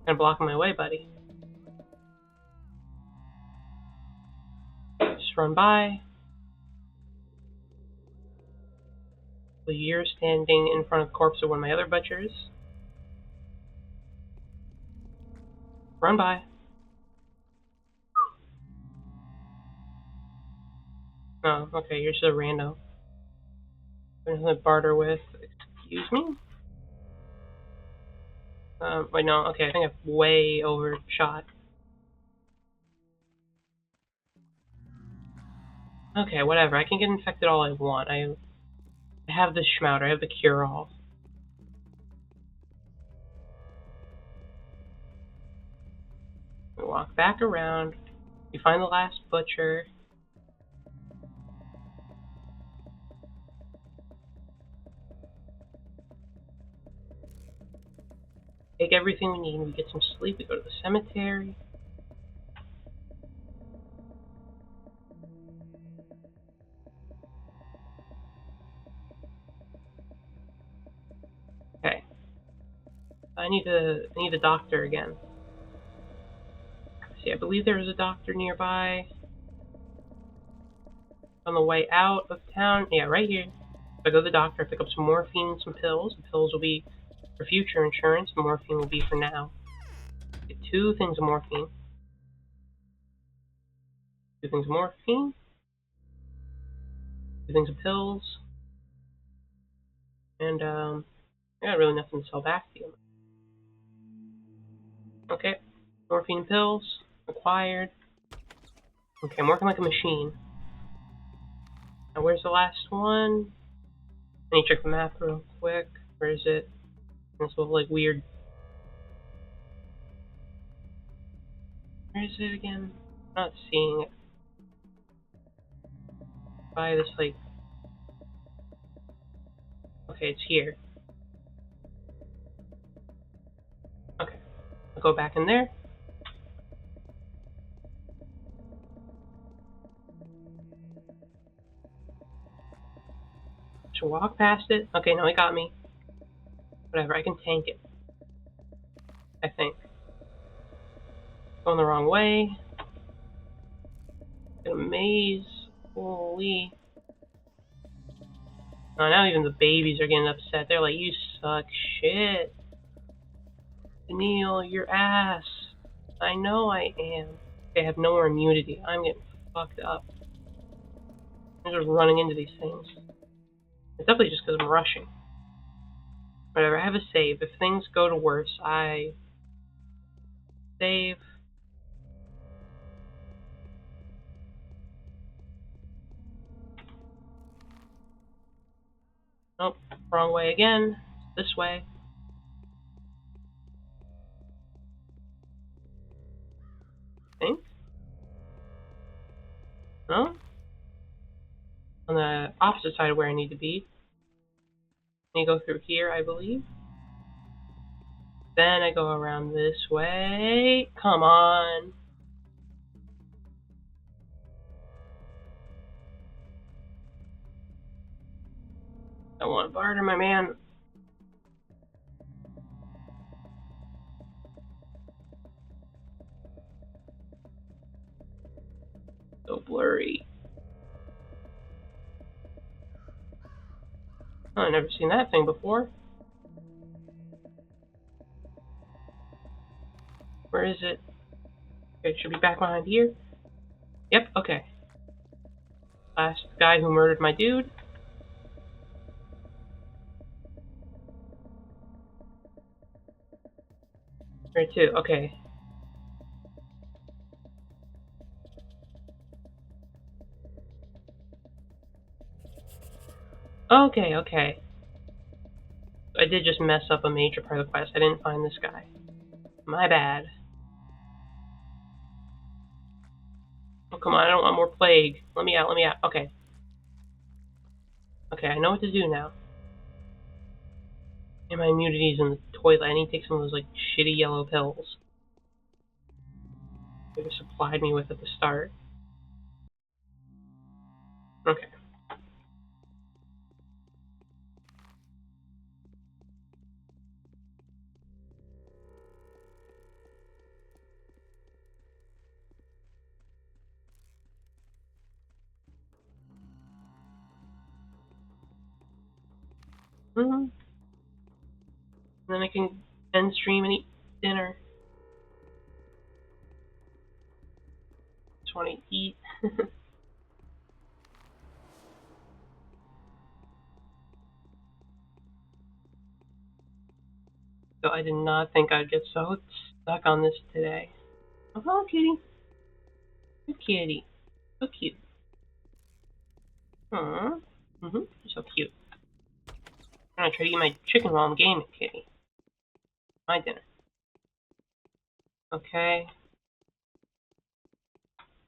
Kinda blocking my way, buddy. Just run by. So you're standing in front of the corpse of one of my other butchers. Run by. Oh, okay, you're just a rando. There's nothing to barter with. Excuse me? Wait, no, okay, I think I've way overshot. Okay, whatever, I can get infected all I want. I have the Schmouder, I have the cure-all. We walk back around. We find the last butcher. Take everything we need. We get some sleep. We go to the cemetery. Okay. I need the doctor again. See, I believe there was a doctor nearby. On the way out of town. Yeah, right here. If I go to the doctor, I pick up some morphine and some pills. The pills will be for future insurance. The morphine will be for now. Get 2 things of morphine. 2 things of morphine. 2 things of pills. And, I got really nothing to sell back to you. Okay. Morphine pills. Acquired. Okay, I'm working like a machine. Now, where's the last one? I need to check the map real quick. Where is it? This little, like, weird... Where is it again? I'm not seeing it. By this, like... Okay, it's here. Okay. I'll go back in there. Just walk past it. Okay, no, he got me. Whatever, I can tank it. I think. Going the wrong way. Get a maze. Holy. Oh, now even the babies are getting upset. They're like, you suck shit. Neil, your ass. I know I am. They have no more immunity. I'm getting fucked up. I'm just running into these things. It's definitely just because I'm rushing. Whatever, I have a save. If things go to worse, I save. Nope, wrong way again. This way. Think? No? On the opposite side of where I need to be. I need to go through here, I believe. Then I go around this way. Come on. I want to barter, my man. So blurry. Oh, I've never seen that thing before. Where is it? Okay, it should be back behind here. Yep, okay. Last guy who murdered my dude. Right, too. Okay. Okay, okay. I did just mess up a major part of the quest. I didn't find this guy. My bad. Oh, come on, I don't want more plague. Let me out, let me out. Okay. Okay, I know what to do now. And my immunity's in the toilet. I need to take some of those, like, shitty yellow pills they supplied me with at the start. Okay. And then I can end stream and eat dinner. Just want to eat. So I did not think I'd get so stuck on this today. Oh, hello, kitty. Good kitty. So cute. Aww. You're so cute. I'm gonna try to eat my chicken while I'm gaming, kitty. My dinner. Okay.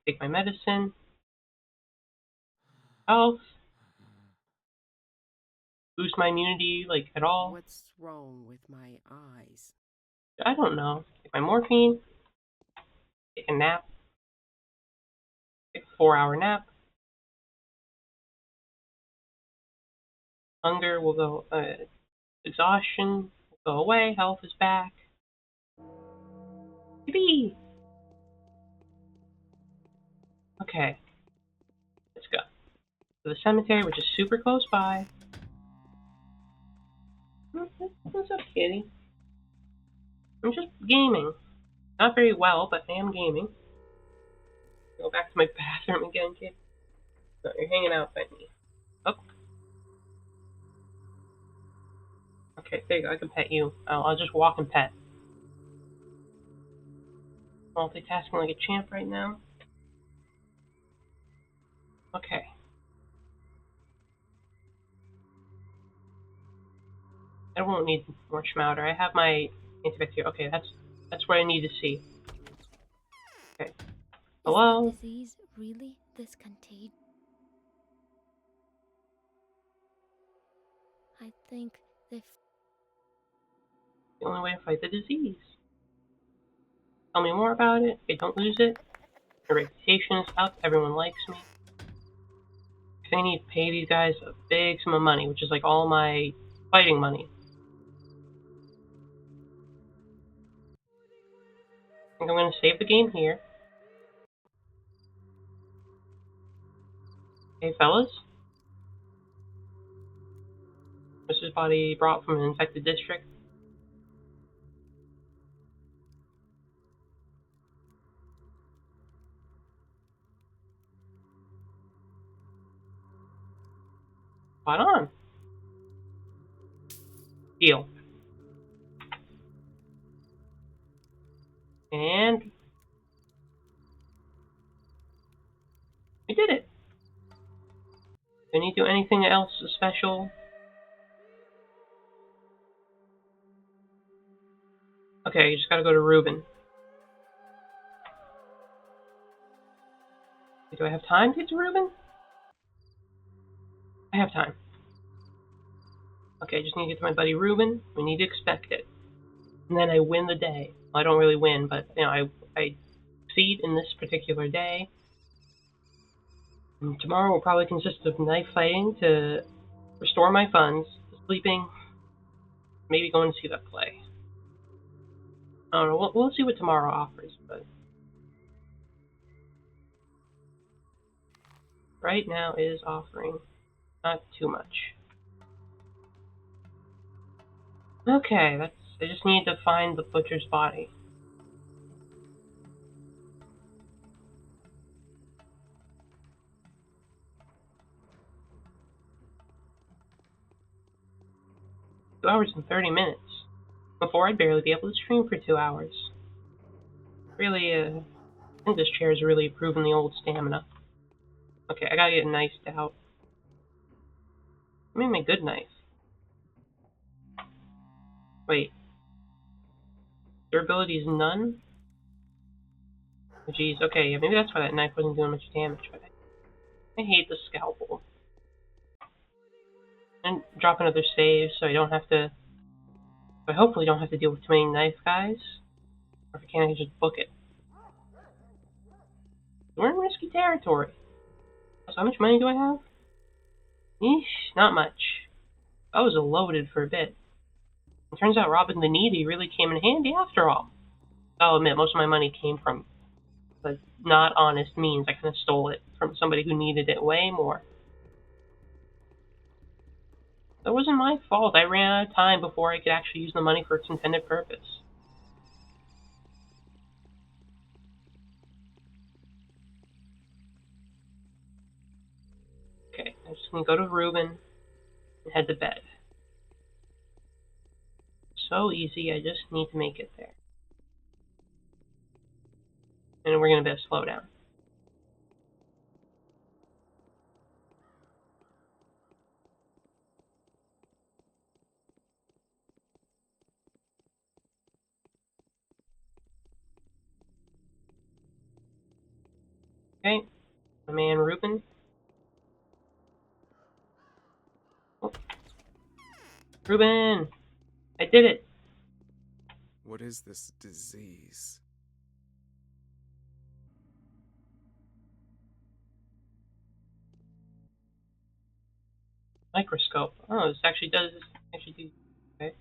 Take my medicine. Health. Boost my immunity, like, at all. What's wrong with my eyes? I don't know. Take my morphine. Take a nap. Take a 4-hour nap. Hunger will go, exhaustion will go away. Health is back. Yippee! Okay. Let's go. To the cemetery, which is super close by. What's up, kitty? I'm just gaming. Not very well, but I am gaming. Go back to my bathroom again, kid. No, you're hanging out by me. Oh. Okay, there you go. I can pet you. I'll just walk and pet. Multitasking like a champ right now. Okay. I won't need more schmouder. I have my antibacterial. Okay, that's what I need to see. Okay. Hello? Is the disease really this contagious? I think they've... The only way to fight the disease. Tell me more about it. Okay, don't lose it. My reputation is up. Everyone likes me. I need to pay these guys a big sum of money, which is like all my fighting money. I think I'm going to save the game here. Hey, fellas. Mrs. Body brought from an infected district. Spot on. Deal. And we did it. Do I need to do anything else special? Okay, you just gotta go to Reuben. Do I have time to get to Reuben? I have time. Okay, I just need to get to my buddy Reuben. We need to expect it. And then I win the day. Well, I don't really win, but, you know, I succeed in this particular day. And tomorrow will probably consist of knife fighting to restore my funds, sleeping, maybe going to see that play. I don't know. We'll see what tomorrow offers, but right now is offering not too much. Okay, I just need to find the butcher's body. Hours and 30 minutes. Before, I'd barely be able to stream for 2 hours. Really, I think this chair is really improving the old stamina. Okay, I gotta get knifed out. I made my good knife. Wait. Durability is none? Oh, jeez, okay, yeah, maybe that's why that knife wasn't doing much damage, but I hate the scalpel. And drop another save so I don't have to... I hopefully don't have to deal with too many knife guys. Or if I can, I can just book it. We're in risky territory. So how much money do I have? Eesh, not much. I was loaded for a bit. It turns out robbing the needy really came in handy after all. I'll admit, most of my money came from the not honest means. I kind of stole it from somebody who needed it way more. That wasn't my fault. I ran out of time before I could actually use the money for its intended purpose. Okay, I'm just gonna go to Reuben and head to bed. So easy, I just need to make it there. And we're gonna be able to slow down. Okay, my man Reuben. Oh. Reuben! I did it! What is this disease? Microscope. Oh, this actually does do. Okay.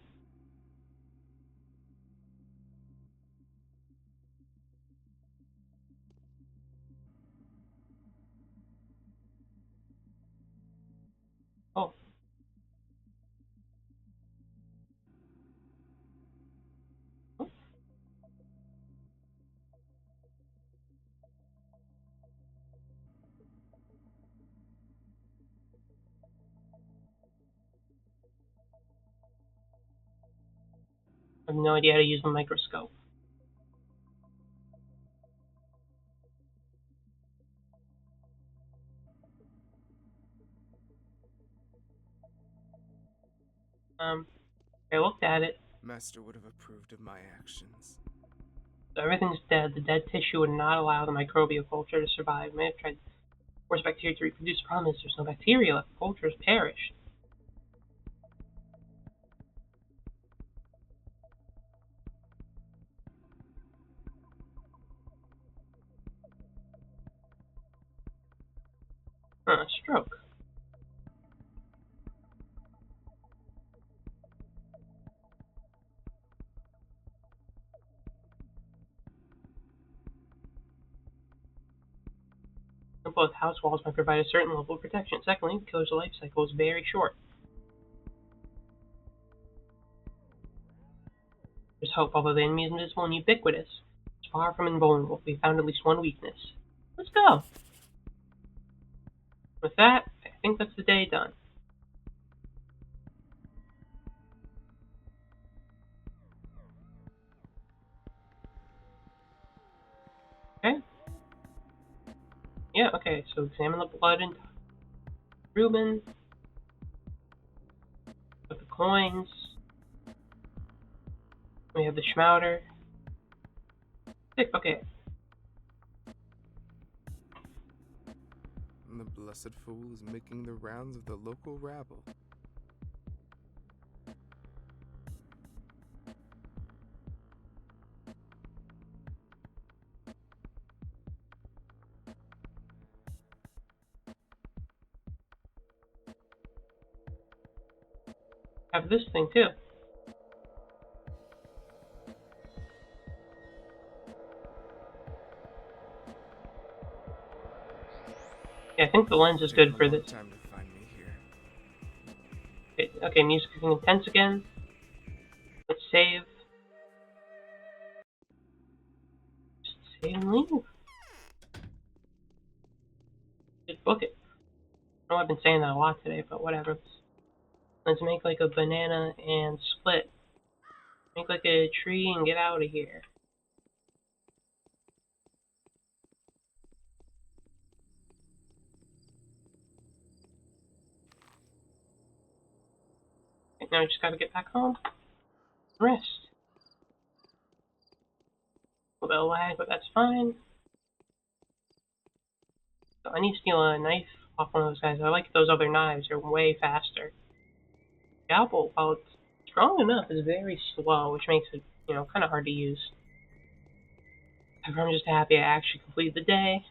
Oh. Oh. I have no idea how to use a microscope. I looked at it. Master would have approved of my actions. So everything's dead. The dead tissue would not allow the microbial culture to survive. I may have tried to force bacteria to reproduce. The problem is there's no bacteria left. The culture has perished. Stroke. Both house walls might provide a certain level of protection. Secondly, the killer's life cycle is very short. There's hope, although the enemy is invisible and ubiquitous. It's far from invulnerable. We found at least one weakness. Let's go! With that, I think that's the day done. Okay? Yeah, okay, so examine the blood and Reuben. Put the coins. We have the Schmouder. Sick, okay. And the blessed fool is making the rounds of the local rabble. have this thing too. Yeah, I think the lens is Took him good a for long this. time to find me here. Okay, music is intense again. Let's save. Just save and leave. Just book it. I know I've been saying that a lot today, but whatever. Let's make like a banana and split. Make like a tree and get out of here. Okay, now I just gotta get back home. Rest. A little bit of lag, but that's fine. So I need to steal a knife off one of those guys. I like those other knives. They're way faster. The apple, while it's strong enough, is very slow, which makes it, kind of hard to use. I'm just happy I actually completed the day.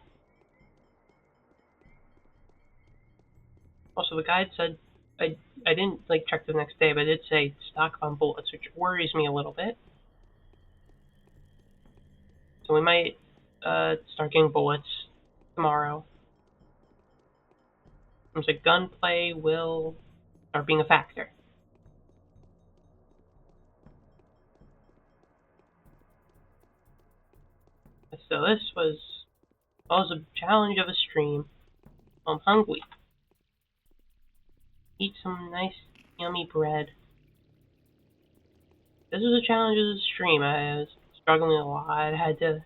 Also, the guide said I didn't check the next day, but it did say stock on bullets, which worries me a little bit. So we might start getting bullets tomorrow. Seems like gunplay will start being a factor. So this was a challenge of a stream. I'm hungry. Eat some nice, yummy bread. This was a challenge of the stream. I was struggling a lot. I had to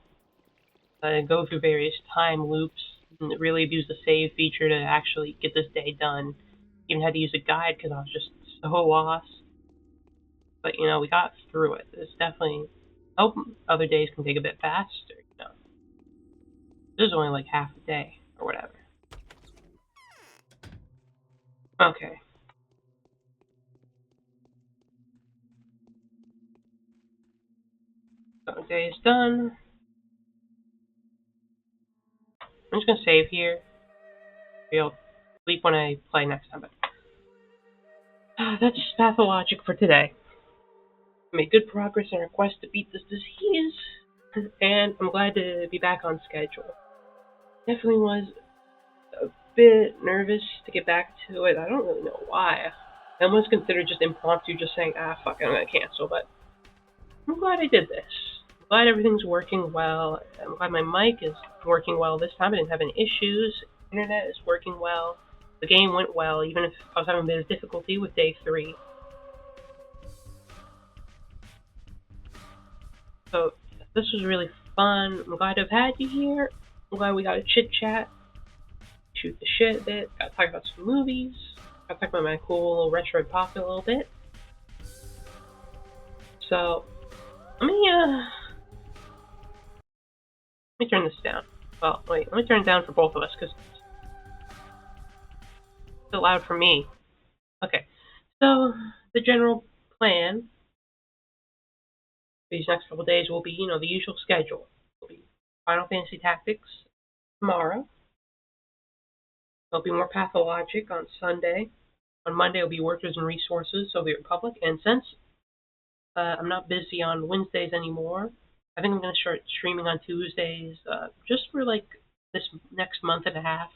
go through various time loops and really abuse the save feature to actually get this day done. Even had to use a guide because I was just so lost. But we got through it. It's definitely. I hope other days can take a bit faster. This is only like half a day or whatever. Okay. So day is done. I'm just gonna save here. Maybe I'll sleep when I play next time. But that's Pathologic for today. Made good progress in our quest to beat this disease, and I'm glad to be back on schedule. Definitely was a bit nervous to get back to it. I don't really know why. I almost considered just impromptu, just saying, fuck it, I'm gonna cancel, but I'm glad I did this. I'm glad everything's working well. I'm glad my mic is working well this time. I didn't have any issues. Internet is working well. The game went well, even if I was having a bit of difficulty with day 3. So this was really fun. I'm glad to have had you here. I'm glad we got to chit chat, shoot the shit a bit. Got to talk about some movies. Got to talk about my cool little retro pocket a little bit. So let me turn this down. Well, wait, let me turn it down for both of us because it's so loud for me. Okay, so the general plan for these next couple days will be, the usual schedule. It'll be Final Fantasy Tactics tomorrow. There'll be more Pathologic on Sunday. On Monday, it'll be Workers and Resources, Soviet Republic. And since I'm not busy on Wednesdays anymore, I think I'm going to start streaming on Tuesdays just for this next month and a half,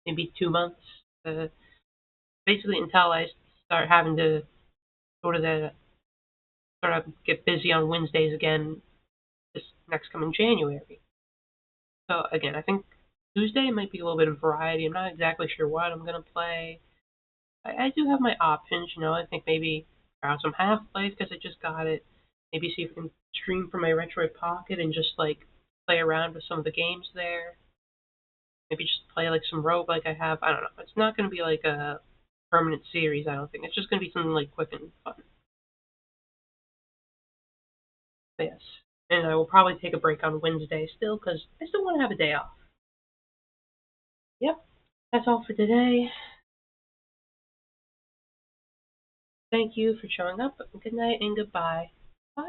maybe 2 months. Basically until I start having to sort of get busy on Wednesdays again this next coming January. So again, I think Tuesday might be a little bit of variety. I'm not exactly sure what I'm gonna play. I do have my options, I think maybe try out some Half-Life because I just got it. Maybe see if I can stream from my Retroid Pocket and just play around with some of the games there. Maybe just play some roguelike I have. I don't know. It's not gonna be like a permanent series. I don't think. It's just gonna be something quick and fun. But yes, and I will probably take a break on Wednesday still because I still want to have a day off. Yep, that's all for today. Thank you for showing up. Good night and goodbye. Bye.